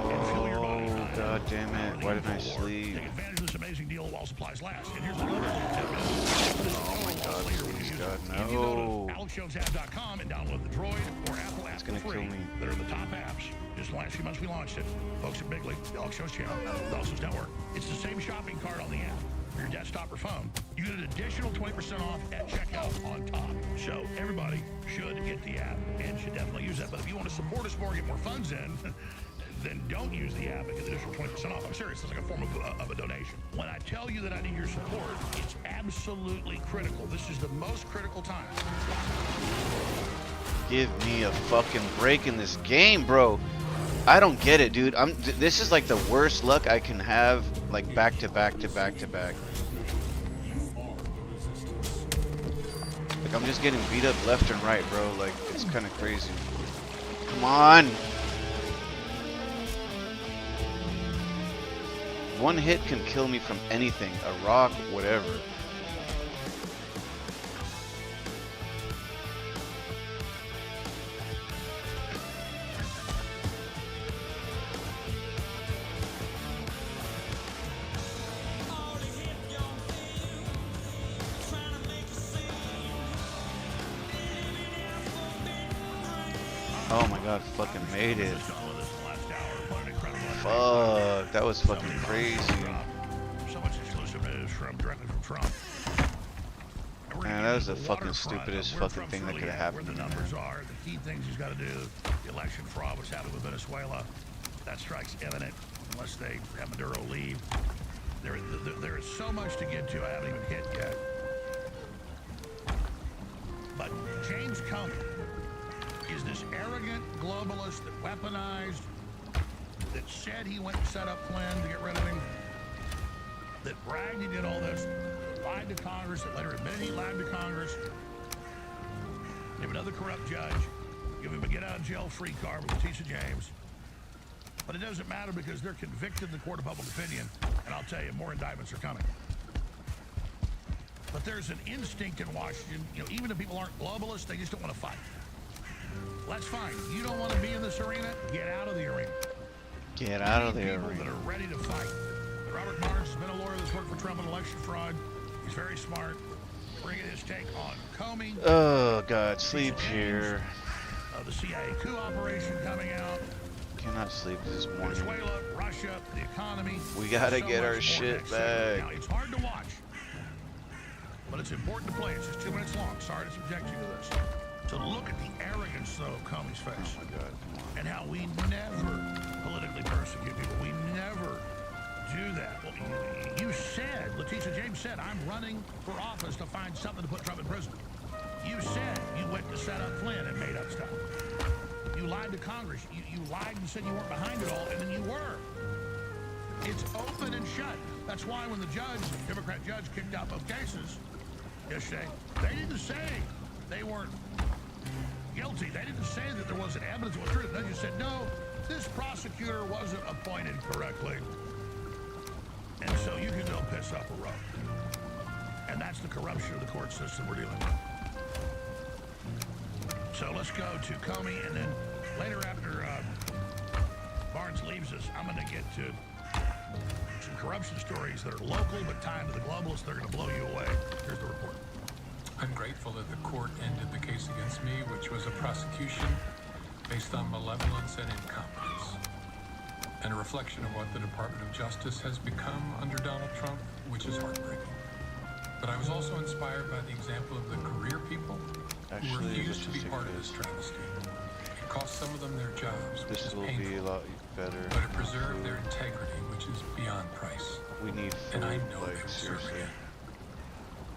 and fill your body.
Oh, god damn it. Why didn't I sleep?
Take advantage of this amazing deal while supplies last. And here's the number.
Oh my god, please, God,
You go
no.
to AlexJonesApp.com and download the Droid or Apple app
It's gonna
for free.
kill me.
That are the top apps. Just the last few months we launched it. Folks at Big League, the Alex Jones channel, the Alex's Network. It's the same shopping cart on the app. For your desktop or phone. You get an additional 20% off at checkout on top. So everybody should get the app and should definitely use that. But if you want to support us more, get more funds in, then don't use the app and get the additional 20% off. I'm serious. It's like a form of a donation. When I tell you that I need your support, it's absolutely critical. This is the most critical time.
Give me a fucking break in this game, bro. I don't get it, dude. This is like the worst luck I can have, like back to back to back to back. Like I'm just getting beat up left and right, bro. Like it's kind of crazy. Come on. One hit can kill me from anything, a rock, whatever. Oh my god, fucking made it. Fuck, that was fucking crazy.
So much exclusive news directly from Trump.
Man, that was the fucking stupidest fucking thing that could have happened.
Where the numbers are, the key things he's got to do, the election fraud, what's happening with Venezuela, that strike's imminent unless they have Maduro leave. There is so much to get to I haven't even hit yet. But James Comey is this arrogant globalist that weaponized, that said he went and set up Flynn to get rid of him, that bragged he did all this, lied to Congress, that later admitted he lied to Congress. You have another corrupt judge, give him a get-out-of-jail-free card with Letitia James. But it doesn't matter because they're convicted in the court of public opinion, and I'll tell you, more indictments are coming. But there's an instinct in Washington, even if people aren't globalists, they just don't want to fight. That's fine. You don't want to be in this arena? Get out of the arena.
Get out of the
People
arena.
that are ready to fight. Robert Barnes has been a lawyer that's worked for Trump on election fraud. He's very smart. Bringing his take on Comey.
Oh God, sleep here.
The CIA coup operation coming out.
Cannot sleep this morning.
Venezuela, Russia, the economy.
We gotta
so
get our
much more
shit
next segment.
back.
Now, it's hard to watch, but it's important to play. It's just 2 minutes long. Sorry to subject you to this. To look at the arrogance, though, of Comey's face.
Oh my God, come on.
And how we never politically persecute people. We never do that. Well, you said, Letitia James said, I'm running for office to find something to put Trump in prison. You said you went to set up Flynn and made up stuff. You lied to Congress. You lied and said you weren't behind it all, and then you were. It's open and shut. That's why when the judge, Democrat judge, kicked out both cases yesterday, they didn't say they weren't guilty. They didn't say that there wasn't evidence that was true. They just said, no, this prosecutor wasn't appointed correctly. And so you can go piss up a rug. And that's the corruption of the court system we're dealing with. So let's go to Comey, and then later after Barnes leaves us, I'm going to get to some corruption stories that are local but tied to the globalists. They're going to blow you away. Here's the report.
I'm grateful that the court ended the case against me, which was a prosecution based on malevolence and incompetence, and a reflection of what the Department of Justice has become under Donald Trump, which is heartbreaking. But I was also inspired by the example of the career people who refused to be part of this travesty. It cost some of them their jobs, which is painful,
be a lot better.
but it preserved their integrity, which is beyond price.
We need food,
and I know
like,
they will serve
seriously.
again.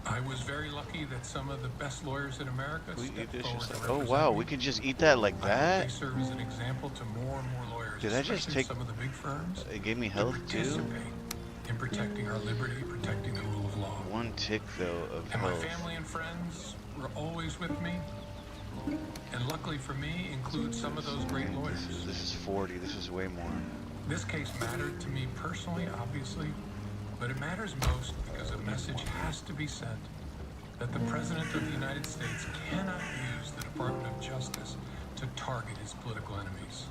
I was very lucky that some of the best lawyers in America stepped forward to
Oh
represent
wow,
me.
we can just eat that like that?
They serve as an example to more and more lawyers,
Did I just
especially
take?
some of the big firms,
It gave me
that
health too.
participate in protecting our liberty, protecting the rule of law.
One tick though of
And my
health.
family and friends were always with me, and luckily for me, include some of those great lawyers.
This is 40. This is way more.
This case mattered to me personally, obviously, but it matters most because a message has to be sent that the President of the United States cannot use the Department of Justice to target his political enemies.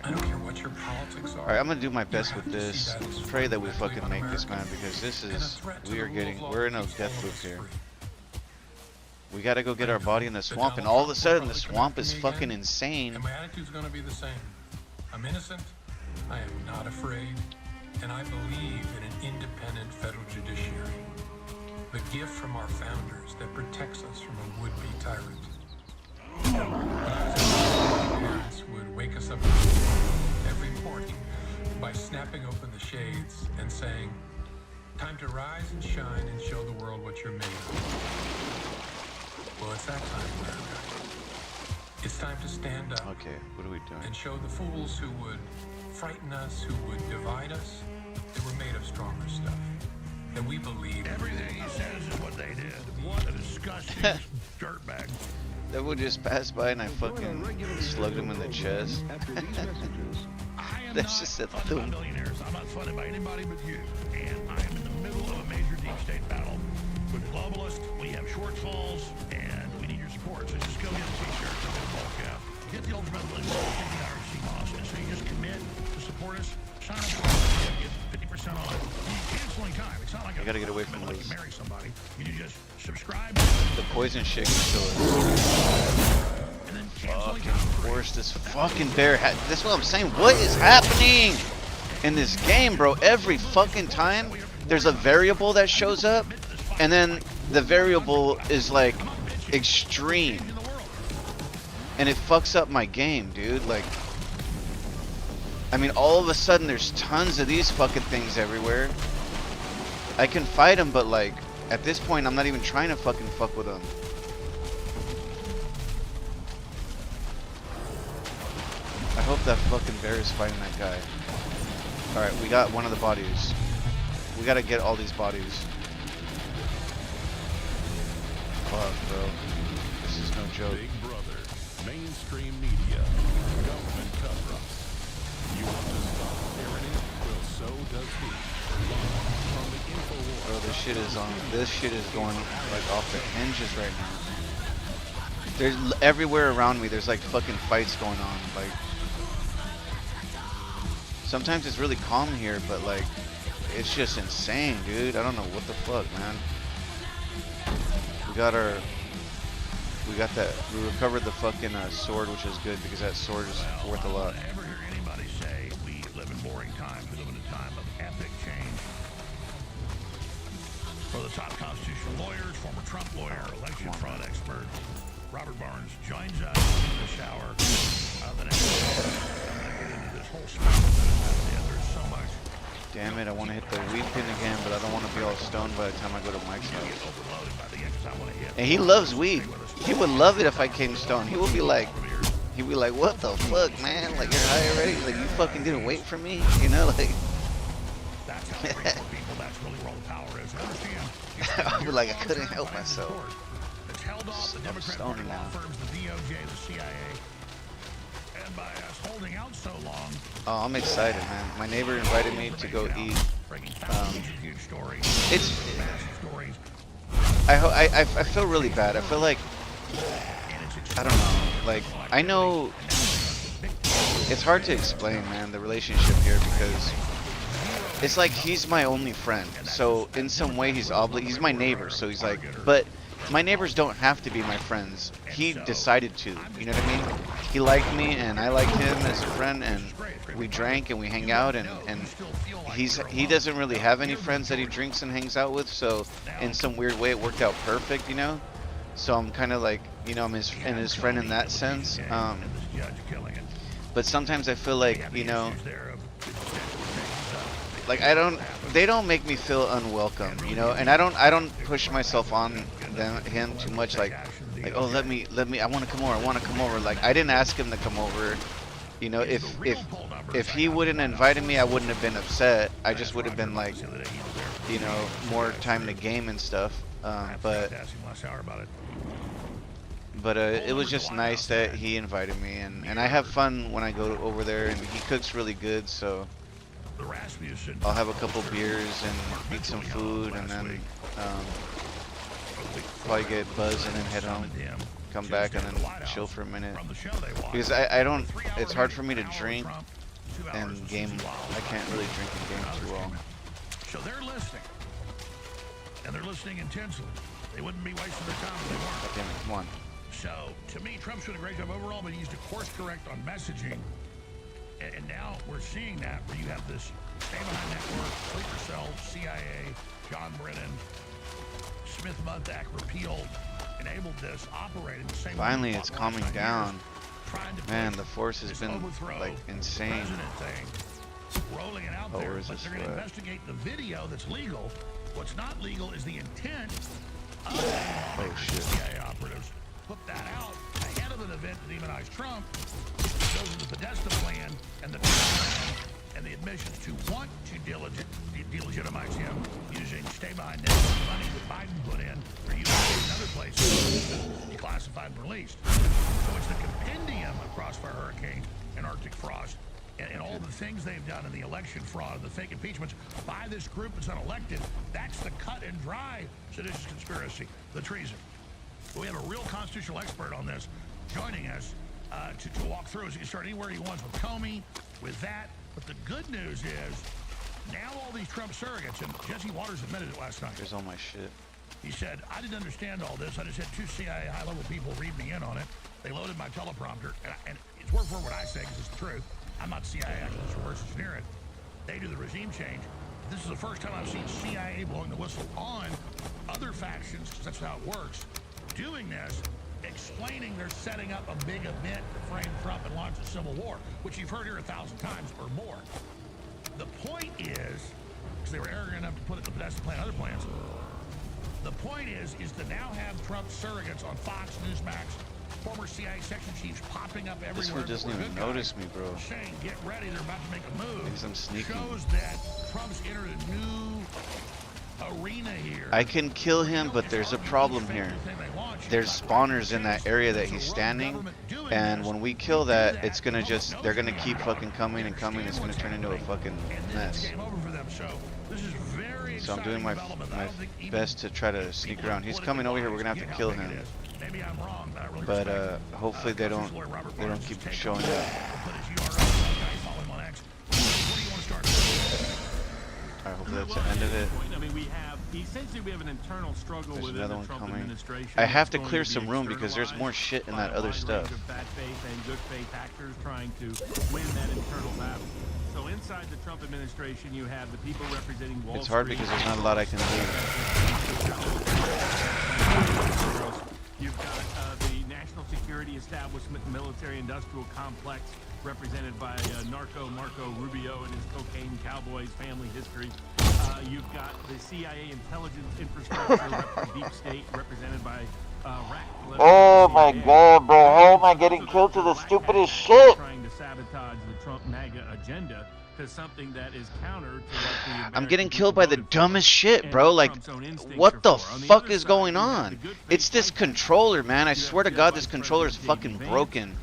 I don't care what your politics are.
Alright, I'm gonna do my best with this. Pray that we fucking make this, man, because this is, we're in a death loop here. We gotta go get our body in the swamp, and all of a sudden the swamp is fucking insane.
And my attitude's gonna be the same. I'm innocent, I am not afraid, and I believe in an independent federal judiciary. The gift from our founders that protects us from a would-be tyrant. My parents would wake us up every morning by snapping open the shades and saying, time to rise and shine and show the world what you're made of. Well, it's that time, America. It's time to stand up.
Okay, what are we doing?
And show the fools who would frighten us, who would divide us, that we're made of stronger stuff. That we believe.
Everything he says is what they did. What a disgusting dirtbag.
That would just pass by and I fucking slugged him in the chest. That's just a thumb.
Millionaires. I'm not funded by anybody but you. And I am in the middle of a major deep state battle. With globalists, we have shortfalls, and we need your support. So just go get a t-shirt, go get a ball cap. Get the Ultimate List, $50 CMOS. And so you just commit to support us. Sign up for it, get 50% on it. You cancel any time. It's not like
I gotta get away from
like
those.
you marry somebody. You just subscribe.
The poison shit can kill us. Fucking force this fucking bear. That's what I'm saying. What is happening in this game, bro? Every fucking time there's a variable that shows up, and then the variable is like extreme, and it fucks up my game, dude. Like, I mean, all of a sudden there's tons of these fucking things everywhere. I can fight them, but like at this point I'm not even trying to fucking fuck with them. I hope that fucking bear is fighting that guy. Alright, we got one of the bodies. We gotta get all these bodies. Fuck, bro. This is no joke.
Big Brother, mainstream media, government cover-up. You want to stop tyranny? Well, so does he. From the InfoWars.
Bro, this shit is on. This shit is going like off the hinges right now. There's everywhere around me. There's like fucking fights going on. Like sometimes it's really calm here, but like it's just insane, dude. I don't know what the fuck, man. We recovered the fucking sword, which is good because that sword is worth a lot.
I never hear anybody say we live in boring times. We live in a time of epic change. For the top constitutional lawyers, former Trump lawyer, election fraud expert, Robert Barnes joins us in the shower. The next I'm going to get into this whole spectrum that is out there. There's so much.
Damn it, I want to hit the weed pin again, but I don't want to be all stoned by the time I go to Mike's house. And he loves weed. He would love it if I came stoned. He'd be like, what the fuck, man? Like, you're high already? Like, you fucking didn't wait for me? You know, like... I'd be like, I couldn't help myself. I'm stoned now. Oh, I'm excited, man. My neighbor invited me to go eat. I feel really bad. I feel like, I don't know, like, I know it's hard to explain, man, the relationship here, because it's like he's my only friend. So in some way he's my neighbor, so he's like, but my neighbors don't have to be my friends. He decided to, you know what I mean? He liked me and I liked him as a friend, and we drank and we hang out, and he doesn't really have any friends that he drinks and hangs out with, so in some weird way it worked out perfect, you know? So I'm kind of like, you know, I'm his friend in that sense. But sometimes I feel like, you know, like they don't make me feel unwelcome, you know, and I don't push myself on him too much, like oh let me I want to come over. Like, I didn't ask him to come over, you know. If he wouldn't have invited me, I wouldn't have been upset. I just would have been like, you know, more time to game and stuff. But it was just nice that he invited me, and I have fun when I go over there, and he cooks really good, so I'll have a couple beers and eat some food, and then probably get buzzed and then head home, come back and then chill for a minute, because I don't, it's hard for me to drink and game. I can't really drink and game too well.
So they're listening, and they're listening intensely. They wouldn't be wasting their time if they weren't.
God damn it, come on.
So to me, Trump's doing a great job overall, but he used to course correct on messaging. And now we're seeing that, where you have this Stay Behind Network, Sleeper Cell, CIA, John Brennan, Smith-Mundt repealed, enabled this, operating the same way.
Finally, it's calming down. Man, the force has been like insane.
Rolling it out there, but they're going to investigate the video that's legal. What's not legal is the intent of the CIA operatives. Put that out ahead of an event to demonize Trump. Those are the Podesta plan and the admissions to want to delegitimize him using Stay Behind Network money that Biden put in for use in other places, declassified and released. So it's the compendium of Crossfire Hurricane and Arctic Frost and all the things they've done in the election fraud and the fake impeachments by this group that's unelected. That's the cut and dry seditious conspiracy, the treason. We have a real constitutional expert on this joining us to walk through. He can start anywhere he wants with Comey, with that. But the good news is, now all these Trump surrogates, and Jesse Waters admitted it last night.
There's all my shit.
He said, I didn't understand all this. I just had two CIA high-level people read me in on it. They loaded my teleprompter, and it's word for word what I say because it's the truth. I'm not CIA, I can just reverse engineer it. They do the regime change. This is the first time I've seen CIA blowing the whistle on other factions, because that's how it works. Doing this, explaining they're setting up a big event to frame Trump and launch a civil war, which you've heard here 1,000 times or more. The point is, because they were arrogant enough to put it in the Podesta plan and other plans, the point is to now have Trump surrogates on Fox, Newsmax, former CIA section chiefs popping up everywhere.
This fool doesn't even notice me, bro.
Saying, get ready, they're about to make a move.
Because I'm sneaking.
Shows that Trump's entered a new arena here.
I can kill him, but there's a problem here. There's spawners in that area that he's standing, and when we kill that, it's gonna just, they're gonna keep fucking coming and coming. It's gonna turn into a fucking mess. So I'm doing my best to try to sneak around. He's coming over here. We're gonna have to kill him.
Maybe I'm wrong, but I really
But
respect
hopefully they don't keep showing up. Alright, hopefully that's the end of it.
I mean, we have an internal struggle
There's
within
another
the
one
Trump
coming.
administration.
I have to
that's
clear
going
some
be
room because there's more shit in that
by a
other
wide
stuff.
range of bad faith and good faith actors trying to win that internal battle. So inside the Trump administration, you have the people representing Wall
It's hard
Street.
because there's not a lot I can do.
You've got the national security establishment, military-industrial complex, represented by narco Marco Rubio and his cocaine cowboys family history. You've got the CIA intelligence infrastructure, deep state, represented by
Oh my god, bro, how am I getting killed to the stupidest shit?
Trying to sabotage the Trump MAGA agenda to something that is counter to what the
I'm getting killed by the dumbest shit, bro. Like, what the fuck is going on? It's this controller, man. I swear to God, this controller is fucking broken.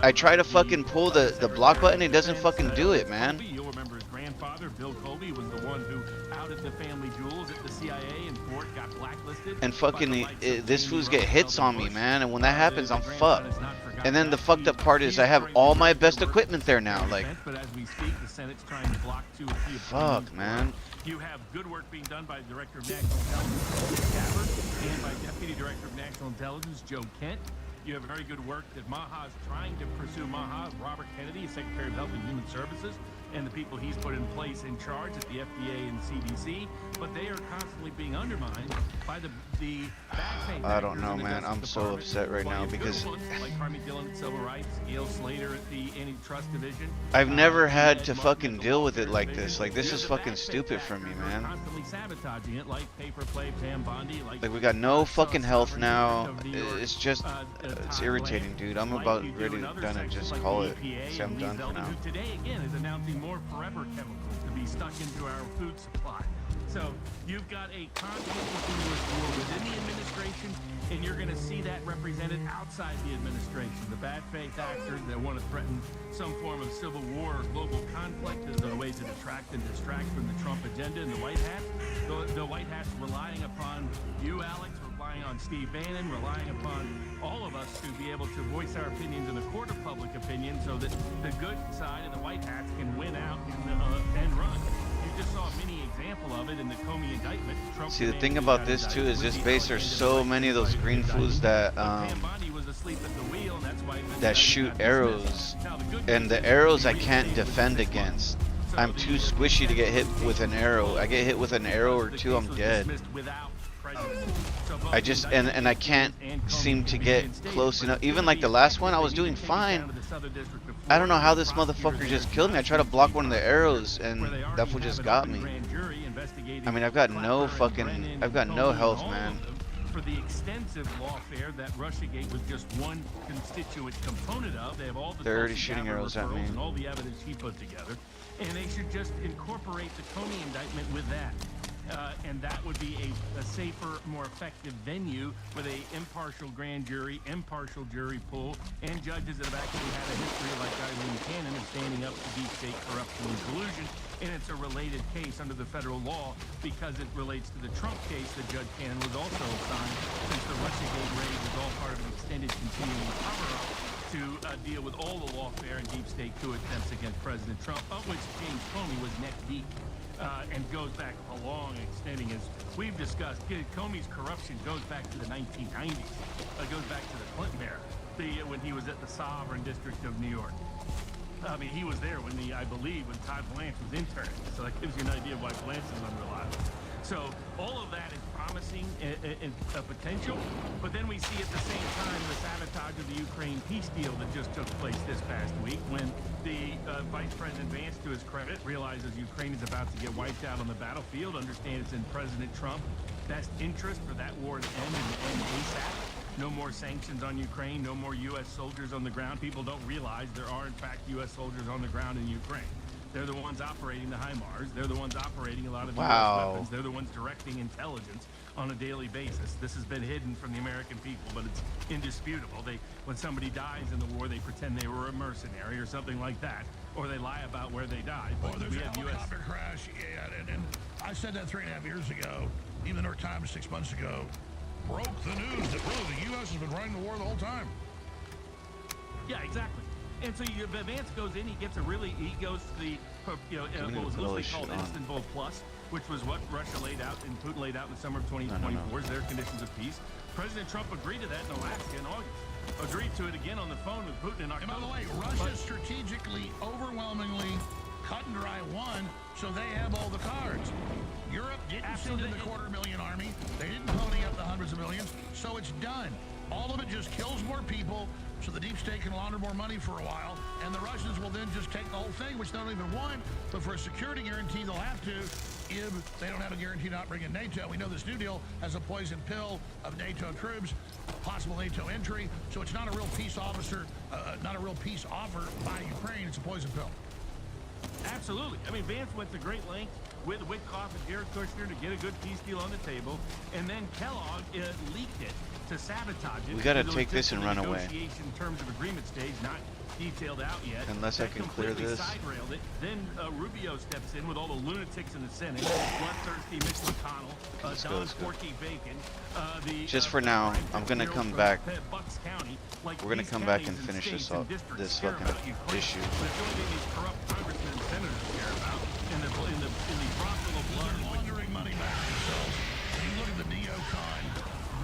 I try to fucking pull the block button, it doesn't fucking do it, man.
You'll remember his grandfather, Bill Colby, was the one who outed the family jewels at the CIA and Ford got blacklisted.
And fucking, this fool's get hits on me, man. And when that happens, I'm fucked. And then the fucked up part is I have all my best equipment there now. Like,
but as we speak, the Senate's trying to block 2 or 3
fuck, man.
You have good work being done by the Director of National Intelligence, Gabbard, and by Deputy Director of National Intelligence, Joe Kent. You have very good work that Maha's trying to pursue. Maha, Robert Kennedy, Secretary of Health and Human Services, and the people he's put in place in charge at the FDA and CDC, but they are constantly being undermined by the bad faith.
I don't know, man. I'm so upset right now because
like Harvey Dillon at Civil Rights, Gail Slater at the Antitrust Division.
I've never had to fucking deal with it like this. Like, this is fucking stupid for me, man.
Constantly sabotaging it, like Paper Play, Pam Bondi,
Like, we got no fucking health now. It's just, it's irritating, dude. I'm about ready to done and just call it. Say I'm done for now.
Today again is announcing more forever chemicals to be stuck into our food supply. So you've got a constant continuous war within the administration, and you're going to see that represented outside the administration. The bad faith actors that want to threaten some form of civil war or global conflict as a way to detract and distract from the Trump agenda in the White Hat. The White Hat's relying upon you, Alex, relying on Steve Bannon, relying upon all of us to be able to voice our opinions in the court of public opinion so that the good side of the White Hats can win out and run. You just saw a mini example of it in the Comey indictment. Trump
See, the thing about this too is this base, there's so many of those green fools that that shoot arrows, and the arrows I can't defend against. I'm too squishy to get hit with an arrow. I get hit with an arrow or two, I'm dead. I just and I can't seem to get close enough. Even like the last one, I was doing fine. I don't know how this motherfucker just killed me. I tried to block one of the arrows and that fool just got me. I mean, I've got no health, man.
For the extensive lawfare that Russiagate was just one constituent component of, they have all the
They're already shooting arrows at me.
and all the evidence he put together, and they should just incorporate the Comey indictment with that. And that would be a safer, more effective venue with a impartial grand jury, impartial jury pool, and judges that have actually had a history like Eileen Cannon of standing up to deep state corruption and collusion. And it's a related case under the federal law because it relates to the Trump case that Judge Cannon was also assigned, since the Russiagate raid was all part of an extended continuing cover-up to deal with all the lawfare and deep state coup attempts against President Trump, of which James Comey was neck deep. And goes back a long, extending, as we've discussed. Comey's corruption goes back to the 1990s. It goes back to the Clinton era, when he was at the Sovereign District of New York. I mean, he was there when I believe, when Todd Blanche was interning. So that gives you an idea of why Blanche is unreliable. So all of that is promising potential, but then we see at the same time the sabotage of the Ukraine peace deal that just took place this past week, when the Vice President Vance, to his credit, realizes Ukraine is about to get wiped out on the battlefield, understands it's in President Trump's best interest for that war to end and end ASAP. No more sanctions on Ukraine, no more U.S. soldiers on the ground. People don't realize there are, in fact, U.S. soldiers on the ground in Ukraine. They're the ones operating the HIMARS. They're the ones operating a lot of U.S. weapons. They're the ones directing intelligence on a daily basis. This has been hidden from the American people, but it's indisputable. When somebody dies in the war, they pretend they were a mercenary or something like that, or they lie about where they died.
Well, there's a helicopter crash, and I said that 3.5 years ago. Even the New York Times 6 months ago broke the news that really the U.S. has been running the war the whole time.
Yeah, exactly. And so Vance goes in, he goes to the, what was loosely called Istanbul Plus, which was what Russia laid out and Putin laid out in the summer of 2024 as their conditions of peace. President Trump agreed to that in Alaska in August. Agreed to it again on the phone with Putin in October.
And by the way, Russia strategically, overwhelmingly, cut and dry won, so they have all the cards. Europe didn't send in the 250,000 army. They didn't pony up the hundreds of millions, so it's done. All of it just kills more people, so the deep state can launder more money for a while, and the Russians will then just take the whole thing, which they don't even want, but for a security guarantee, they'll have to if they don't have a guarantee not bring in NATO. We know this New Deal has a poison pill of NATO troops, possible NATO entry, so it's not a real peace officer, not a real peace offer by Ukraine, it's a poison pill.
Absolutely. I mean, Vance went to great lengths with Witkoff and Jared Kushner to get a good peace deal on the table, and then Kellogg leaked it to sabotage it.
We gotta take this and run away.
Negotiation terms of agreement stage, not detailed out yet.
Unless I can clear this.
Side-railed it. Then Rubio steps in with all the lunatics in the Senate. Bloodthirsty Mitch McConnell, Don Forky Bacon.
Just for now, I'm gonna come back.
Bucks County, like
we're gonna come back and finish this up, this fucking issue.
But it's only these corrupt congressmen and senators care about in the brothel of blood.
They're laundering money back to themselves. When you look at the neocon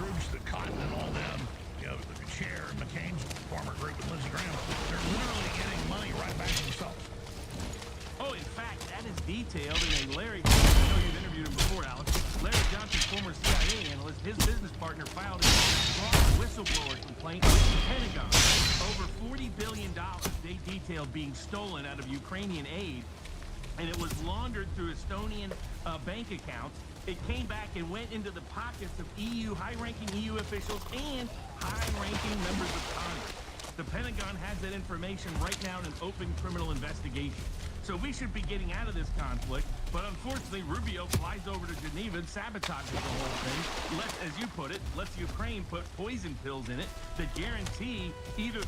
groups, the Cotton and all them, you know, the chair, McCain's former group with Lindsey Graham, they're literally getting money right back to themselves.
Oh, in fact, that is detailed in a Larry, I know you've interviewed him before, Alex. Larry Johnson, former CIA analyst, his business partner filed a strong whistleblower complaint with the Pentagon. Over $40 billion they detailed being stolen out of Ukrainian aid, and it was laundered through Estonian bank accounts. It came back and went into the pockets of high-ranking EU officials and high-ranking members of Congress. The Pentagon has that information right now in an open criminal investigation. So we should be getting out of this conflict, but unfortunately Rubio flies over to Geneva and sabotages the whole thing. As you put it, lets Ukraine put poison pills in it that guarantee either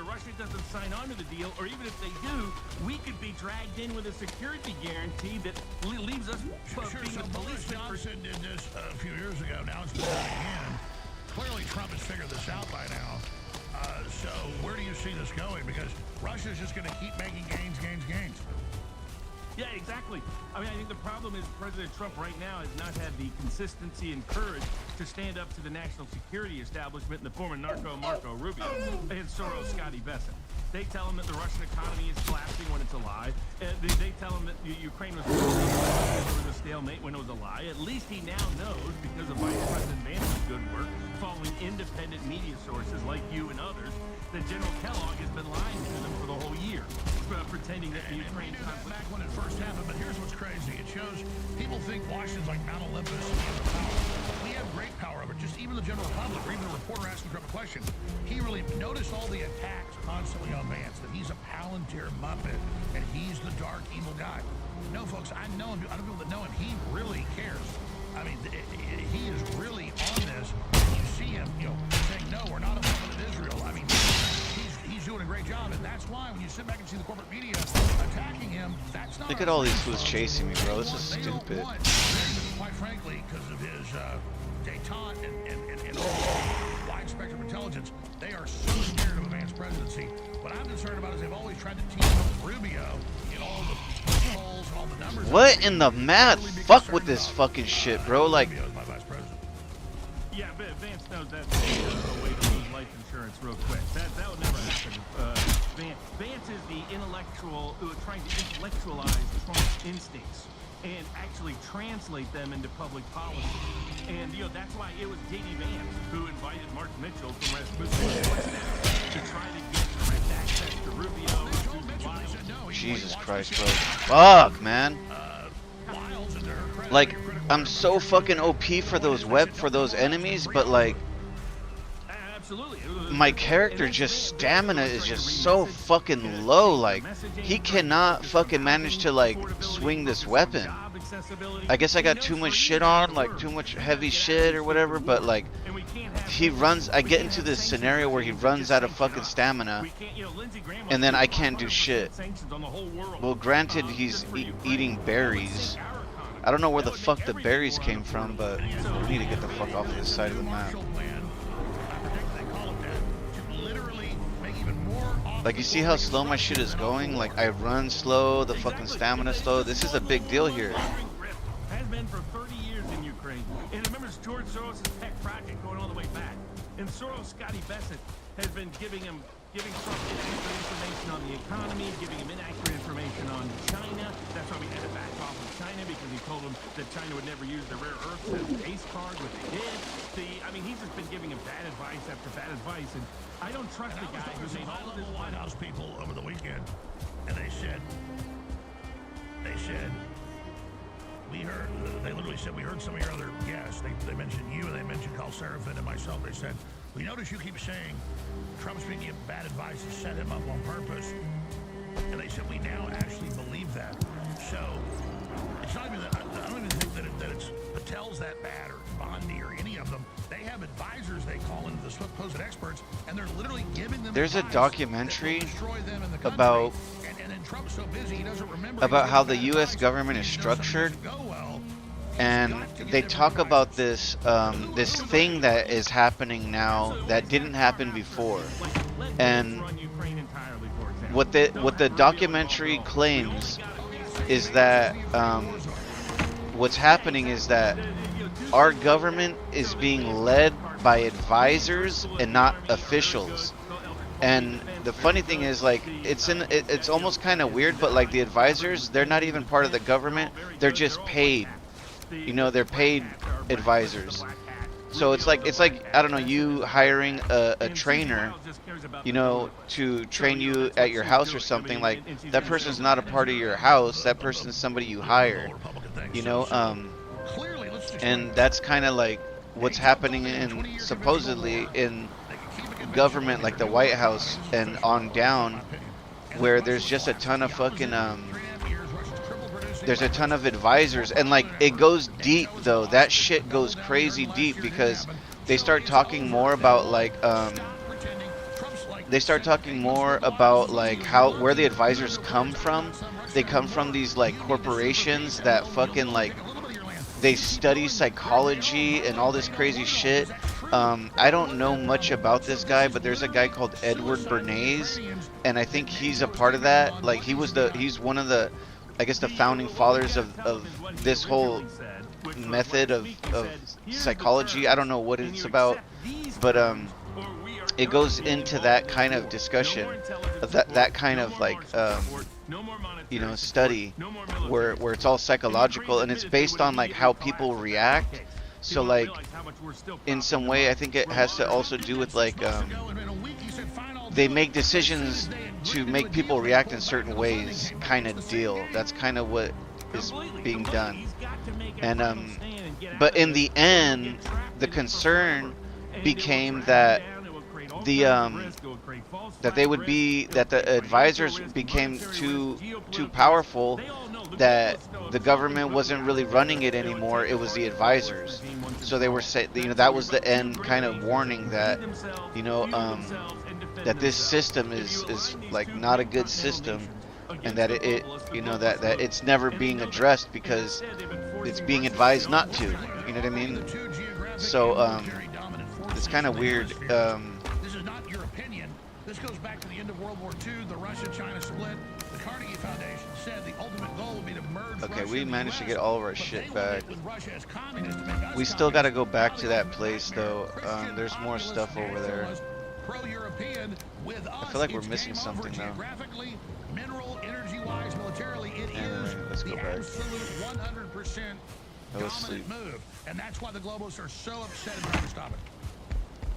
Russia doesn't sign on to the deal, or even if they do, we could be dragged in with a security guarantee that leaves us being the
Boris Johnson did this a few years ago. Now it's been done again. Clearly Trump has figured this out by now. So where do you see this going? Because Russia's just going to keep making gains.
Yeah, exactly. I mean, I think the problem is President Trump right now has not had the consistency and courage to stand up to the national security establishment in the form of narco Marco Rubio and Soros Scotty Besson. They tell him that the Russian economy is collapsing when it's a lie. They tell him that Ukraine was a stalemate when it was a lie. At least he now knows, because of Vice President Vance's good work, following independent media sources like you and others, that General Kellogg has been lying to them for the whole year, pretending that the Ukraine conflict...
back when it first happened, but here's what's crazy. It shows people think Washington's like Mount Olympus. We have power. We have great power over it. Just even the general public, or even the reporter asking Trump a question, he really noticed all the attacks constantly on Vance, that he's a Palantir Muppet, and he's the dark, evil guy. No, folks, I know him. I know people that know him. He really cares. I mean, he is really on this. You see him, saying, no, we're not a weapon of Israel. I mean, he's doing a great job, and that's why when you sit back and see the corporate media attacking him, that's not...
Look at all these fools chasing me, bro. This is stupid.
Quite frankly, because of his détente and wide spectrum intelligence, they are so scared of a man's presidency. What I'm concerned about is they've always tried to team up with Rubio in all the polls and all the numbers.
What in the mad fuck with this fucking shit, bro? Like...
Yeah, Vance knows that's a way to lose life insurance real quick. That would never happen. Vance is the intellectual trying to intellectualize Trump's instincts and actually translate them into public policy. And that's why it was J.D. Vance who invited Mark Mitchell from Rasmussen to try to get direct access to Rubio.
Jesus Christ, bro. Fuck, man. Like, I'm so fucking OP for those enemies, but like, my character stamina is just so fucking low. Like, he cannot fucking manage to like swing this weapon. I guess I got too much shit on, like too much heavy shit or whatever, but like, I get into this scenario where he runs out of fucking stamina, and then I can't do shit. Well, granted, he's eating berries, I don't know where the fuck the berries came from, but we need to get the fuck off of this side of the map. Like, you see how slow my shit is going? Like, I run slow, the fucking stamina slow. This is a big deal here.
Has been for 30 years in Ukraine. And remember George Soros' pet project going all the way back. And Soros, Scotty Bessent, has been giving Trump inaccurate information on the economy, giving him inaccurate information on China. That's why we had to back off of China, because he told him that China would never use the rare earths as a base card, which they did. He's just been giving him bad advice after bad advice, and I don't trust the guy who made all of this.
White House people over the weekend, and they said, they literally said, we heard some of your other guests. They mentioned you, and they mentioned Carl Serafin and myself. They said, we notice you keep saying Trump's been giving bad advice to set him up on purpose. And they said, we now actually believe that. So it's not even that, I don't even think that it's Patel's that bad, or Bondi, or any of them. They have advisors they call into the supposed experts, and they're literally giving them.
There's a documentary about how the U.S. government is structured, and they talk about this this thing that is happening now that didn't happen before. And what the documentary claims is that what's happening is that our government is being led by advisors and not officials. And the funny thing is, like, it's almost kind of weird, but like the advisors, they're not even part of the government. They're just paid. You know, they're paid advisors. So it's like I don't know, you hiring a trainer, you know, to train you at your house or something. Like, that person's not a part of your house. That person's somebody you hire. You know, and that's kind of like what's happening in supposedly in government, like the White House and on down, where there's just a ton of fucking there's a ton of advisors, and like it goes deep though. That shit goes crazy deep, because they start talking more about like where the advisors come from. They come from these like corporations that fucking like they study psychology and all this crazy shit. I don't know much about this guy, but there's a guy called Edward Bernays, and I think he's a part of that. Like, he's one of the, I guess, the founding fathers of this whole method of psychology. I don't know what it's about, but it goes into that kind of discussion, that kind of like you know, study where it's all psychological, and it's based on like how people react. So like in some way I think it has to also do with like they make decisions to make people react in certain ways, kind of deal. That's kind of what is being done. And but in the end, the concern became that the advisors became too powerful, that the government wasn't really running it anymore. It was the advisors. So they were saying, you know, that was the end kind of warning that, you know, that this system is like not a good system, and that it you know, that it's never being addressed because it's being advised not to. You know what I mean? So it's kind of weird.
This is not your opinion. This goes back to the end of World War II, the Russia-China split. The Carnegie Foundation said the ultimate goal would be to merge.
Okay, we managed to get all of our shit back. We still got to go back to that place though. There's more stuff over there. I feel like we're missing something though.
Mineral, energy-wise, militarily, it is
let's go back.
100% dominant move, and that's why the globalists are so upset and trying to stop it.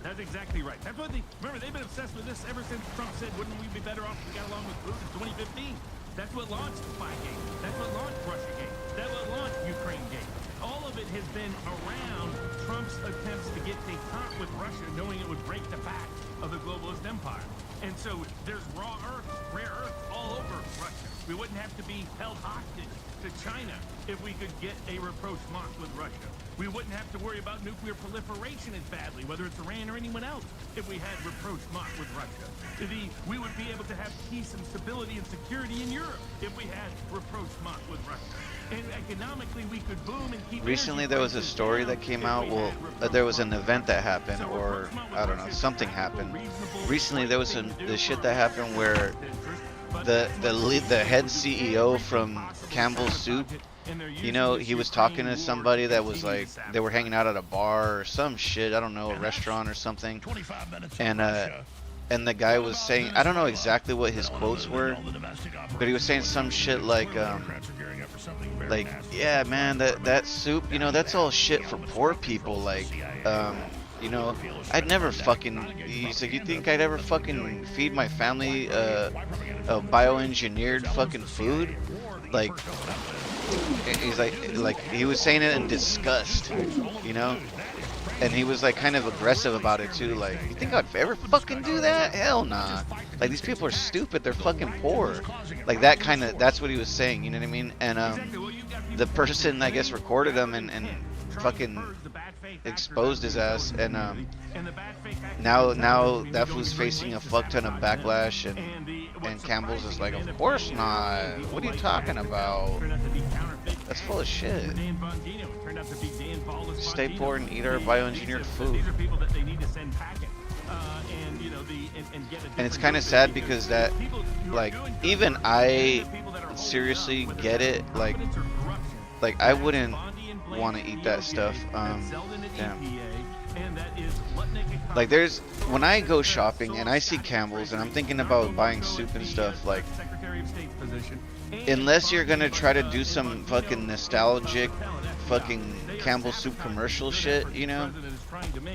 That's exactly right. That's what remember, they've been obsessed with this ever since Trump said, wouldn't we be better off if we got along with Putin in 2015? That's what launched Spygate. That's what launched Russiagate. That's what launched Ukrainegate. All of it has been around Trump's attempts to get détente with Russia, knowing it would break the back of the globalist empire. And so there's rare earth all over Russia. We wouldn't have to be held hostage to China if we could get a rapprochement with Russia. We wouldn't have to worry about nuclear proliferation as badly, whether it's Iran or anyone else, if we had rapprochement with Russia. We would be able to have peace and stability and security in Europe if we had rapprochement with Russia. And economically, we could boom and keep.
Recently, there was a story that came out. Well, there was an event that happened, or I don't know, something happened. Recently, there was the shit that happened where the head CEO from Campbell's Soup, you know, he was talking to somebody that was like, they were hanging out at a bar or some shit, I don't know, a restaurant or something, and the guy was saying, I don't know exactly what his quotes were, but he was saying some shit like, yeah, man, that soup, you know, that's all shit for poor people, like, you know, I'd never fucking, he's like, you think I'd ever fucking feed my family a bioengineered fucking food? Like, he's like, he was saying it in disgust, you know? And he was like kind of aggressive about it too, like, you think I'd ever fucking do that? Hell nah. Like, these people are stupid, they're fucking poor. Like, that kind of, that's what he was saying, you know what I mean? And the person, I guess, recorded him and fucking exposed his ass, and now that fool's facing a fuck ton of backlash, and Campbell's is like, of course not, what are you talking about? That's full of shit. Stay poor and eat our bioengineered food. And it's kind of sad because that, like, even I seriously get it, like I wouldn't want to eat that stuff. Damn. Like, there's, when I go shopping and I see Campbell's and I'm thinking about buying soup and stuff, like, unless you're gonna try to do some fucking nostalgic fucking Campbell's soup commercial shit, you know,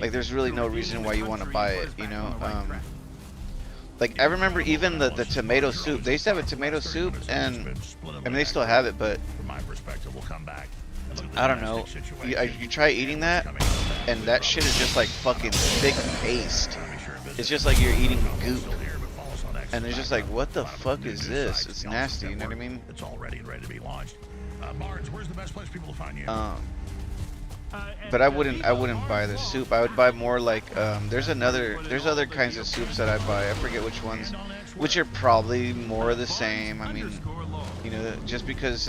like, there's really no reason why you want to buy it, you know. Like, I remember even the tomato soup, they used to have a tomato soup, and I mean, they still have it, but I don't know, you try eating that, and that shit is just like fucking thick paste. It's just like you're eating goop, and it's just like, what the fuck is this? It's nasty, you know what I mean?
It's all ready to be launched. Barnes, where's the best place people to find you?
But I wouldn't buy the soup. I would buy more like, there's other kinds of soups that I buy. I forget which ones, which are probably more the same. I mean, you know, just because.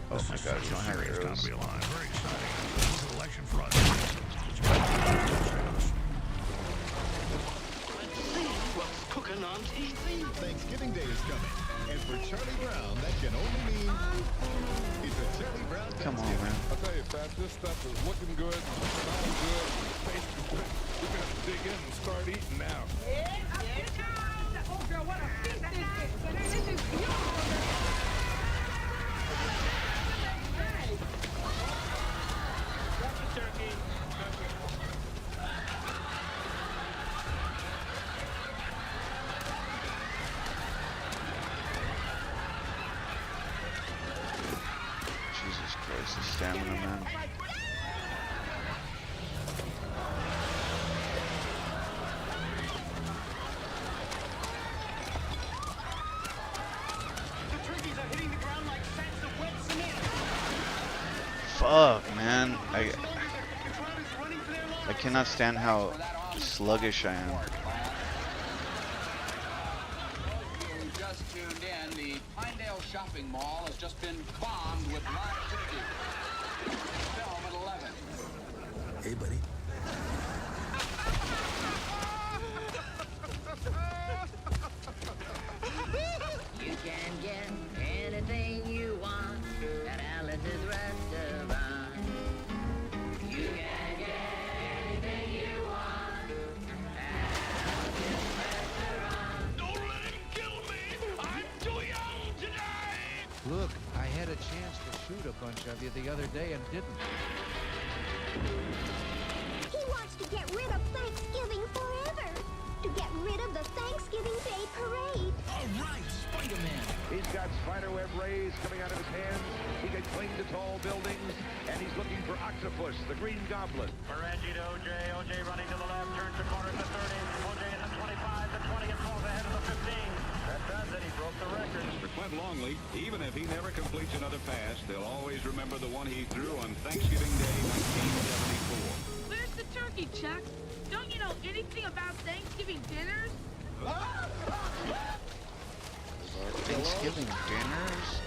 Oh my God, we don't have arrows.
Thanksgiving Day is coming, and for Charlie Brown, that can only mean it's a Charlie Brown.
Come on, man.
I'll tell you, Pat, this stuff is looking good, smelling good, tasting good. We're gonna dig in and start eating now.
Oh, girl, what a feast this is. This is yours.
Jesus Christ, the stamina, man. Fuck, man. I cannot stand how sluggish I am.
You just tuned in. The Pinedale Shopping Mall has just been bombed with live turkey. Film at 11.
Hey, buddy.
You can get anything you want at Alice's restaurant. You can get anything you want at Alice's restaurant.
Don't let him kill me! I'm too young to die!
Look, I had a chance to shoot a bunch of you the other day and didn't.
He wants to get rid of Thanksgiving forever. To get rid of the Thanksgiving Day Parade.
All right, Spider-Man.
He's got spiderweb rays coming out of his hands. He can cling to tall buildings, and he's looking for Octopus, the Green Goblin.
Morangi to OJ. OJ running to the left, turns the corner to 30. OJ in the 25, the 20, and falls ahead of the 15.
That For Clint Longley, even if he never completes another pass, they'll always remember the one he threw on Thanksgiving Day, 1974.
Where's the turkey, Chuck? Don't you know anything about Thanksgiving dinners?
Thanksgiving dinners?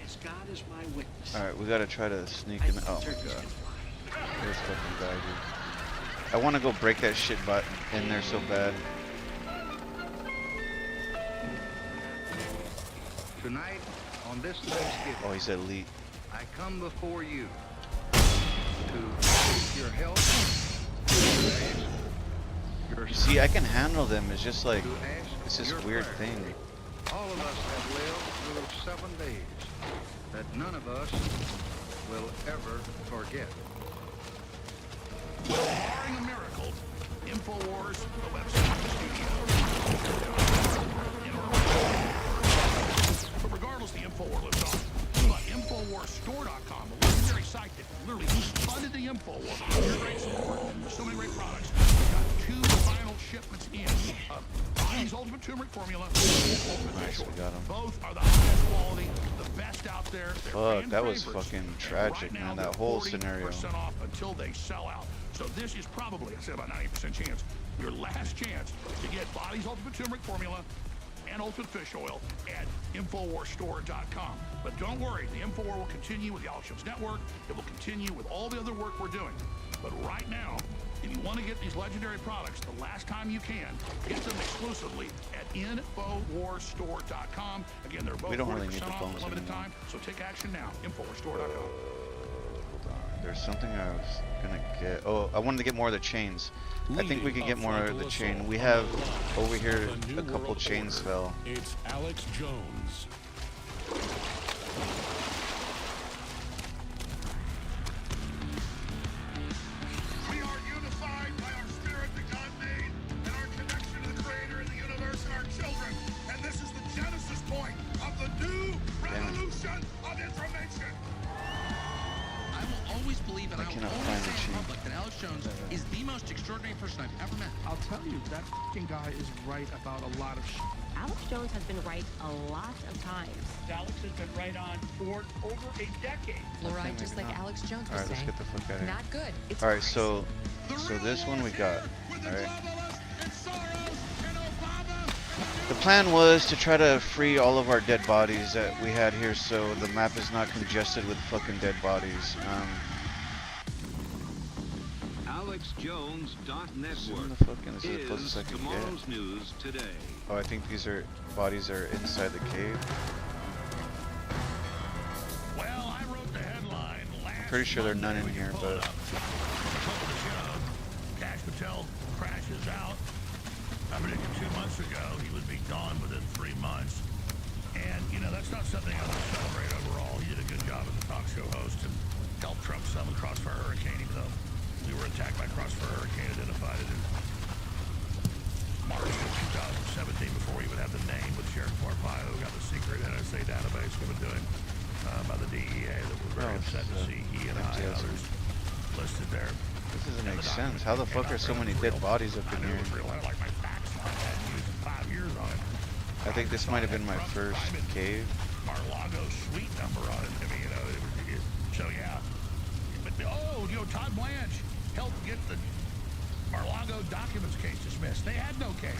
As God is my witness.
Alright, we gotta try to sneak in. Oh my god. This fucking guy, dude. I wanna go break that shit in there so bad.
Tonight, on this Thanksgiving,
Oh, he said elite.
I come before you to seek your help.
You see, I can handle them. It's just like, it's this weird thing.
All of us have lived through 7 days that none of us will ever forget.
Well, barring a miracle, InfoWars, the website, the studio. But regardless, the InfoWars lives on. But InfoWarsStore.com, the legendary site that literally funded the InfoWars, great support, so many great products. We got 2 final shipments in of Bonnie's Ultimate Turmeric Formula and Ultimate Fish Oil. Both are the highest quality, the best out there.
Fuck, that was fucking tragic, man. That whole scenario.
% off until they sell out. So this is probably, I said about 90% chance, your last chance to get Bonnie's Ultimate Turmeric Formula and Ultimate Fish Oil at InfoWarsStore.com. But don't worry, the InfoWars will continue with the Alex Jones Network. It will continue with all the other work we're doing. But right now, if you want to get these legendary products the last time you can, get them exclusively at InfoWarsStore.com. Again, they're both 40% off limited time, so take action now. InfoWarsStore.com.
There's something I was gonna get. Oh, I wanted to get more of the chains. I think we can get more of the chain. We have over here a couple chains fell.
It's Alex Jones.
We are unified by our spirit that God made and our connection to the Creator and the universe and our children. And this is the genesis point of the new revolution of information.
I will always believe, and I will
cannot
always
find
say
the
in
chain.
public that Alex Jones is the most extraordinary person I've ever met.
I'll tell you, that fucking guy is right about a lot of shit.
Alex Jones has been right a lot of times.
Alex has been right on for over a decade.
Fluoride,
just like Alex Jones was
Alright, let's
saying.
get the fuck out of here.
Not good. It's
Alright, so this one we got. Alright. The plan was to try to free all of our dead bodies that we had here so the map is not congested with fucking dead bodies.
AlexJones.network
the fucking is the
is
closest I can
tomorrow's
get.
news today.
Oh, I think these are bodies are inside the cave.
Well, I wrote the headline last
Pretty sure there are none in here, but
Cash Patel crashes out. I predicted 2 months ago he would be gone within 3 months. And, you know, that's not something I would celebrate overall. He did a good job as a talk show host and helped Trump some in Crossfire Hurricane, even though we were attacked by Crossfire Hurricane, identified it in March of 2017 before we even had the name with Sheriff Arpaio, who got the secret NSA database we've been doing by the DEA that we're very upset to see he and I and others listed there.
this doesn't make sense. How the fuck are so many dead bodies up in here?
Like my facts on that, used 5 years on it.
I think this might have been my first cave.
Mar-a-Lago suite number on it. I mean, you know, so yeah. But oh, you know, Todd Blanche helped get the Mar-a-Lago documents case dismissed. They had no case.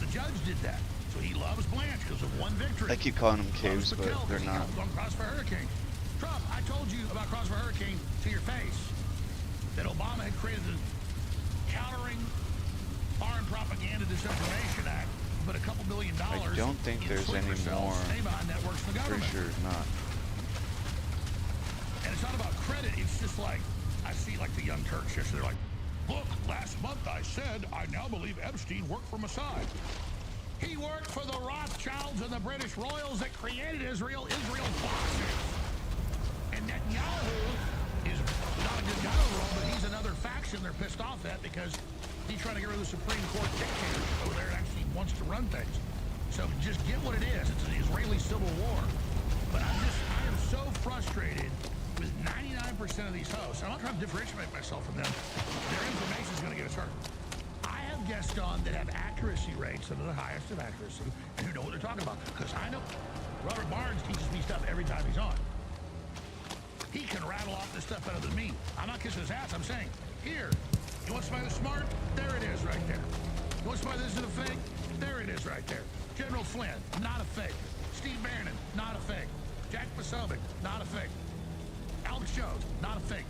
The judge did that. So he loves Blanche because of one victory.
I keep calling them caves, but they're not.
On Crossfire Hurricane. Trump, I told you about Crossfire Hurricane to your face. That Obama had created the Countering Foreign Propaganda Disinformation Act, but $2 billion.
I don't think there's any more. Pretty sure not.
And it's not about credit. It's just like, I see like the Young Turks yesterday. They're like, look, last month I said I now believe Epstein worked for Mossad. He worked for the Rothschilds and the British royals that created Israel bosses. And Netanyahu is not a good guy overall, but he's another faction they're pissed off at because he's trying to get rid of the Supreme Court dictator over there and actually wants to run things. So just get what it is. It's an Israeli civil war. But I am so frustrated with 99% of these hosts. I'm not trying to differentiate myself from them. Their information is going to get us hurt. I have guests on that have accuracy rates that are the highest of accuracy and who know what they're talking about. Because I know Robert Barnes teaches me stuff every time he's on. He can rattle off this stuff better than me. I'm not kissing his ass. I'm saying, here, you want somebody that's smart? There it is right there. You want somebody that isn't a fake? There it is right there. General Flynn, not a fake. Steve Bannon, not a fake. Jack Posobiec, not a fake. Alex Jones, not a fake.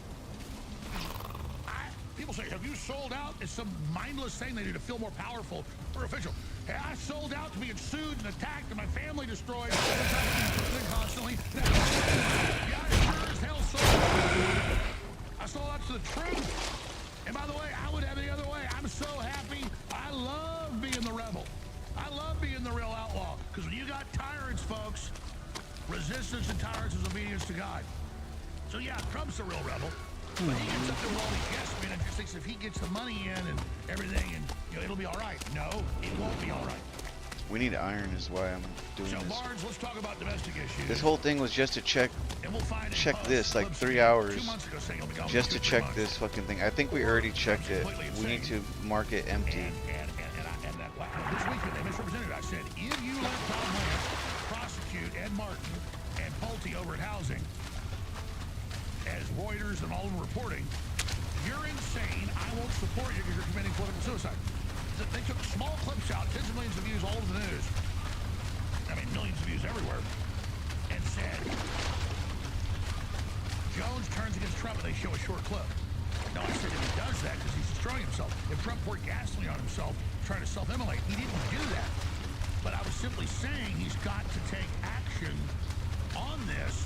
People say, have you sold out? It's some mindless thing they do to feel more powerful or official. Hey, I sold out to being sued and attacked and my family destroyed constantly. Yeah, I sure as hell sold out. I sold out to the truth. And by the way, I would have it the other way. I'm so happy. I love being the rebel. I love being the real outlaw. Because when you got tyrants, folks, resistance and tyrants is obedience to God. So yeah, Trump's the real rebel. But he gets up there with all these yes men and just thinks if he gets the money in and everything, and it'll be all right. No, it won't be all right.
We need iron is why I'm doing
So
this.
Barnes, let's talk about domestic issues.
This whole thing was just to check this like 3 hours just to check this fucking thing. I think we already checked it. We need to mark it empty.
This weekend they misrepresented. I said, if you let Tom Lance prosecute Ed Martin and Pulte over at housing, as Reuters and all of them reporting, you're insane. I won't support you because you're committing political suicide. They took small clips out, tens of millions of views all over the news. I mean, millions of views everywhere. And said, Jones turns against Trump, and they show a short clip. No, I said if he does that because he's destroying himself. If Trump poured gasoline on himself, trying to self-immolate, he didn't do that. But I was simply saying he's got to take action on this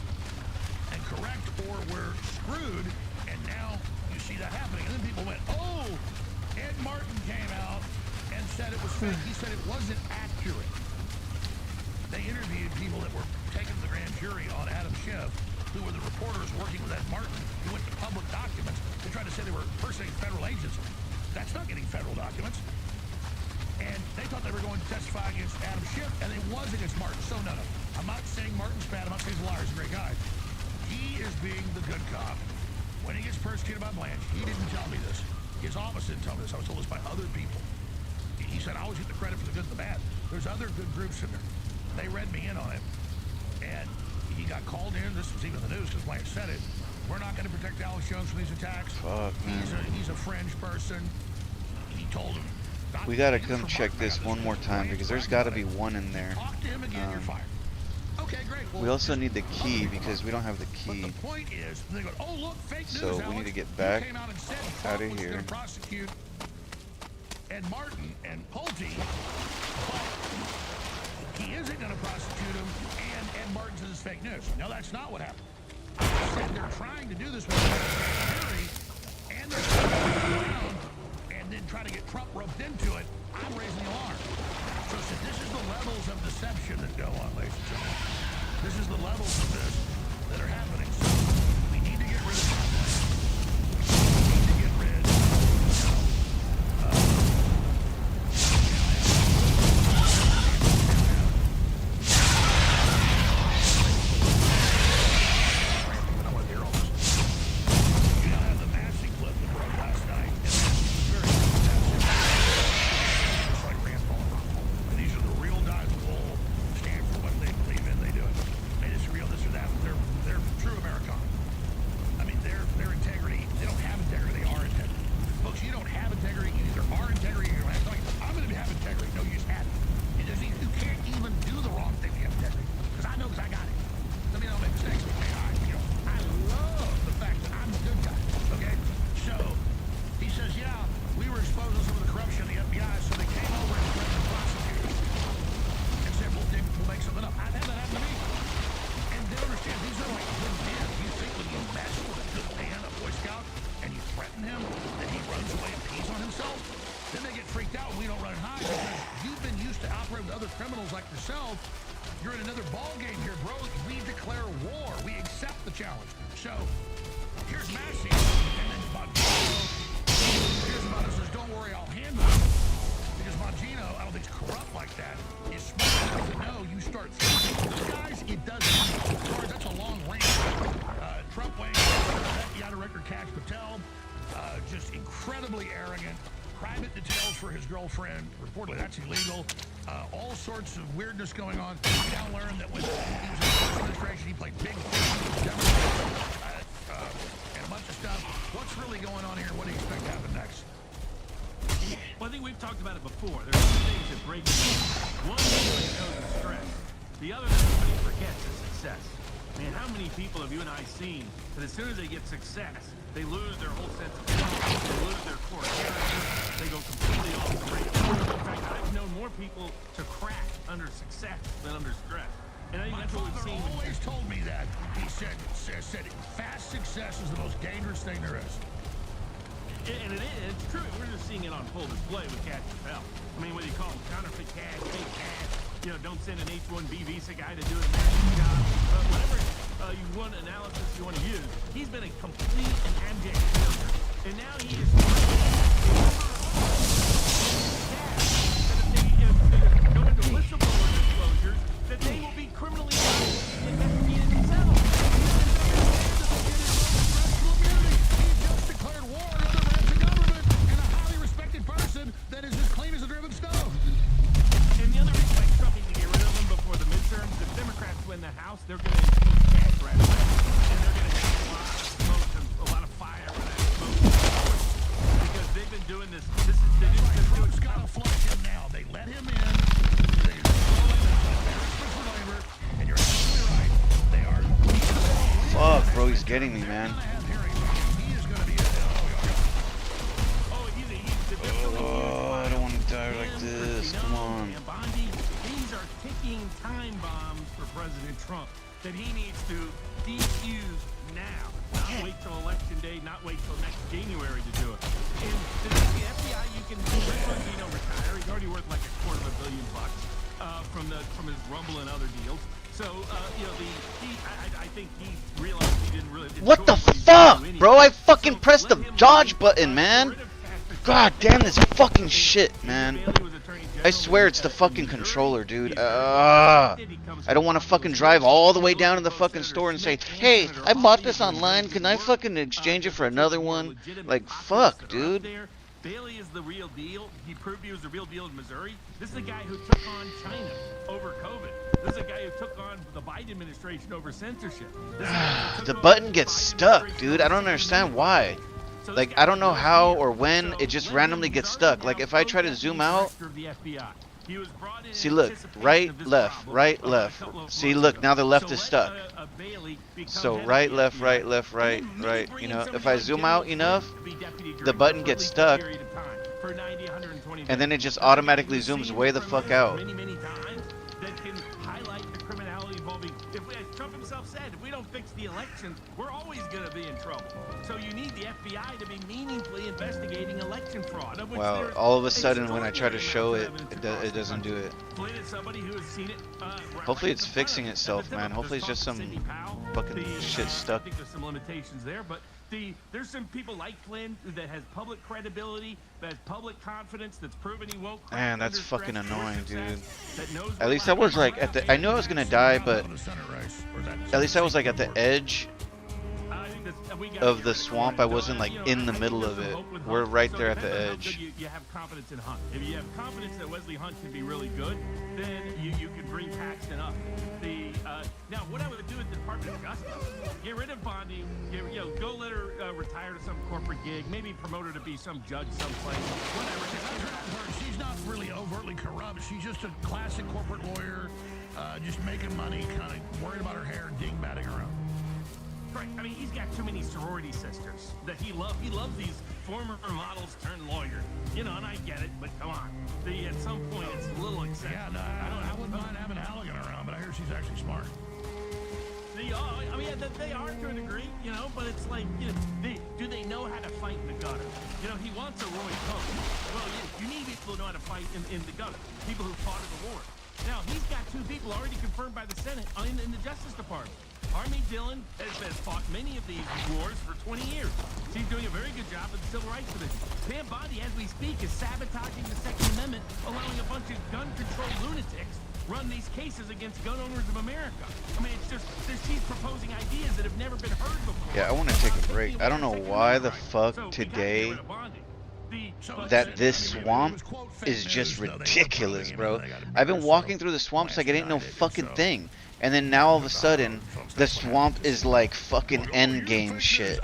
and correct, or we're screwed. And now you see that happening. And then people went, oh, Ed Martin came out and said it was fake. He said it wasn't accurate. They interviewed people that were taken to the grand jury on Adam Schiff, who were the reporters working with Ed Martin, who went to public documents. They tried to say they were impersonating federal agents. That's not getting federal documents. And they thought they were going to testify against Adam Schiff, and it was against Martin. So no. I'm not saying Martin's bad. I'm not saying he's a liar. He's a great guy. He is being the good cop. When he gets persecuted by Blanche, he didn't tell me this. His office didn't tell me this. I was told this by other people. He said, I always get the credit for the good and the bad. There's other good groups in there. They read me in on it. And he got called in. This was even the news because Blanche said it. We're not going to protect Alex Jones from these attacks.
Fuck, man.
He's a fringe person. He told him.
We gotta come check this one more time because there's gotta be one in there.
Talk to him again, you're fired. Okay, great. Well,
We also need the key because we don't have the key.
But the point is, they go, oh look, fake news,
So we
Alex.
need to get
You
back
came out and said
out
Trump
of
was
here.
gonna prosecute Ed Martin and Pulte, but he isn't going to prosecute him, and Ed Martin says it's fake news. No, that's not what happened. I said they're trying to do this with the jury, and they're trying to get around, and then try to get Trump roped into it. I'm raising the alarm. So this is the levels of deception that go on, ladies and gentlemen. This is the levels of this that are happening. So we need to get rid of Trump. We need to get rid of You're in another ball game here, bro. We declare war. We accept the challenge. So, here's Massey, and then Bongino. Here's about us says, don't worry, I'll handle it. Because Bongino, I don't think he's corrupt like that. Is smart enough to know you start thinking. Guys, it doesn't. That's a long range. Trump weighing, Yada Record Cash Patel, just incredibly arrogant, private details for his girlfriend. Reportedly, that's illegal. All sorts of weirdness going on. We now learned that when he was in the first administration, he played big and a bunch of stuff. What's really going on here? What do you expect to happen next?
Well, I think we've talked about it before. There are two things that break the game. One, everybody knows is stress. The other that everybody forgets is success. Man, how many people have you and I seen that as soon as they get success, they lose their whole sense of self, they lose their core character, they go completely off the rails. In fact, I've known more people to crack under success than under stress. And I think that's what we've seen.
My father always told me that. He said fast success is the most dangerous thing there is.
And it's true. We're just seeing it on full display with Cash Patel. I mean, what do you call them? Counterfeit cash, fake cash. You know, don't send an H-1B visa guy to do an American job. Whatever you want analysis you want to use. He's been a complete and abject failure. And now he is that if they go into whistleblower disclosures, that they will be criminally investigated themselves.
Declared war on other branch of government and a highly respected person that is as clean as a driven stove.
And the other reason why Trump needs to get rid of them before the midterms, if Democrats win the House, they're going to impeach Cash right away. And they're going to have a lot of smoke and a lot of fire with that smoke. Because they've been doing this.
Trump's got to flush him now. They let him in. They for labor. And you're absolutely right. They are.
Fuck, bro, he's getting me, man. Oh, I don't want to die like this. Come on.
These are ticking time bombs for President Trump that he needs to defuse now. Not wait till election day, not wait till next January to do it. And the FBI, you can retire. He's already worth like $250 million from his Rumble and other deals. So, you know, I think he realized he didn't really.
What the fuck, bro? I fucking pressed the dodge button, man. God damn this fucking shit, man. I swear it's the fucking controller, dude. I don't want to fucking drive all the way down to the fucking store and say, hey, I bought this online. Can I fucking exchange it for another one? Like, fuck, dude.
Bailey is the real deal. He proved he was the real deal in Missouri. This is the guy who took on China over COVID. This is the guy who took on the Biden administration over censorship.
The button gets stuck, dude. I don't understand why. Like, I don't know how or when it just randomly gets stuck. Like, if I try to zoom out, see, look, right, left, right, left. See, look, now the left is stuck. So right, left, right, left, right, right. You know, if I zoom out enough, the button gets stuck, and then it just automatically zooms way the fuck out.
Trump himself said, if we don't fix the elections, we're always going to be in trouble. So you need the FBI to be meaningfully investigating election fraud.
Well, all of a sudden when I try to show it, it doesn't do it. Hopefully it's fixing itself, man. Hopefully it's just some fucking shit stuck.
I think there's some limitations there, but there's some people like Flynn that has public credibility, that has public confidence, that's proven he won't crack.
Man, that's fucking annoying, dude. At least I was like at the. I knew I was gonna die, but at least I was like at the edge of the swamp. I wasn't like in the middle of it. We're right there at the edge.
You have confidence in Hunt. If you have confidence that Wesley Hunt can be really good, then you can bring Paxton up. Now, what I would do at the Department of Justice, get rid of Bondi, go let her retire to some corporate gig, maybe promote her to be some judge someplace, whatever.
She's not really overtly corrupt. She's just a classic corporate lawyer, just making money, kind of worried about her hair and dingbatting around.
Right. I mean, he's got too many sorority sisters that he loves. He loves these former models turned lawyers. You know, and I get it, but come on. At some point, it's a little excessive.
Yeah, no, I wouldn't mind having Halligan around, but I hear she's actually smart.
I mean, they are to a degree, you know, but it's like, you know, do they know how to fight in the gutter? You know, he wants a Roy Cohn. Well, you need people who know how to fight in the gutter, people who fought in the war. Now, he's got two people already confirmed by the Senate in the Justice Department. Harmeet Dillon has fought many of these wars for 20 years. She's doing a very good job with the Civil Rights Division. Pam Bondi, as we speak, is sabotaging the Second Amendment, allowing a bunch of gun control lunatics run these cases against gun owners of America. I mean, it's just she's proposing ideas that have never been heard before.
Yeah, I want to take a break. I don't know why the fuck today that this swamp is just ridiculous, bro. I've been walking through the swamps like it ain't no fucking thing. And then now all of a sudden, the swamp is like fucking endgame shit.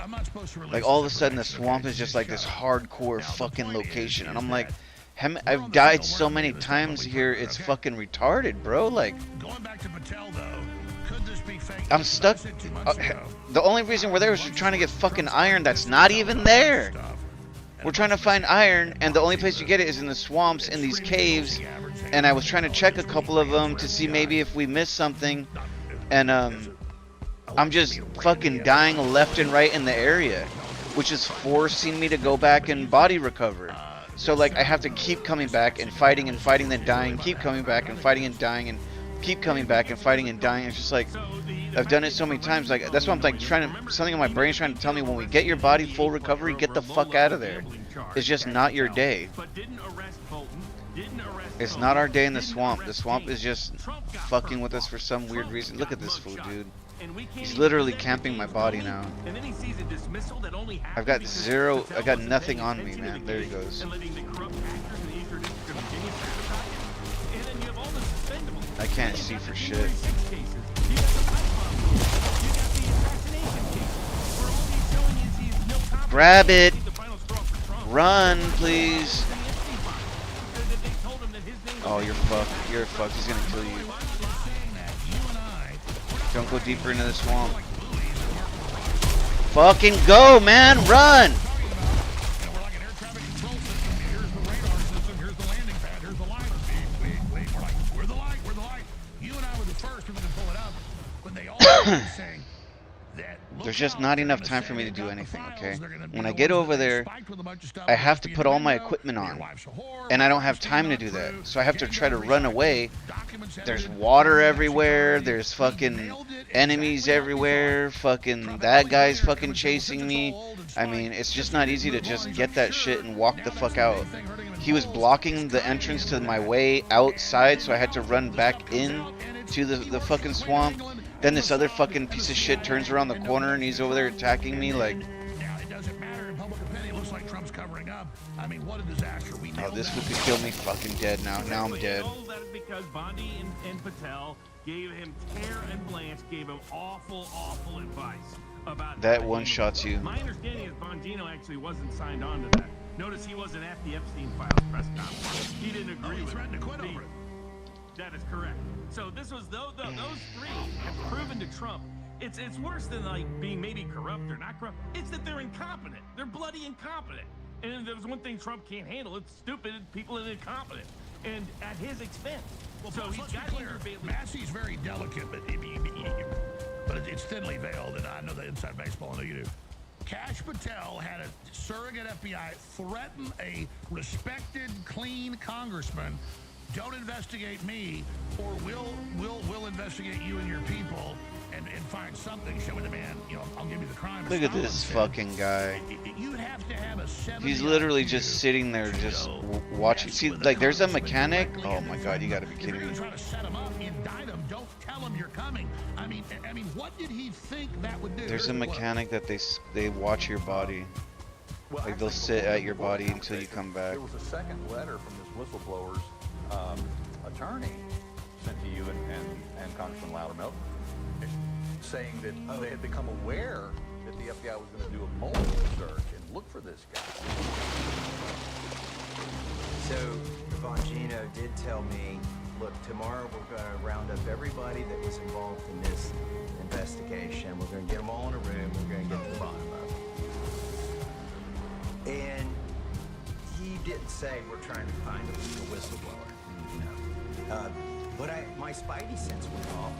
Like all of a sudden the swamp is just like this hardcore fucking location. And I'm like, I've died so many times here, it's fucking retarded, bro. Like, I'm stuck. The only reason we're there is we're trying to get fucking iron that's not even there. We're trying to find iron, and the only place you get it is in the swamps, in these caves. And I was trying to check a couple of them to see maybe if we missed something. And I'm just fucking dying left and right in the area, which is forcing me to go back and body recover. So like I have to keep coming back and fighting, then dying, keep coming back and fighting and dying, and keep coming back and fighting and dying. It's just like I've done it so many times. Like that's why I'm like trying to, something in my brain's trying to tell me when we get your body full recovery, get the fuck out of there. It's just not your day. It's not our day in the swamp. The swamp is just fucking with us for some weird reason. Look at this fool, dude. He's literally camping my body now. I've got zero, I got nothing on me, man. There he goes. I can't see for shit. Grab it! Run, please! Oh, you're fucked. You're fucked. He's gonna kill you. Don't go deeper into the swamp. Fucking go, man! Run! There's just not enough time for me to do anything, okay? When I get over there, I have to put all my equipment on. And I don't have time to do that. So I have to try to run away. There's water everywhere. There's fucking enemies everywhere. Fucking that guy's fucking chasing me. I mean, it's just not easy to just get that shit and walk the fuck out. He was blocking the entrance to my way outside, so I had to run back in to the fucking swamp. Then this other fucking piece of shit turns around the corner and he's over there attacking me like. Oh, this fool could kill me fucking dead now. Now I'm dead.
That is because Bondi and Patel gave him, Tear and Blanche gave him awful advice about
that one-shots you.
My understanding is Bongino actually wasn't signed on to that. Notice he wasn't at the Epstein files press conference. He didn't agree with threatened to quit over it. That is correct. So this was those three have proven to Trump. It's worse than like being maybe corrupt or not corrupt. It's that they're incompetent. They're bloody incompetent. And if there's one thing Trump can't handle, it's stupid people and incompetent. And at his expense.
Well, so let's be clear. Massey's very delicate, but it's thinly veiled, and I know the inside baseball. I know you do. Kash Patel had a surrogate FBI threaten a respected, clean congressman. Don't investigate me, or we'll investigate you and your people and find something showing the man, I'll give you the crime.
Look at this fucking guy.
You'd have to have a
He's literally just sitting there just watching. See, like there's a mechanic. Oh my god, you gotta be kidding me.
Try to set him up, indict him, don't tell him you're coming. I mean, what did he think that would do?
There's a mechanic that they watch your body. Like they'll sit at your body until you come back.
There was a second letter from this whistleblower's attorney sent to you and Congressman Loudermilk saying that they had become aware that the FBI was going to do a mobile search and look for this guy.
So Bongino did tell me, look, tomorrow we're going to round up everybody that was involved in this investigation. We're going to get them all in a room. We're going to get to the bottom of it. And he didn't say we're trying to find a whistleblower. No. But my spidey sense went off,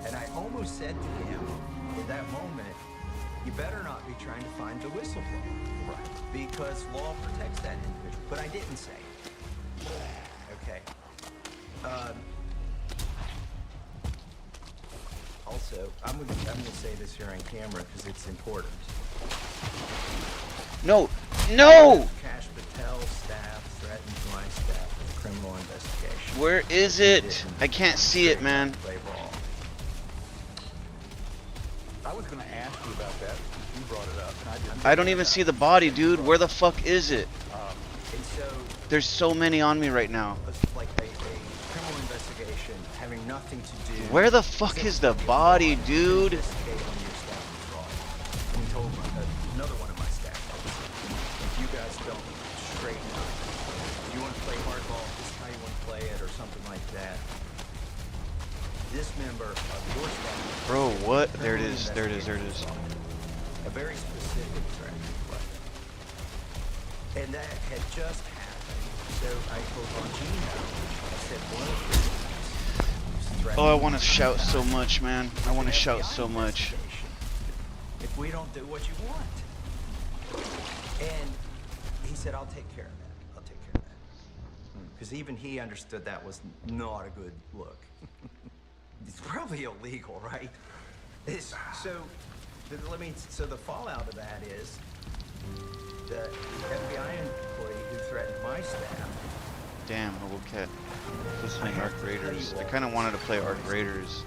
and I almost said to him in that moment, you better not be trying to find the whistleblower. Right. Because law protects that individual. But I didn't say it. Okay. Also, I'm gonna say this here on camera because it's important.
No! No!
Kash Patel's staff threatened my staff with a criminal investigation.
Where is it? I can't see it, man.
I was going to ask you about that. You brought it up, and I didn't.
I don't even see the body, dude. Where the fuck is it? There's so many on me right now.
Like a criminal investigation having nothing to do.
Where the fuck is the body, dude?
And he told another one of my staff, if you guys don't straighten up, you want to play hardball, this is how you want to play it, or something like that. This member of your staff.
Bro, what? There it is. There it is. There it is.
A very specific threat. And that had just happened. So I told Bongino, I said, one of the
Oh, I want to shout so much, man. I want to shout so much.
if we don't do what you want. And he said, I'll take care of that. I'll take care of that. Because even he understood that was not a good look. It's probably illegal, right? So the fallout of that is the FBI employee who threatened my staff.
Damn, okay. This is Arc Raiders. I kind of wanted to play Arc Raiders.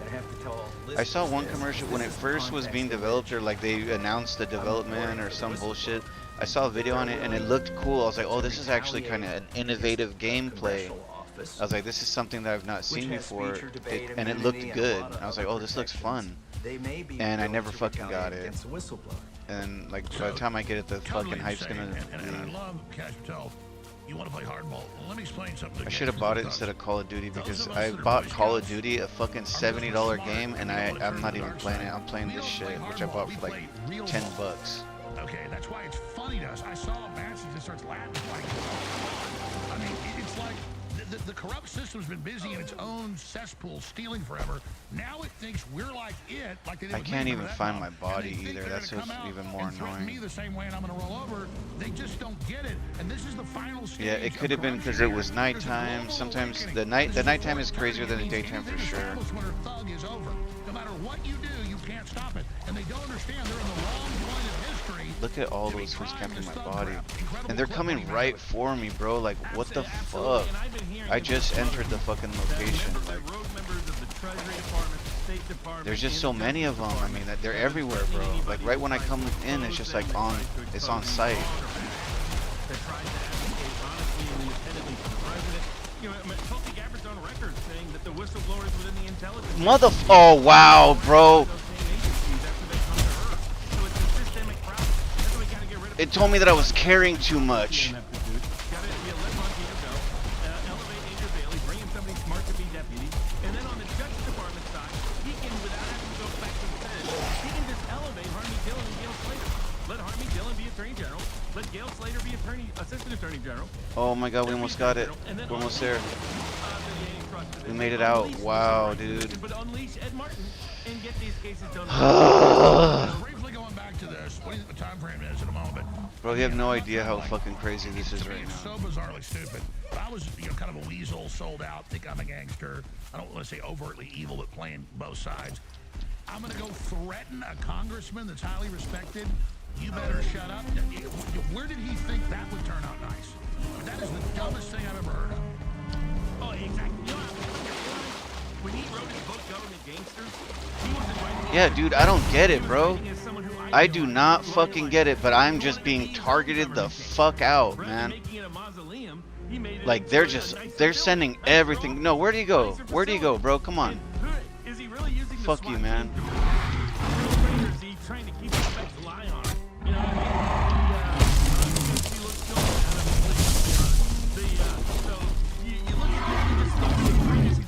I saw one commercial when it first was being developed, or like they announced the development or some bullshit. I saw a video on it and it looked cool. I was like, oh, this is actually kind of an innovative gameplay. I was like, this is something that I've not seen before, and it looked good. I was like, oh, this looks fun. And I never fucking got it. And like by the time I get it, the fucking hype's gonna
And I love Cash Patel. You want to play hardball? Well, let me explain something.
I should have bought it instead of Call of Duty, because I bought Call of Duty, a fucking $70 game, and I'm not even playing it. I'm playing this shit, which I bought for like $10.
Okay, that's why it's funny to us. I saw a match and just starts laughing like, I mean, it's like the corrupt system's been busy in its own cesspool stealing forever. Now it thinks we're like it, like they did.
I can't even find my body either. That's what's even more annoying.
Me the same way, and I'm gonna roll over. They just don't get it, and this is the final stage.
Yeah, it could have been because it was nighttime. Sometimes the nighttime is crazier than the daytime for sure.
When her thug is over, no matter what you do, you can't stop it, and they don't understand they're in the wrong point of history.
Look at all those who's camping my body, and they're coming right for me, bro. Like, what the fuck? I just entered the fucking location. Like, there's just so many of them. I mean, they're everywhere, bro. Like, right when I come in, it's just like it's on site. Oh wow, bro. It told me that I was carrying too much. Oh my god, we almost got it. We're almost there. We made it out. Wow, dude.
Briefly going back to this, what do you think the time frame is in a moment?
Bro, you have no idea how fucking crazy this is right
It's
now.
so bizarrely stupid. But I was, kind of a weasel, sold out, think I'm a gangster. I don't want to say overtly evil, but playing both sides. I'm gonna go threaten a congressman that's highly respected. You better shut up. Where did he think that would turn out nice? That is the dumbest thing I've ever heard of.
Oh, exactly. When he wrote his book, Government Gangsters, he was inviting...
Yeah, dude, I don't get it, bro. I do not fucking get it, but I'm just being targeted the fuck out, man. Like, they're sending everything. No, where do you go? Where do you go, bro? Come on. Fuck you, man.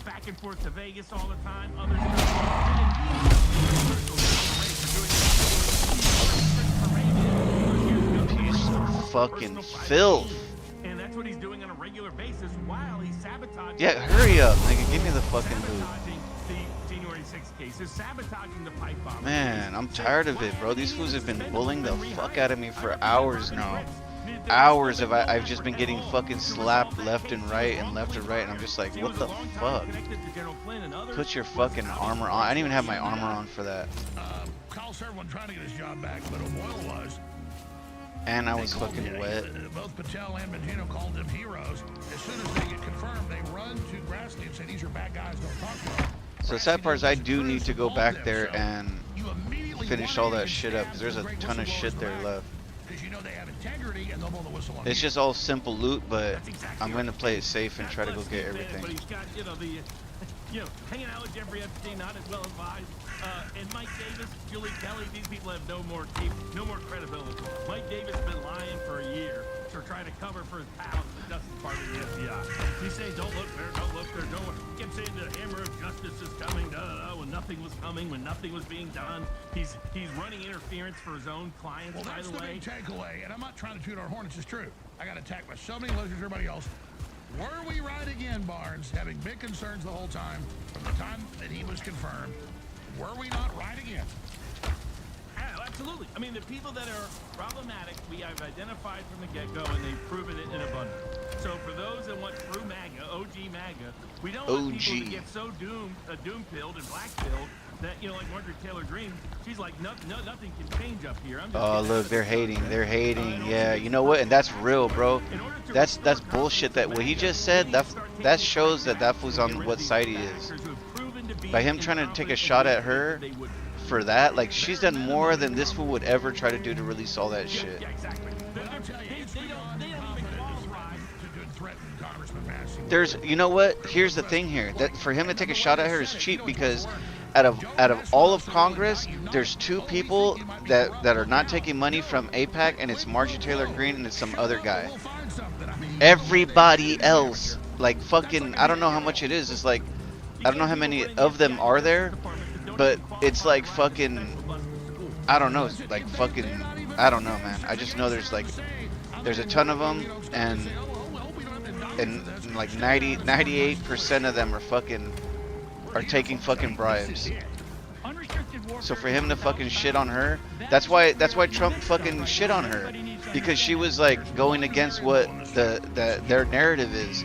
Back and forth to Vegas all the time.
Piece of fucking filth.
And that's what he's doing on a regular basis while he's sabotaging.
Yeah, hurry up, nigga. Give me the fucking loot.
The January 6th cases, sabotaging the pipe bomb.
Man, I'm tired of it, bro. These fools have been bullying the fuck out of me for hours now. Hours of I've just been getting fucking slapped left and right, and I'm just like, what the fuck? Put your fucking armor on. I didn't even have my armor on for that.
Kyle Servan trying to get his job back, but O'Boyle was.
And I was fucking wet.
Both Patel and Bongino called them heroes. As soon as they get confirmed, they run to Grassley and say, these are bad guys, don't talk to them.
So the sad part is I do need to go back there and finish all that shit up, because there's a ton of shit there left.
because you know they have integrity and they'll blow the whistle on
It's
you.
just all simple loot, but I'm gonna play it safe and try to go get
But
everything.
he's got, you know, the, you know, hanging out with Jeffrey Epstein, not as well advised. And Mike Davis, Julie Kelly, these people have no more credibility. Mike Davis has been lying for a year, or trying to cover for his pals, the Justice Department and the FBI. He's saying, don't look there, don't look there, don't look. He kept saying the hammer of justice is coming, when nothing was coming, when nothing was being done. He's running interference for his own clients, by
That's
the
the
way.
big takeaway, and I'm not trying to toot our horns, it's true. I got attacked by so many listeners, everybody else. Were we right again, Barnes, having big concerns the whole time, from the time that he was confirmed? Were we not right again?
Yeah, absolutely. I mean, the people that are problematic, we have identified from the get-go, and they've proven it in abundance. So for those that want true MAGA, OG MAGA, we don't want people to get so doom-pilled and black-pilled that, you know, like Margaret Taylor Greene, she's like, nothing can change up here. I'm just
Oh look, they're hating. Yeah, you know what? And that's real, bro. That's bullshit. That what he just said. That shows that fool's on what side he is. By him trying to take a shot at her for that, like she's done more than this fool would ever try to do to release all that shit. There's, you know what? Here's the thing here. That for him to take a shot at her is cheap because out of all of Congress, there's two people that are not taking money from AIPAC, and it's Marjorie Taylor Greene and it's some other guy. Everybody else, like fucking, I don't know how much it is. It's like, I don't know how many of them are there, but it's like fucking, I don't know, it's like fucking, I don't know, man. I just know there's a ton of them, and like 98% of them are taking fucking bribes. So for him to fucking shit on her, that's why Trump fucking shit on her, because she was like going against what their narrative is,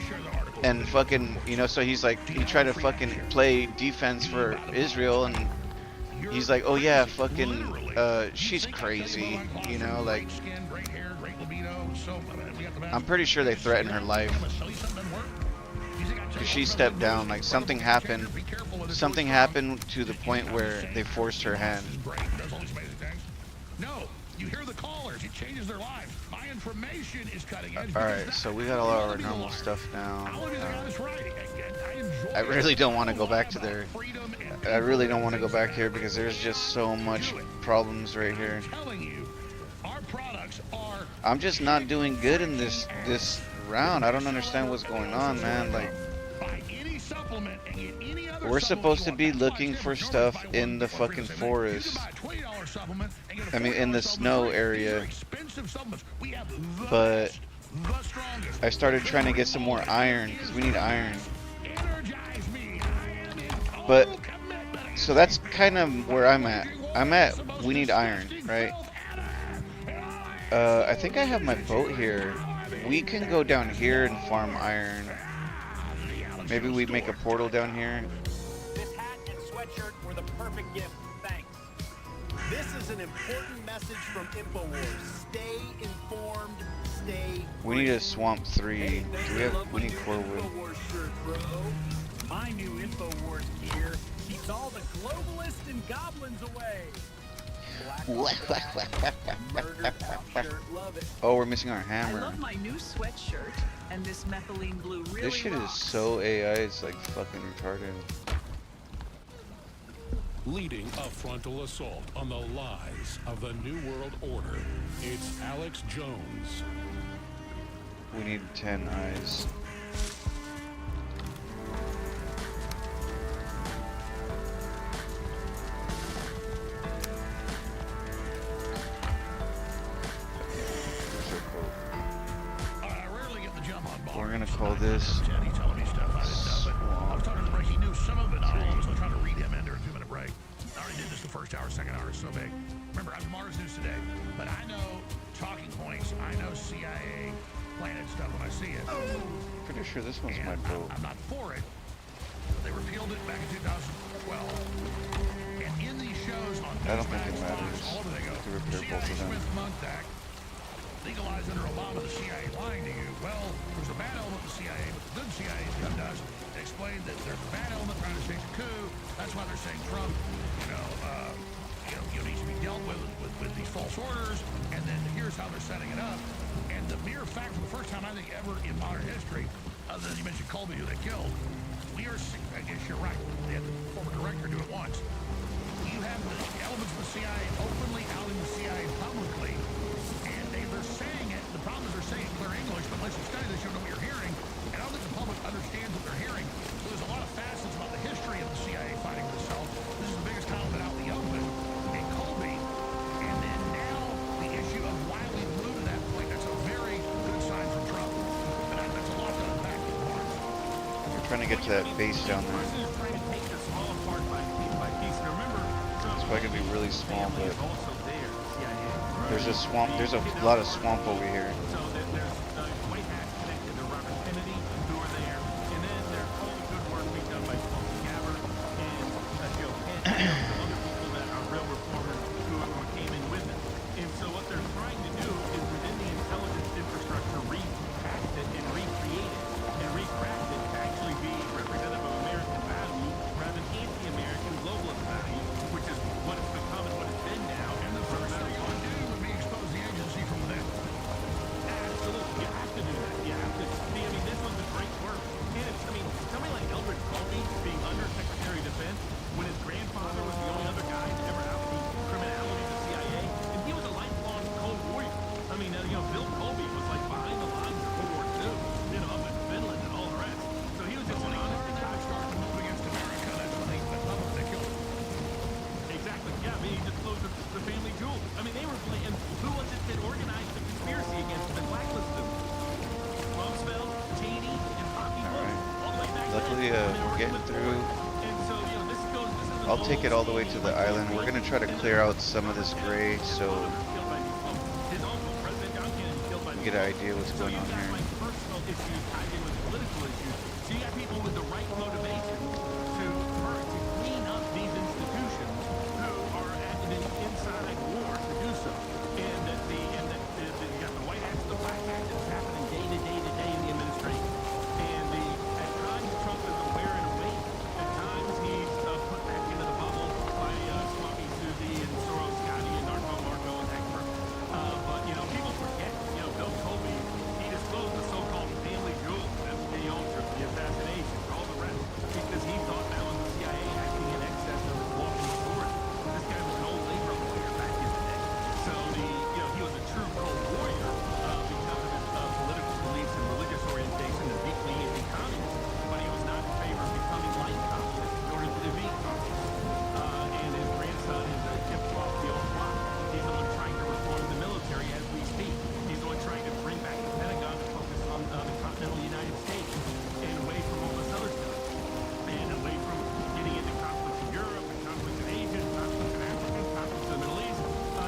and fucking, you know, so he's like, he tried to fucking play defense for Israel, and he's like, oh yeah, fucking she's crazy, you know, like I'm pretty sure they threatened her life. She stepped down, like something happened to the point where they forced her hand.
No, you hear the callers, it changes their lives. My information is cutting edge.
Alright, so we got all our normal stuff now. I really don't want to go back to there. I really don't want to go back here because there's just so much problems right here. I'm just not doing good in this round. I don't understand what's going on, man. Like, we're supposed to be looking for stuff in the fucking forest. I mean, in the snow area. But I started trying to get some more iron because we need iron. But so that's kind of where I'm at. We need iron, right? I think I have my boat here. We can go down here and farm iron. Maybe we make a portal down here.
This hat and sweatshirt were the perfect gift. Thanks. This is an important message from InfoWars. Stay informed. Stay.
We need a swamp 3. We need core wood.
My new InfoWars gear keeps all the globalists and goblins away.
Oh, we're missing our
I
hammer.
love my new sweatshirt and this methylene blue really
This shit is
rocks.
so AI, it's like fucking retarded.
Leading a frontal assault on the lies of the New World Order, it's Alex Jones.
We need 10 eyes. We're gonna call this.
I was talking to Rick, he knew some of it all, so I tried to read him in during a 2-minute break. I already did this the first hour, second hour is so big. Remember, I'm Mars News Today, but I know talking points, I know CIA planted stuff when I see it.
Pretty sure this one's my boat.
I'm not for it, but they repealed it back in 2012. And in these shows on
I don't think it
Newsmax,
matters
Fox, all over they go.
to repair both of them.
Smith-Mundt Act, legalized under Obama, the CIA lying to you. Well, there's a bad element in the CIA, but the good CIA come to us and explain that there's a bad element trying to change the coup. That's why they're saying Trump, needs to be dealt with these false orders, and then here's how they're setting it up. And the mere fact, for the first time I think ever in modern history, other than you mentioned Colby, who they killed, I guess you're right, they had the former director do it once. You have the elements of the CIA openly outing the CIA publicly, and they're saying it. The problem is they're saying it clear English, but unless you study this, you don't know what you're hearing. And I don't think the public understands what they're hearing. So there's a lot of facets about the history of the CIA fighting for itself. This is the biggest element out in the open in Colby. And then now the issue of why we moved to that point, that's a very good sign from Trump. But that's a lot to unpack.
We're trying to get to that base down there. It's probably gonna be really small, but there's a swamp. There's a lot of swamp over here. Luckily, we're getting through. I'll take it all the way to the island. We're gonna try to clear out some of this gray so we get an idea what's going on here.
So you got people with the right motivation to clean up these institutions who are at an inside war to do so. And you got the white hats, the black hats, it's happening day to day to day in the administration. And at times Trump is aware and awake. At times he's put back into the bubble by Swami Suzy and Soros Scotty and Narco Marco and Egbert. But people forget, Bill Colby, he disclosed the so-called family jewel, the ultra, the assassination, all the rest, because he thought that was the CIA acting in excess of its walking authority. This guy was an old labor lawyer back in the day. So he was a true cold warrior because of his political beliefs and religious orientation and deeply anti-communist, but he was not in favor of becoming like communist in order to be communist. And his grandson is Tim Trump, the old block. He's the one trying to reform the military as we speak. He's the one trying to bring back the Pentagon to focus on the continental United States and away from all this other stuff. And away from getting into conflicts in Europe and conflicts in Asia, conflicts in Africa, conflicts in the Middle East.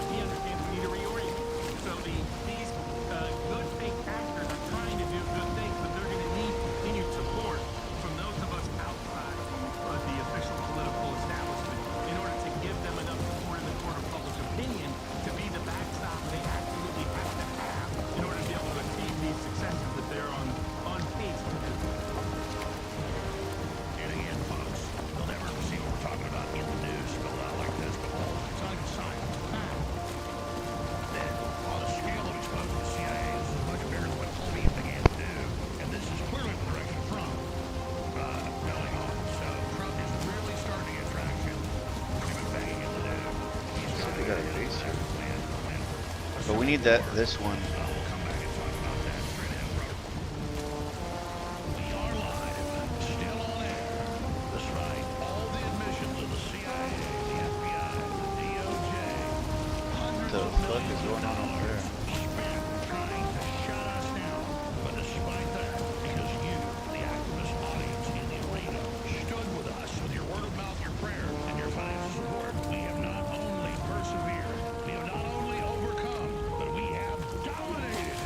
He understands we need to reorient. So these good faith actors are trying to do good things, but they're going to need continued support from those of us outside the official political establishment in order to give them enough support in the court of public opinion to be the backstop they absolutely have to have in order to be able to achieve these successes that they're on pace to do.
And again, folks, they'll never see what we're talking about in the news spelled out like this, but it's not a good sign. That on a scale of exposure, the CIA is much bigger than what Colby began to do, and this is clearly the direction of Trump going on. So Trump is really starting to get traction. We've been begging him to do.
So they got a base here. But we need this one. What the fuck is going on over there?
Trying to shut us down, but despite that, because you, the activist audience in the arena, stood with us with your word of mouth, your prayer, and your financial support, we have not only persevered, we have not only overcome, but we have dominated.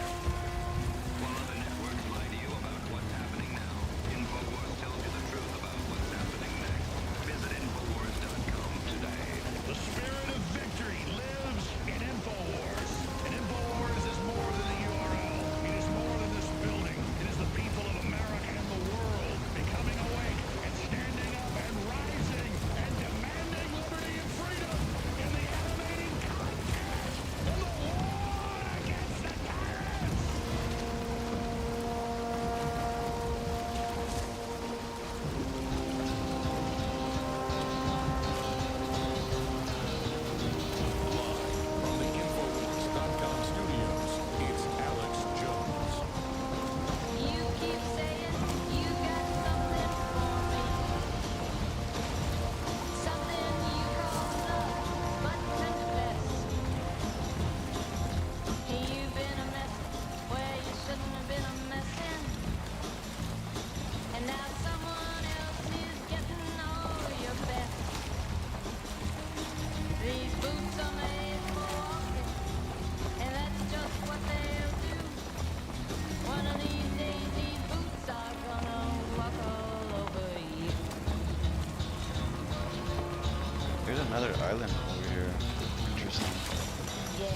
While other networks lie to you about what's happening now, InfoWars tells you the truth about what's happening next. Visit Infowars.com today.
The spirit of victory lives in InfoWars. And
There's another island over here. Interesting.
Yeah.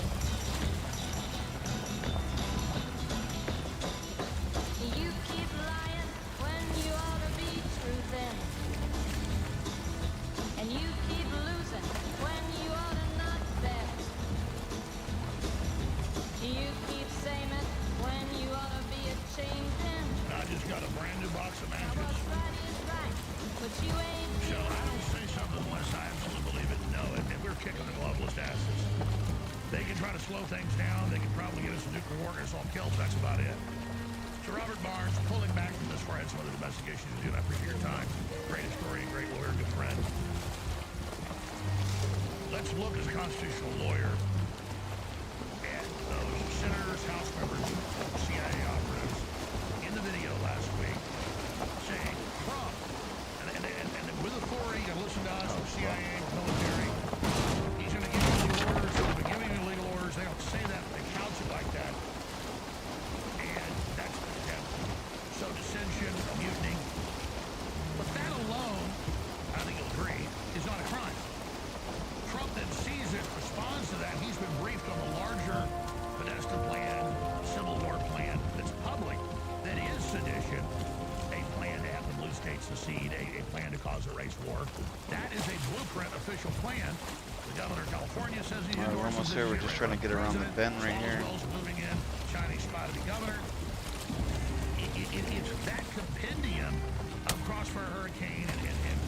You keep lying when you ought to be truthin'. And you keep losing when you ought to not bet. You keep saying it when you ought to be a-changin'.
I just got a brand new box of
Now
matches.
what's right is right, but you ain't
So I don't say something unless I absolutely believe it and know it, and we're kicking the globalist asses. They can try to slow things down. They can probably get us a nuclear war, get us all killed. That's about it. So Robert Barnes, pulling back from this, where I had some other investigations to do, and I appreciate your time. Great historian, great lawyer, good friend. Let's look as a constitutional lawyer at those senators, House members, CIA operatives in the video last week saying Trump, and with authority, you listen to us, the CIA, military, he's going to give you legal orders, he's been giving you legal orders. They don't say that, but they couch it like that. And that's contempt. So dissension, mutiny. But that alone, I think you'll agree, is not a crime. Trump then sees it, responds to that. He's been briefed on the larger Podesta plan, Civil War plan that's public, that is sedition, a plan to have the blue states secede, a plan to cause a race war. That is a blueprint official plan. The governor of California says he endorses it.
We're almost there. We're just trying to get around the bend right here.
Moving in, Chinese spy to be governor. It's that compendium of Crossfire Hurricane and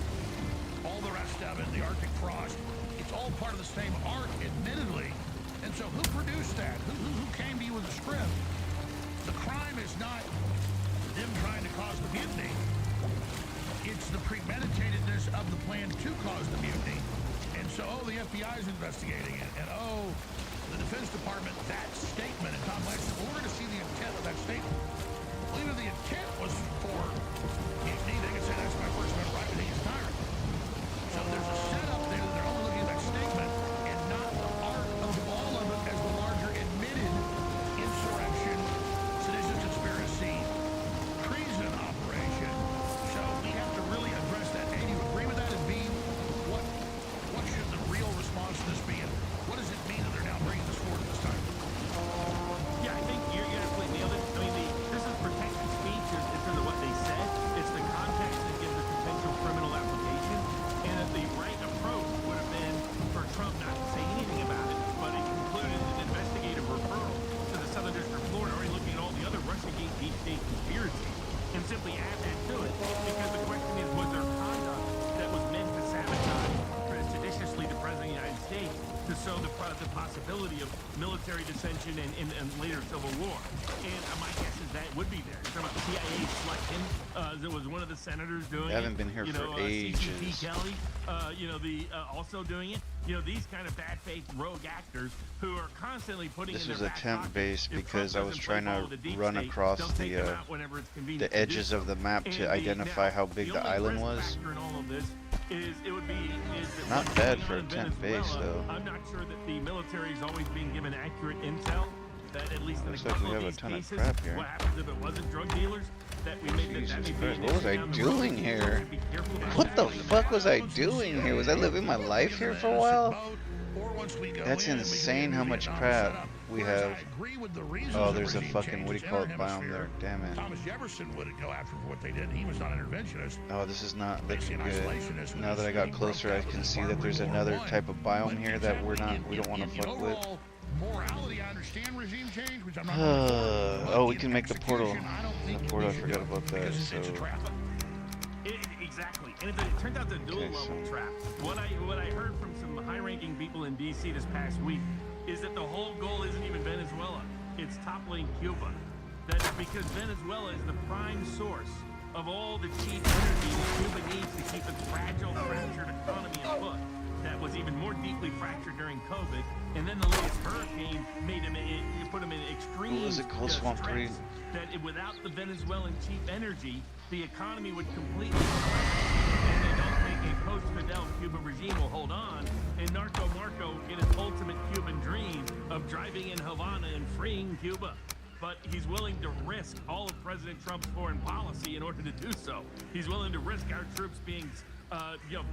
all the rest of it, the Arctic frost. It's all part of the same art, admittedly. And so who produced that? Who came to you with the script? The crime is not them trying to cause the mutiny. It's the premeditatedness of the plan to cause the mutiny. And so, the FBI is investigating it. And the Defense Department, that statement. And Tom Lance said, well, we're going to see the intent of that statement. Well, even the intent was for mutiny. They could say that's my First Amendment right, but he's tyrant. So there's a setup there that they're only looking at that statement and not the art of all of it as the larger admitted insurrection, seditious conspiracy, treason operation. So we have to really address that. A, do you agree with that? And B, what should the real response to this be? And what does it mean that they're now bringing this forward this time?
Yeah, I think you're absolutely nailed it. I mean, this is protected speech in terms of what they said. It's the context that gives a potential criminal application. And that the right approach would have been for Trump not to say anything about it, but it concluded an investigative referral to the Southern District of Florida, already looking at all the other Russiagate deep state conspiracies, and simply add that to it. Because the question is, was there conduct that was meant to sabotage seditiously the President of the United States to sow the possibility of military dissension and later civil war? And my guess is that would be there. You're talking about the CIA selection. There was one of the senators doing it.
I haven't been here for ages.
CCT Kelly, also doing it. These kind of bad faith rogue actors who are constantly putting
This
in
was
their
a
back
temp
pocket
base
if
because I
Trump
was
doesn't
trying
play ball
to
with the deep
run
state,
across
they'll take them out whenever it's convenient
the
to do
edges
so.
of the map to
And
identify
now,
how big the
only
island
risk
was.
factor in all of this is it would be that
Not
what's
bad
going
for
on
a
in
temp base,
Venezuela,
though.
I'm not sure that the military is always being given accurate intel. That at least in
Looks
a
like
couple
we
of
have a
these
ton of
cases,
crap here.
what happens if it wasn't drug dealers? That we made that
Jesus
may be
Christ,
an
what was
issue
I
down the road.
doing
So
here?
be careful about
What the
handling
fuck
that.
was I doing here? Was I living my life here for a while? That's insane how much crap we have. Oh, there's a fucking, what do you call it, biome there. Damn it.
Thomas Jefferson would go after for what they did. He was not an interventionist.
Oh, this is not looking good. Now that I got closer, I can see that there's another type of biome here that we don't want to fuck with.
Morality, I understand regime change, which I'm not
Oh, we can make the portal. The portal, I forgot about that. So
Exactly, and it turns out it's a dual-level trap. What I heard from some high-ranking people in D.C. this past week is that the whole goal isn't even Venezuela; it's toppling Cuba. That is because Venezuela is the prime source of all the cheap energy that Cuba needs to keep its fragile, fractured economy afoot. That was even more deeply fractured during COVID, and then the latest hurricane put them in extreme
what was it called, Swamp 3?
That without the Venezuelan cheap energy, the economy would completely collapse, and they don't think a post-Fidel Cuban regime will hold on, and Narco Marco get his ultimate Cuban dream of driving in Havana and freeing Cuba. But he's willing to risk all of President Trump's foreign policy in order to do so. He's willing to risk our troops being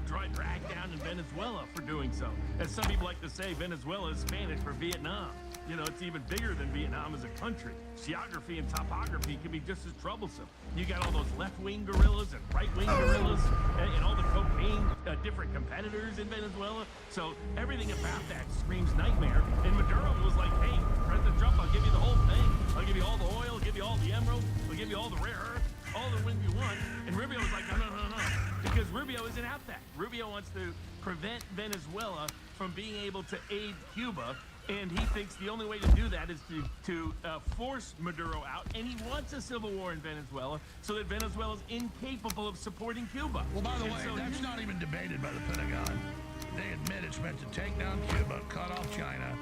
dragged down in Venezuela for doing so. As some people like to say, Venezuela is Spanish for Vietnam. You know, it's even bigger than Vietnam as a country. Geography and topography can be just as troublesome. You got all those left-wing guerrillas and right-wing guerrillas and all the cocaine, different competitors in Venezuela. So everything about that screams nightmare. And Maduro was like, hey, President Trump, I'll give you the whole thing. I'll give you all the oil, I'll give you all the emerald, I'll give you all the rare earth, all the wind you want. And Rubio was like, no. Because Rubio isn't out that. Rubio wants to prevent Venezuela from being able to aid Cuba. And he thinks the only way to do that is to force Maduro out. And he wants a civil war in Venezuela so that Venezuela is incapable of supporting Cuba.
Well, by the way, that's not even debated by the Pentagon. They admit it's meant to take down Cuba, cut off China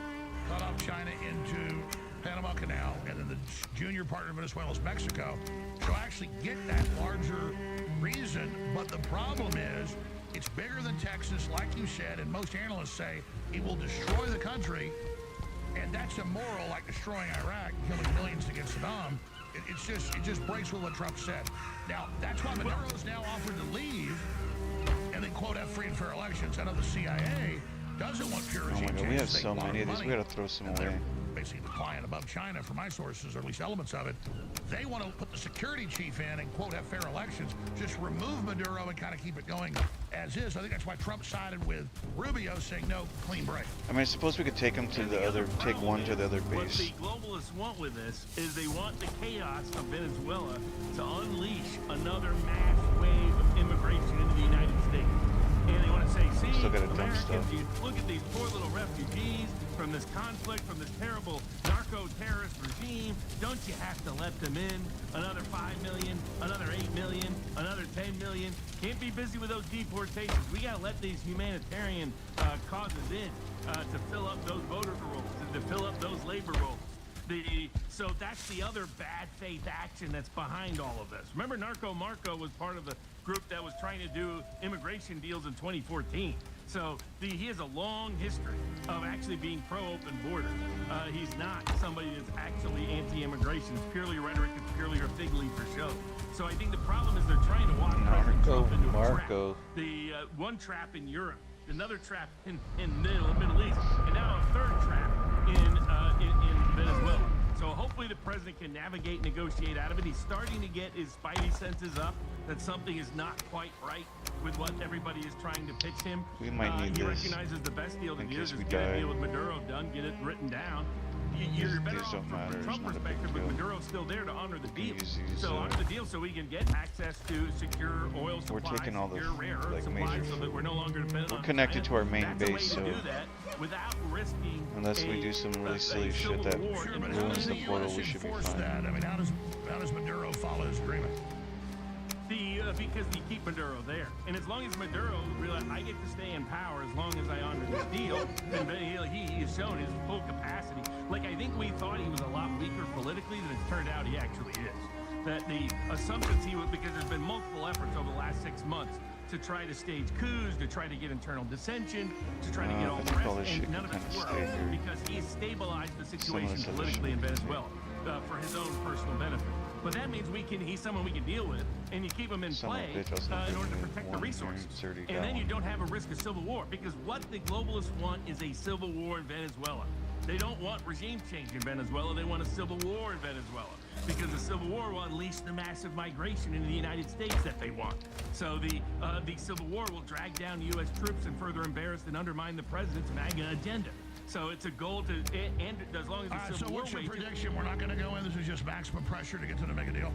into Panama Canal, and then the junior partner of Venezuela is Mexico. So actually get that larger reason. But the problem is, it's bigger than Texas, like you said, and most analysts say it will destroy the country. And that's immoral, like destroying Iraq, killing millions to get Saddam. It just breaks with what Trump said. Now, that's why Maduro's now offered to leave and then, quote, have free and fair elections. I know the CIA doesn't want pure regime change.
We have so many of these, we gotta throw some away.
Basically decline above China for my sources, or at least elements of it. They want to put the security chief in and, quote, have fair elections. Just remove Maduro and kind of keep it going as is. I think that's why Trump sided with Rubio, saying no, clean break.
I mean, I suppose we could take them to the other, take one to the other base.
What the globalists want with this is they want the chaos of Venezuela to unleash another mass wave of immigration into the United States. And they want to say, see,
Still gotta dump
Americans,
stuff.
you look at these poor little refugees from this conflict, from this terrible narco-terrorist regime. Don't you have to let them in? Another 5 million, another 8 million, another 10 million. Can't be busy with those deportations. We got to let these humanitarian causes in to fill up those voter rolls and to fill up those labor rolls. So that's the other bad faith action that's behind all of this. Remember, Narco Marco was part of the group that was trying to do immigration deals in 2014. So he has a long history of actually being pro-open border. He's not somebody that's actually anti-immigration. It's purely rhetoric. It's purely a fig leaf for show. So I think the problem is they're trying to walk President Trump into a trap. The one trap in Europe, another trap in the Middle East, and now a third trap in Venezuela. So hopefully the president can navigate, negotiate out of it. He's starting to get his spidey senses up that something is not quite right with what everybody is trying to pitch him.
We might need
he
this
recognizes the best deal to do is
we
get a
die.
deal with Maduro done, get it written down. You're better off from a Trump perspective, but Maduro's still there to honor the deal. So honor the deal so we can get access to secure oil supplies,
We're taking all the
secure rare earth
like
supplies,
major.
so that we're no longer dependent on
Connected to our main
That's a way
base,
to
so
do that without risking
unless we do some really silly shit that ruins the portal, we should be fine.
That? I mean, how does Maduro follow his agreement?
Because we keep Maduro there. And as long as Maduro realizes I get to stay in power as long as I honor this deal, then he has shown his full capacity. Like, I think we thought he was a lot weaker politically than it's turned out he actually is. That the assumptions he would, because there's been multiple efforts over the last 6 months to try to stage coups, to try to get internal dissension, to try to get all the rest, and none of it's worked because he has stabilized the situation politically in Venezuela for his own personal benefit. But that means he's someone we can deal with, and you keep him in play in order to protect the resources. And then you don't have a risk of civil war, because what the globalists want is a civil war in Venezuela. They don't want regime change in Venezuela. They want a civil war in Venezuela, because the civil war will unleash the massive migration into the United States that they want. So the civil war will drag down U.S. troops and further embarrass and undermine the president's MAGA agenda. So it's a goal to end as long as the civil war
what's your prediction? We're not going to go in. This is just maximum pressure to get to the mega deal.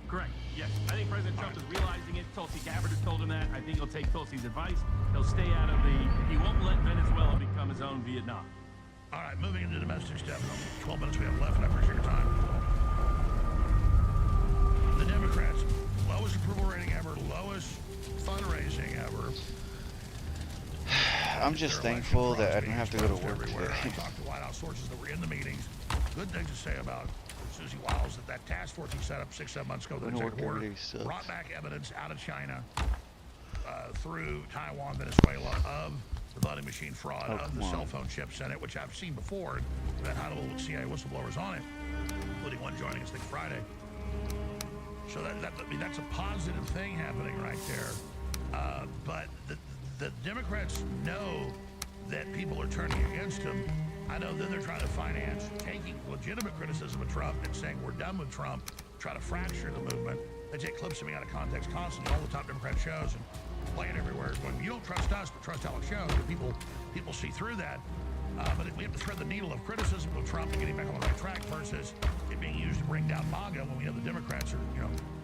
Correct. Yes. I think President Trump is realizing it. Tulsi Gabbard has told him that. I think he'll take Tulsi's advice. He'll stay out of he won't let Venezuela become his own Vietnam.
All right, moving into domestic stuff. 12 minutes we have left, and I appreciate your time. The Democrats, lowest approval rating ever, lowest fundraising ever.
I'm just thankful that I don't have to go to work
everywhere.
today.
I talked to White House sources that were in the meetings. Good things to say about Susie Wiles, that task force he set up 6-7 months ago, the executive order, brought back evidence out of China through Taiwan, Venezuela, of the voting machine fraud, of the cell phone chips in it, which I've seen before, that had little CIA whistleblowers on it, including one joining us, I think, Friday. So that's a positive thing happening right there. But the Democrats know that people are turning against him. I know that they're trying to finance taking legitimate criticism of Trump and saying we're done with Trump, try to fracture the movement. They take clips of me out of context constantly, all the top Democrat shows, and play it everywhere. Going, you don't trust us, but trust Alex shows. And people see through that. But if we have to thread the needle of criticism of Trump and getting back on the right track versus it being used to bring down MAGA when we know the Democrats are,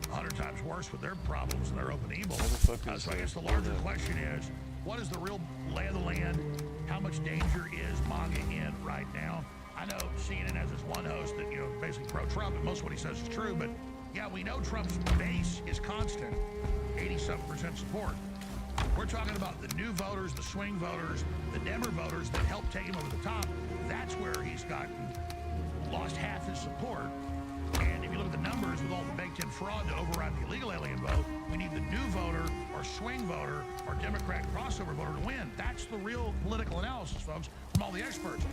100 times worse with their problems and their open evil. So I guess the larger question is, what is the real lay of the land? How much danger is MAGA in right now? I know CNN has this one host that, basically pro-Trump, and most of what he says is true, but yeah, we know Trump's base is constant, 87% support. We're talking about the new voters, the swing voters, the Demmer voters that helped take him over the top. That's where he's lost half his support. And if you look at the numbers with all the baked-in fraud to override the illegal alien vote, we need the new voter or swing voter or Democrat crossover voter to win. That's the real political analysis, folks, from all the experts.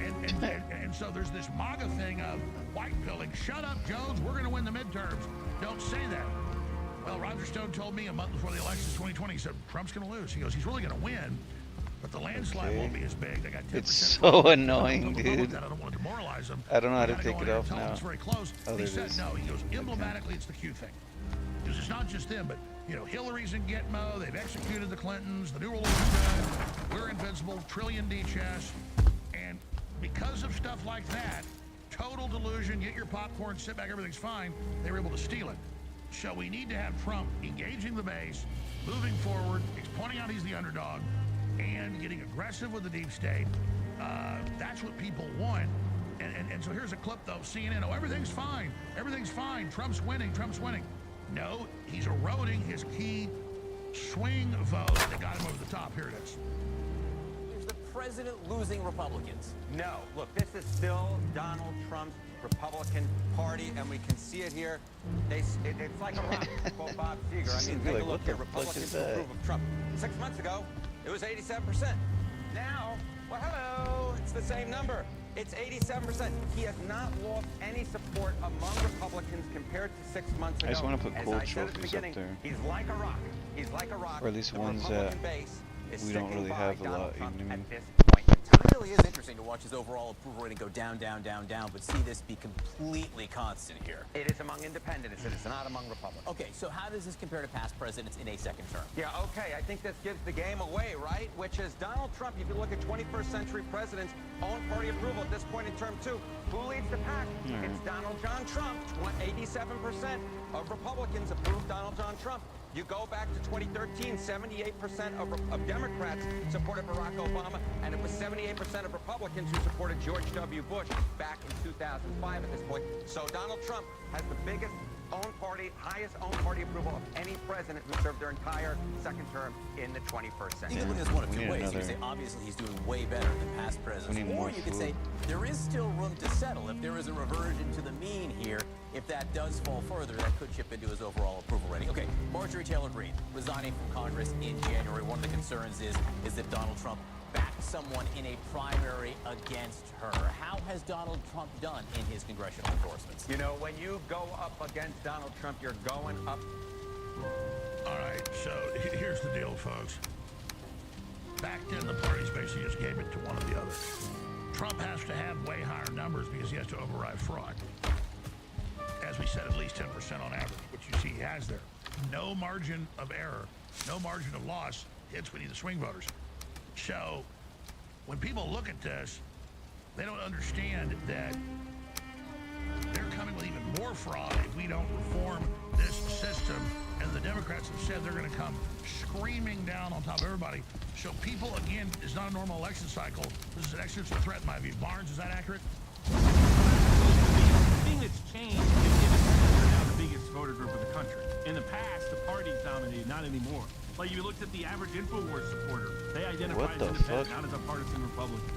And so there's this MAGA thing of white pilling. Shut up, Jones. We're going to win the midterms. Don't say that. Well, Roger Stone told me a month before the election of 2020, he said, Trump's going to lose. He goes, he's really going to win, but the landslide won't be as big. They got 10%.
It's so annoying, dude.
I don't want to demoralize them.
I don't know how to take it off now.
It's very close.
Oh,
he said, no, he goes, emblematically, it's the Q thing. Because it's not just them, but, Hillary's in Gitmo. They've executed the Clintons. The New World Order's done. We're invincible. Trillion D chess. And because of stuff like that, total delusion, get your popcorn, sit back, everything's fine, they were able to steal it. So we need to have Trump engaging the base, moving forward, pointing out he's the underdog, and getting aggressive with the deep state. That's what people want. And so here's a clip, though. CNN, everything's fine. Everything's fine. Trump's winning. Trump's winning. No, he's eroding his key swing vote that got him over the top. Here it is.
Is the president losing Republicans? No. Look, this is still Donald Trump's Republican Party, and we can see it here. It's like a rock. Quote Bob Seger. I mean, take a look here. Republicans approve of Trump. 6 months ago, it was 87%. Now, well, hello, it's the same number. It's 87%. He has not lost any support among Republicans compared to 6 months ago.
I just want to put cool
trophies
up there.
He's like a rock. He's like a rock.
Or at least ones that we don't really have a lot, you know what I mean?
It really is interesting to watch his overall approval rating go down, down, down, down, but see this be completely constant here. It is among independents, it's not among Republicans. Okay, so how does this compare to past presidents in a second term? Yeah, okay, I think this gives the game away, right? Which is Donald Trump, if you look at 21st century presidents, own party approval at this point in term 2. Who leads the pack? It's Donald John Trump. 87% of Republicans approve Donald John Trump. You go back to 2013, 78% of Democrats supported Barack Obama, and it was 78% of Republicans who supported George W. Bush back in 2005 at this point. So Donald Trump has the biggest highest own party approval of any president who served their entire second term in the 21st century.
You can look at this one of two ways. You can say, obviously, he's doing way better than past presidents. Or you could say, there is still room to settle. If there is a reversion to the mean here, if that does fall further, that could chip into his overall approval rating. Okay, Marjorie Taylor Greene, resigning from Congress in January. One of the concerns is that Donald Trump backed someone in a primary against her. How has Donald Trump done in his congressional endorsements?
You know, when you go up against Donald Trump, you're going up.
All right, so here's the deal, folks. Back then, the parties basically just gave it to one or the other. Trump has to have way higher numbers because he has to override fraud. As we said, at least 10% on average, which you see he has there. No margin of error, no margin of loss hits we need the swing voters. So when people look at this, they don't understand that they're coming with even more fraud if we don't reform this system. And the Democrats have said they're going to come screaming down on top of everybody. So people, again, it's not a normal election cycle. This is an existential threat in my view. Barnes, is that accurate?
The thing that's changed is independents are now the biggest voter group of the country. In the past, the parties dominated, not anymore. Like, you looked at the average InfoWars supporter, they identify as independent, not as a partisan Republican.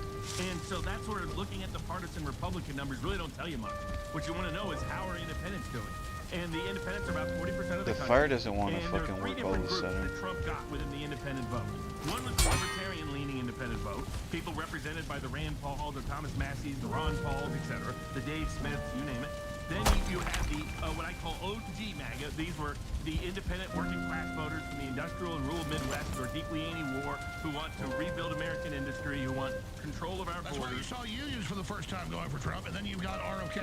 And so that's where looking at the partisan Republican numbers really don't tell you much. What you want to know is how are independents doing? And the independents are about 40% of the country.
The fire doesn't want to fucking work all of a sudden.
That Trump got within the independent vote. One was the libertarian-leaning independent vote, people represented by the Rand Pauls, the Thomas Masseys, the Ron Pauls, etc., the Dave Smiths, you name it. Then you have the what I call OG MAGA. These were the independent working class voters from the industrial and rural Midwest who are deeply anti-war, who want to rebuild American industry, who want control of our
That's why you
borders.
saw unions for the first time going for Trump, and then you've got ROK.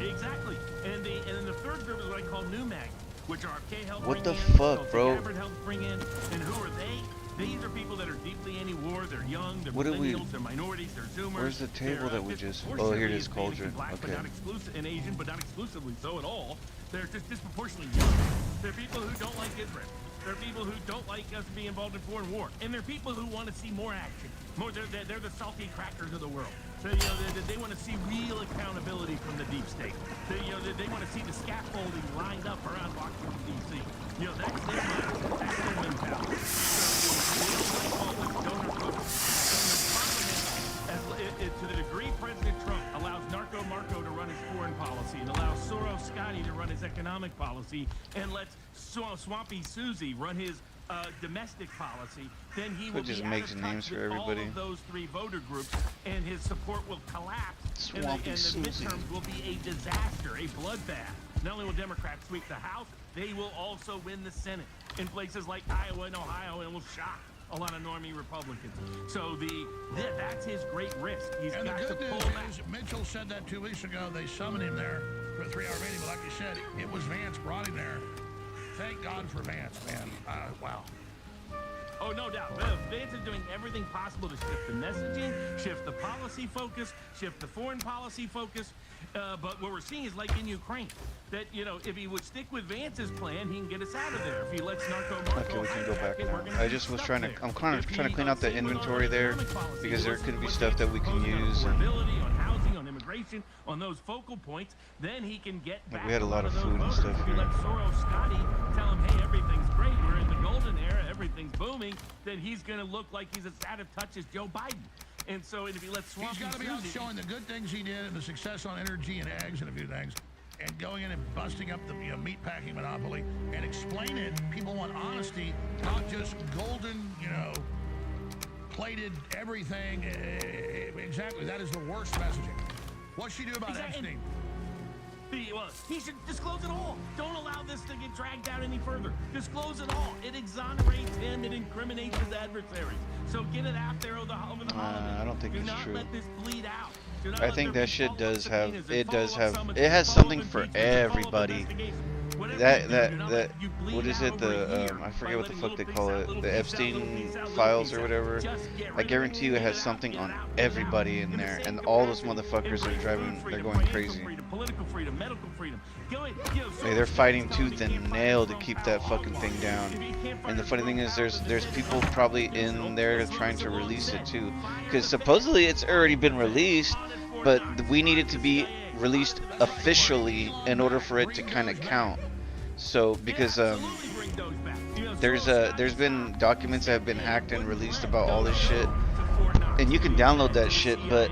Exactly. And then the third group is what I call New MAGA, which are K help
What
bring
the
in,
fuck, bro?
Gabbard helps bring in, and who are they? These are people that are deeply anti-war. They're young. They're
What do we-
millennials. They're minorities. They're Zoomers.
Where's the table
they're,
that we just? Oh,
disproportionately
here it is,
Hispanic and
cauldron.
Black, but
Okay.
not exclusive, and Asian, but not exclusively so at all. They're just disproportionately young. They're people who don't like Israel. They're people who don't like us being involved in foreign war, and they're people who want to see more action. More, they're the salty crackers of the world. So, you know, they want to see real accountability from the deep state. They want to see the scaffolding lined up around Washington, D.C. You know, that's their mindset. That's their mentality. So, they don't like all this donor focus. And the parliament, to the degree President Trump allows Narco Marco to run his foreign policy and allows Soros Scotty to run his economic policy and lets Swampy Susie run his domestic policy, then he will
just
be
makes
out of
names
touch
for
with
everybody.
all of those three voter groups, and his support will collapse. And
Swampy
the
Susie.
midterms will be a disaster, a bloodbath. Not only will Democrats sweep the House, they will also win the Senate in places like Iowa and Ohio, and will shock a lot of normie Republicans. So that's his great risk. He's
And the
got to
good
pull
news
back.
is, Mitchell said that 2 weeks ago. They summoned him there for a 3-hour meeting, but like you said, it was Vance brought him there. Thank God for Vance, man. Wow.
Oh, no doubt. Vance is doing everything possible to shift the messaging, shift the policy focus, shift the foreign policy focus. But what we're seeing is like in Ukraine, that, you know, if he would stick with Vance's plan, he can get us out of there. If he lets Narco Marco
Okay, we can go back
hijack it, we're
now.
gonna
I
be
just was
stuck
trying to.
there.
I'm kind of
If
trying to
he,
clean out the
same with all
inventory there
economic policy,
because there
listen
could
to
be
what
stuff that we can
Vance
use.
on
And
affordability, on housing, on immigration, on those focal points, then he can get
like,
back
we had a lot of
those
food and
voters.
stuff
If you
here.
let Soros Scotty tell him, hey, everything's great, we're in the golden era, everything's booming, then he's going to look like he's as out of touch as Joe Biden. And so if he lets
He's
Swampy
got to be out
Susie-
showing the good things he did and the success on energy and eggs and a few things, and going in and busting up the meatpacking monopoly and explain it. People want honesty, not just golden, plated everything. Exactly, that is the worst messaging. What's she do about Epstein?
Well, he should disclose it all. Don't allow this to get dragged out any further. Disclose it all. It exonerates him. It incriminates his adversaries. So get it out there over the holidays.
I don't think
Do
it's
not
true.
let this bleed out. Do not
I
let
think
there
that
be
shit
follow-up
does have.
subpoenas
It
and
does
follow-up
have.
summonses
It has
and
something
follow-up
for
impeachments and follow-up
everybody.
investigations. Whatever
That
you do,
that
do not
that.
let you bleed
What is
out
it?
over a
The
year
I forget
by
what the
letting
fuck they
little
call
piece out,
it.
little
The
piece out,
Epstein
little piece out, little
files
piece
or
out.
whatever.
Just get
I
rid of
guarantee you it
Get
has
it out,
something
get it
on
out, get it out.
everybody in
And the
there,
same
and
can
all those
happen.
motherfuckers are
Embrace
driving.
food
They're
freedom,
going
financial
crazy.
freedom, political freedom, medical freedom.
Hey, they're fighting tooth and nail to keep that fucking thing down. And the funny thing is, there's people probably in there trying to release it too, because supposedly it's already been released, but we need it to be released officially in order for it to kind of count. So because there's been documents that have been hacked and released about all this shit, and you can download that shit, but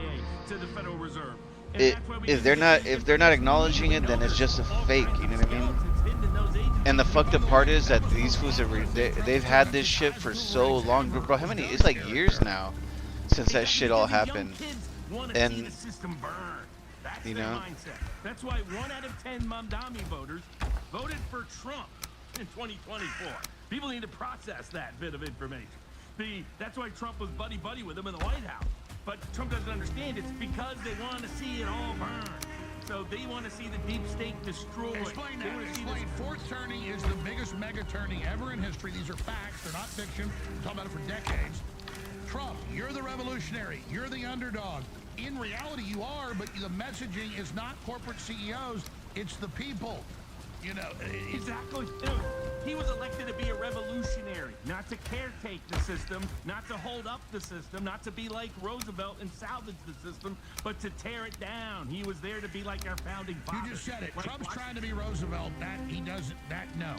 if they're not acknowledging it, then it's just a fake. You know what I mean? And the fucked up part is that these fools they've had this shit for so long, bro. How many? It's like years now since that shit all happened. And you know,
that's why 1 out of 10 Mamdani voters voted for Trump in 2024. People need to process that bit of information. That's why Trump was buddy-buddy with him in the White House. But Trump doesn't understand it's because they want to see it all burn. So they want to see the deep state destroyed.
Explain that. Explain. Fourth turning is the biggest mega turning ever in history. These are facts. They're not fiction. We're talking about it for decades. Trump, you're the revolutionary. You're the underdog. In reality, you are, but the messaging is not corporate CEOs. It's the people.
Exactly. He was elected to be a revolutionary, not to caretake the system, not to hold up the system, not to be like Roosevelt and salvage the system, but to tear it down. He was there to be like our founding fathers.
You just said it. Trump's trying to be Roosevelt. No.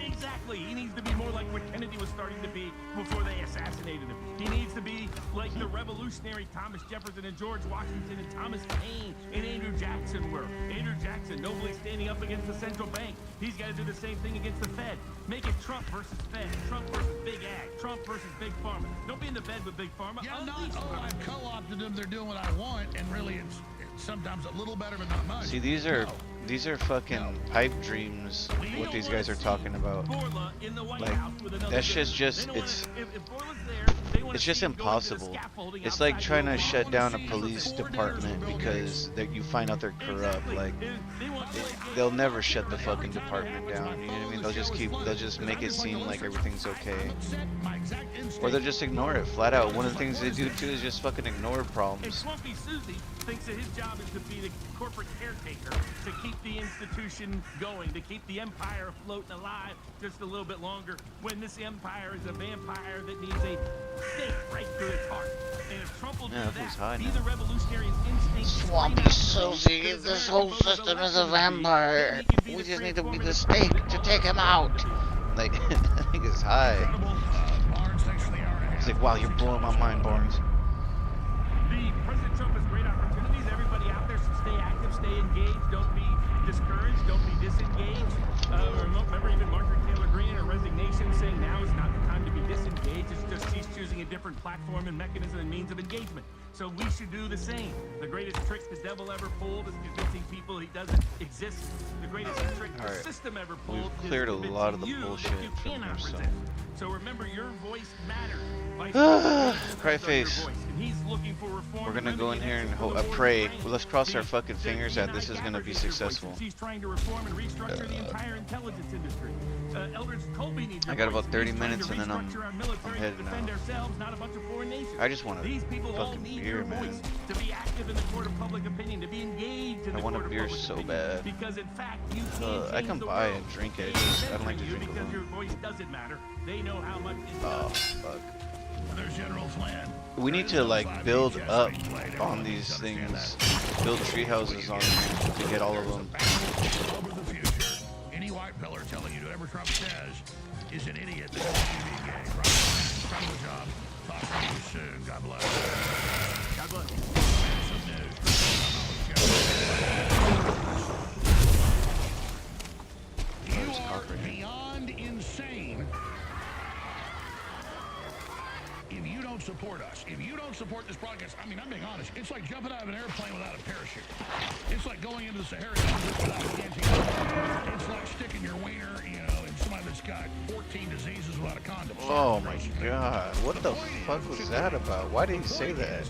Exactly. He needs to be more like what Kennedy was starting to be before they assassinated him. He needs to be like the revolutionary Thomas Jefferson and George Washington and Thomas Paine and Andrew Jackson were. Andrew Jackson nobly standing up against the central bank. He's got to do the same thing against the Fed. Make it Trump versus Fed, Trump versus Big Ag, Trump versus Big Pharma. Don't be in the bed with Big Pharma.
Yeah, I've co-opted them. They're doing what I want, and really it's sometimes a little better, but not much.
See, these are fucking pipe dreams. What these guys are talking about, like that shit's just it's just impossible. It's like trying to shut down a police department because you find out they're corrupt. Like they'll never shut the fucking department down. You know what I mean? They'll just make it seem like everything's okay, or they'll just ignore it flat out. One of the things they do too is just fucking ignore problems.
Swampy Susie thinks that his job is to be the corporate caretaker, to keep the institution going, to keep the empire afloat and alive just a little bit longer, when this empire is a vampire that needs a stake right through its heart. And if Trump will do that, be the revolutionary's instinct.
Swampy Susie, this whole system is a vampire. We just need to be the stake to take him out. Like, I think it's high. He's like, wow, you're blowing my mind, Barnes.
President Trump has great opportunities. Everybody out there should stay active, stay engaged. Don't be discouraged. Don't be disengaged. Remember even Marjorie Taylor Greene in her resignation saying now is not the time to be disengaged. It's just she's choosing a different platform and mechanism and means of engagement. So we should do the same. The greatest trick the devil ever pulled is convincing people he doesn't exist. The greatest trick the system ever pulled
We've cleared a lot of the bullshit from here,
so remember, your voice matters.
Cry face. We're gonna go in here and pray. Well, let's cross our fucking fingers that this is gonna be successful.
He's trying to reform and restructure the entire intelligence industry. Eldridge Colby needs
I got about 30 minutes and then I'm heading out. I just want a fucking beer, man.
To be active in the court of public opinion, to be engaged in the
I want a
court of
beer
public
so
opinion,
bad.
because in fact you can't
I can buy and drink it. I don't like to drink
because
alone.
your voice doesn't matter. They know how much it
Oh
does.
fuck.
There's General Flynn.
We need to like build up on these things, build tree houses on them to get all of them.
Over the future. Any white pillar telling you whatever Trump says is an idiot that's a TV game, right? Incredible job. Talk to you soon. God bless. God bless. Some news. You are beyond insane if you don't support us. If you don't support this broadcast, I mean, I'm being honest. It's like jumping out of an airplane without a parachute. It's like going into the Sahara Desert without a canteen. It's like sticking your wiener, in somebody that's got 14 diseases without a condom.
Oh my god, what the fuck was that about? Why did he say that?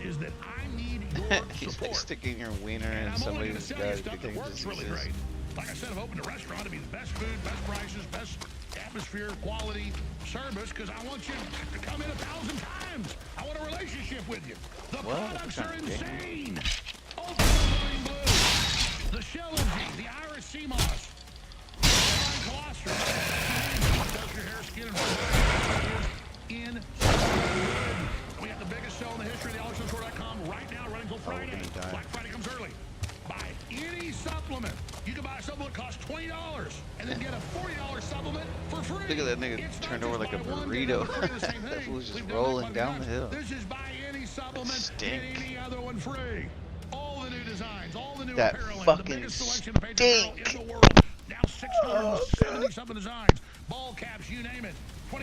He's like sticking your wiener in somebody who's got 15 diseases.
Like I said, I've opened a restaurant to be the best food, best prices, best atmosphere, quality, service, because I want you to come in 1,000 times. I want a relationship with you. The products are insane. Ultra Marine Blue, the Shell-O-G, the Irish Sea Moss, the Colostrum, does your hair, skin, and in. We have the biggest sale in the history of the AlexStore.com right now, running until Friday. Black Friday comes early. Buy any supplement. You can buy a supplement that costs $20 and then get a $40 supplement for free.
Look at that nigga turned over like a burrito. That fool's just rolling down the hill.
This is buy any supplement, get any other one free. All the new designs, all the new
that
apparel,
fucking
the biggest selection of paper apparel in the world. Now 670 something designs, ball caps, you name it. 25%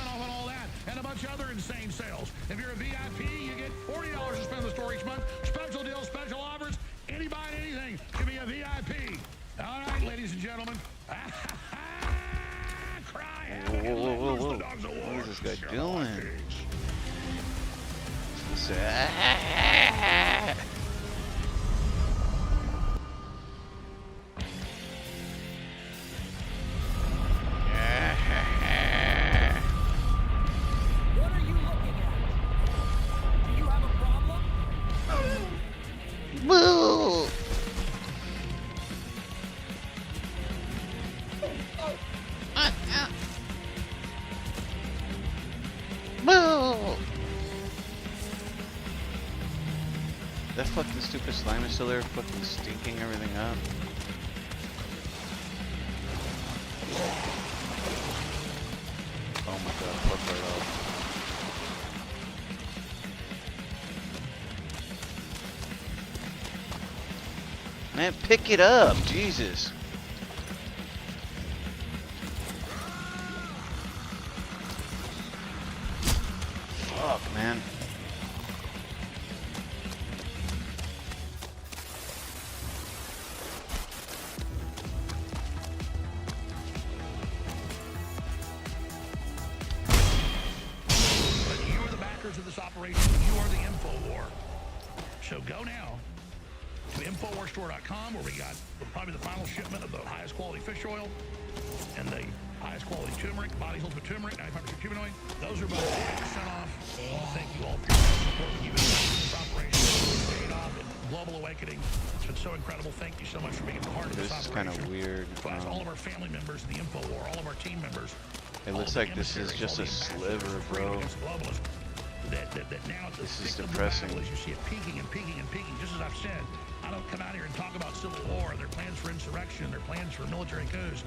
off on all that, and a bunch of other insane sales. If you're a VIP, you get $40 to spend in the store each month. Special deals, special offers. Anybody, anything can be a VIP. All right, ladies and gentlemen. Cry.
Whoa. What is this guy doing?
What are you looking at? Do you have a problem?
Boo! Boo! That fucking stupid slime is still there, fucking stinking everything up. Oh my god, fuck that up. Man, pick it up, Jesus. Fuck, man.
of this operation. You are the InfoWar. So go now to InfoWarsStore.com, where we got probably the final shipment of the highest quality fish oil and the highest quality turmeric, Body's Ultimate Turmeric, 95% cuminoid. Those are both 40% off. I want to thank you all for your support when you've been in this operation. It's paid off in Global Awakening. It's been so incredible. Thank you so much for being a part of this
This is
operation.
kind of weird.
All of our family members in the InfoWar, all of our team members.
It looks like this is just a sliver, bro.
That now
this is depressing.
As you see it peaking and peaking and peaking, just as I've said, I don't come out here and talk about civil war, their plans for insurrection, their plans for military coups,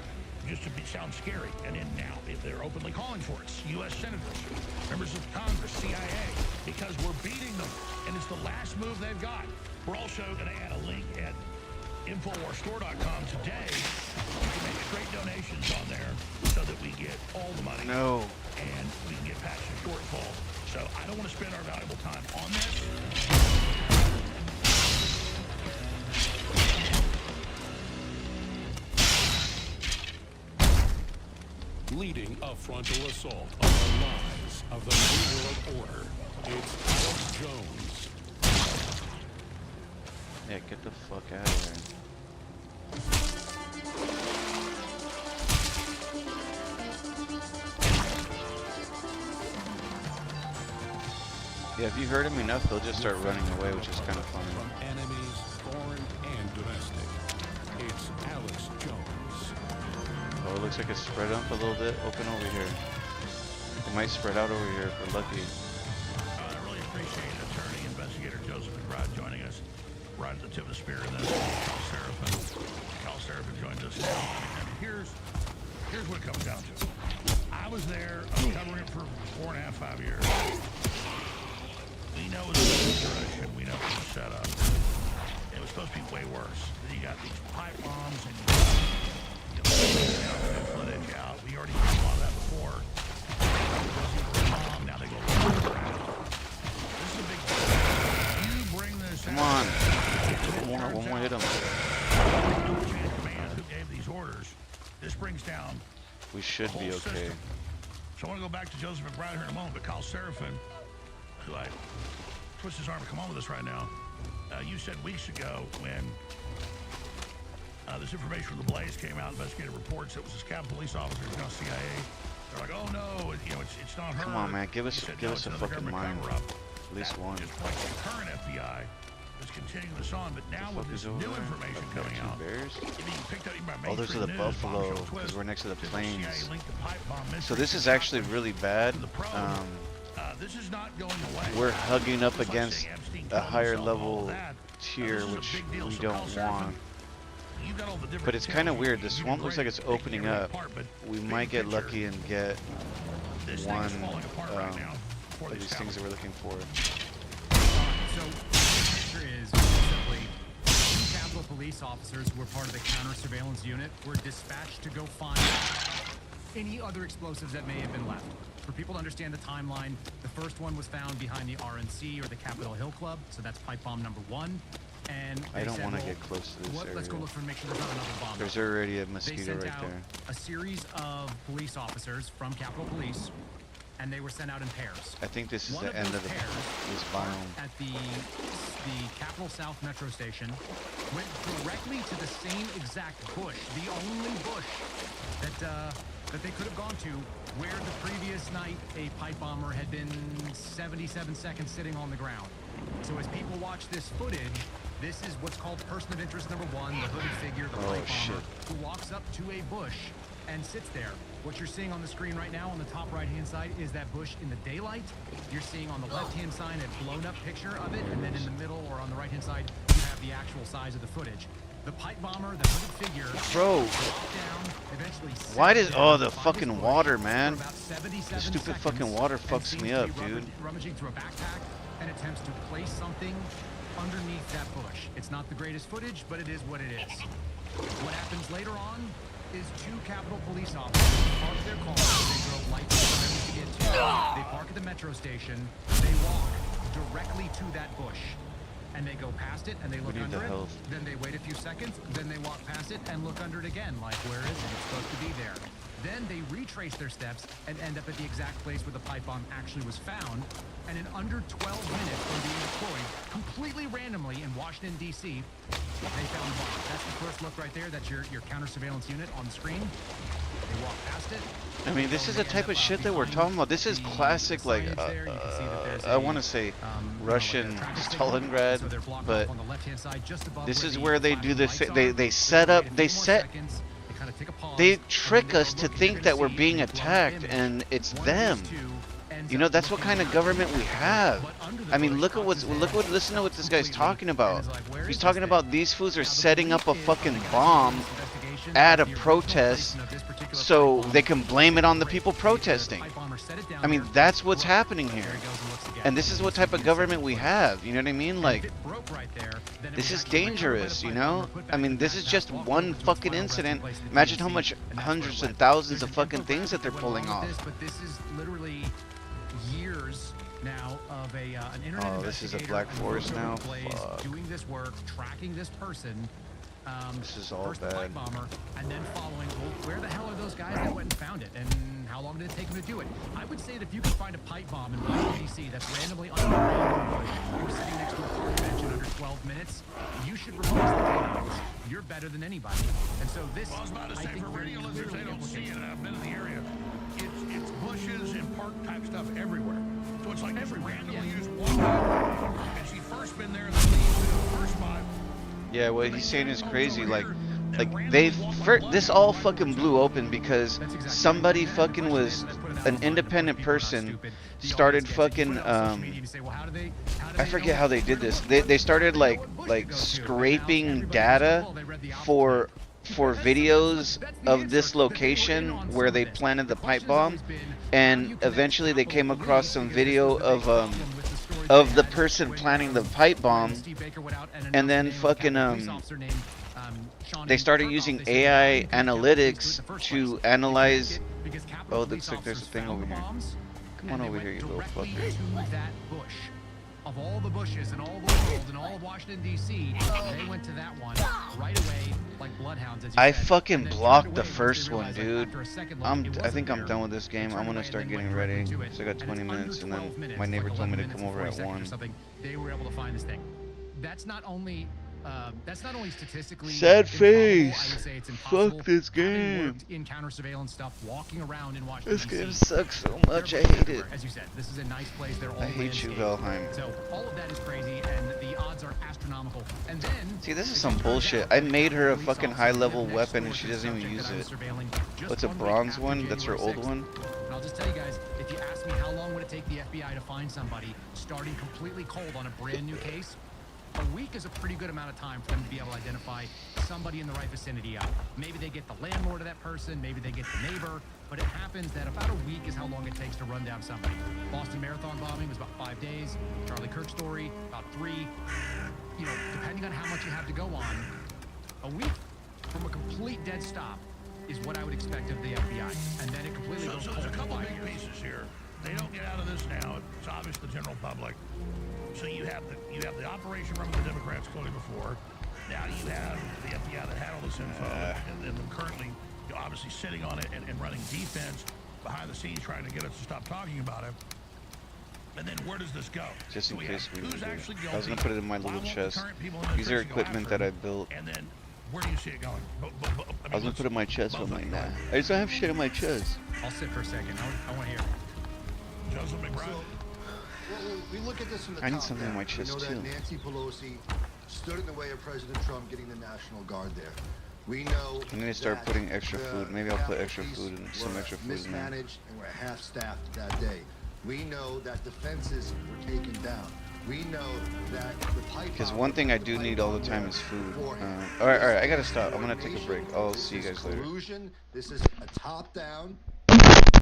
just to sound scary. And then now, if they're openly calling for it, U.S. senators, members of Congress, CIA, because we're beating them, and it's the last move they've got. We're also going to add a link at InfoWarsStore.com today. You can make straight donations on there so that we get all the money.
No.
And we can get past the shortfall. So I don't want to spend our valuable time on this.
Leading a frontal assault on the lives of the New World Order, it's Alex Jones.
Yeah, get the fuck out of here. Yeah, if you hurt him enough, they'll just start running away, which is kind of funny.
From enemies, foreign and domestic, it's Alex Jones.
Oh, it looks like it's spread up a little bit. Open over here. It might spread out over here if we're lucky.
I really appreciate attorney investigator Joseph McBride joining us right at the tip of the spear, and then Cal Seraphin. Cal Seraphin joins us now. And here's what it comes down to. I was there. I was covering it for 4.5, 5 years. We know it's a insurrection. We know it's a setup. It was supposed to be way worse. Then you got these pipe bombs and you got footage out. We already did a lot of that before. Now they go around. This is a big deal. You bring this
Come on. One more hit him.
Command who gave these orders. This brings down.
We should be okay.
So I want to go back to Joseph McBride here in a moment, but Kyle Seraphin, who I twist his arm to come on with us right now. You said weeks ago when this information from the Blaze came out, investigative reports, it was this Capitol police officer who's now CIA. They're like, oh no, it's not her.
Come on, man, give us
no,
a fucking line. At least one.
Just like the current FBI is continuing this on, but now with this new information coming out,
oh, those are the Buffalo, because we're next to the plains. So this is actually really bad.
This is not going away.
We're hugging up against a higher level tier, which we don't want. But it's kind of weird. The swamp looks like it's opening up. We might get lucky and get one of these things that we're looking for.
So the picture is simply 2 Capitol police officers who were part of the counter-surveillance unit were dispatched to go find any other explosives that may have been left. For people to understand the timeline, the first one was found behind the RNC, or the Capitol Hill Club, so that's pipe bomb number 1. And
I don't want to get close to this area.
Let's go look for, make sure there's not another bomb.
There's already a mosquito right there.
A series of police officers from Capitol Police, and they were sent out in pairs.
I think this is the end of this biome.
At the Capitol South Metro Station, went directly to the same exact bush, the only bush that they could have gone to, where the previous night a pipe bomber had been 77 seconds sitting on the ground. So as people watch this footage, this is what's called person of interest number 1, the hooded figure, the pipe bomber, who walks up to a bush and sits there. What you're seeing on the screen right now on the top right-hand side is that bush in the daylight. You're seeing on the left-hand side a blown-up picture of it, and then in the middle or on the right-hand side, you have the actual size of the footage. The pipe bomber, the hooded figure,
bro.
Down, eventually
why does the fucking water, man? The stupid fucking water fucks me up, dude.
Rummaging through a backpack and attempts to place something underneath that bush. It's not the greatest footage, but it is what it is. What happens later on is 2 Capitol police officers park their cars. They drove lights to get to. They park at the metro station. They walk directly to that bush. And they go past it, and they look under it. Then they wait a few seconds. Then they walk past it and look under it again, like, where is it? It's supposed to be there. Then they retrace their steps and end up at the exact place where the pipe bomb actually was found. And in under 12 minutes from being deployed, completely randomly in Washington, D.C., they found the bomb. That's the first look right there. That's your counter surveillance unit on the screen. They walk past it.
I mean, this is the type of shit that we're talking about. This is classic, like, I want to say Russian Stalingrad, but this is where they do this. They set up, they trick us to think that we're being attacked, and it's them. You know, that's what kind of government we have. I mean, listen to what this guy's talking about. He's talking about these fools are setting up a fucking bomb at a protest so they can blame it on the people protesting. I mean, that's what's happening here. And this is what type of government we have. You know what I mean? Like, this is dangerous, you know? I mean, this is just one fucking incident. Imagine how much hundreds and thousands of fucking things that they're pulling off.
But this is literally years now of an internet
oh, this is a Black Forest now? Fuck.
Doing this work, tracking this person.
This is all
first the
bad.
pipe bomber, and then following, well, where the hell are those guys that went and found it, and how long did it take them to do it? I would say that if you could find a pipe bomb in Washington, D.C. that's randomly under you're sitting next to a park bench in under 12 minutes, you should replace the cables. You're better than anybody. And so this,
well, I was about to say, for radio listeners, they don't see it, and I've been in the area. It's bushes and park type stuff everywhere. So it's like everywhere. Randomly you just walk out, and she first been there in the first spot.
Yeah, what he's saying is crazy. Like this all fucking blew open because somebody fucking was an independent person started fucking I forget how they did this. They started like scraping data for videos of this location where they planted the pipe bomb, and eventually they came across some video of the person planting the pipe bomb, and then fucking they started using AI analytics to analyze. Oh, looks like there's a thing over here. Come on over here, you little fucker.
That bush. Of all the bushes in all the world and all of Washington, D.C., they went to that one right away like bloodhounds. As you
I
said.
fucking blocked the first one, dude. I think I'm done with this game. I'm gonna start getting ready. So I got 20 minutes, and then my neighbor told me to come over at 1.
They were able to find this thing. That's not only statistically
sad face.
I would say it's impossible.
Fuck this game.
In counter surveillance stuff, walking around in Washington.
This game sucks so much. I hate it.
As you said, this is a nice place. They're all
I hate you, Valheim.
So all of that is crazy, and the odds are astronomical. And then
see, this is some bullshit. I made her a fucking high-level weapon, and she doesn't even use it. What's a bronze one? That's her old one.
And I'll just tell you guys, if you ask me how long would it take the FBI to find somebody starting completely cold on a brand new case, a week is a pretty good amount of time for them to be able to identify somebody in the right vicinity. Maybe they get the landlord of that person, maybe they get the neighbor, but it happens that about a week is how long it takes to run down somebody. Boston Marathon bombing was about 5 days. Charlie Kirk story, about 3. You know, depending on how much you have to go on, a week from a complete dead stop is what I would expect of the FBI. And then it completely goes
So there's a couple big pieces here. They don't get out of this now. It's obvious to the general public. So you have the operation run with the Democrats clearly before. Now you have the FBI that had all this info, and then currently obviously sitting on it and running defense behind the scenes, trying to get us to stop talking about it. And then where does this go?
Just in case we
who's
need
actually
it. I was gonna put it in my little chest. These are equipment that I built.
And then where do you see it going?
I was gonna put it in my chest, but I'm like, nah. I just don't have shit in my chest.
I'll sit for a second. I want to hear.
Joseph McBride.
We look at this from the
I need
top
something
down.
in my chest,
we know
too.
that Nancy Pelosi stood in the way of President Trump getting the National Guard there. We know
I'm gonna start putting extra food. Maybe I'll put extra food and some extra food in there.
mismanaged and we're half-staffed that day. We know that defenses were taken down. We know that the pipe.
Because one thing I do need all the time is food. All right, I gotta stop. I'm gonna take a break. I'll see you guys later.
This is a top-down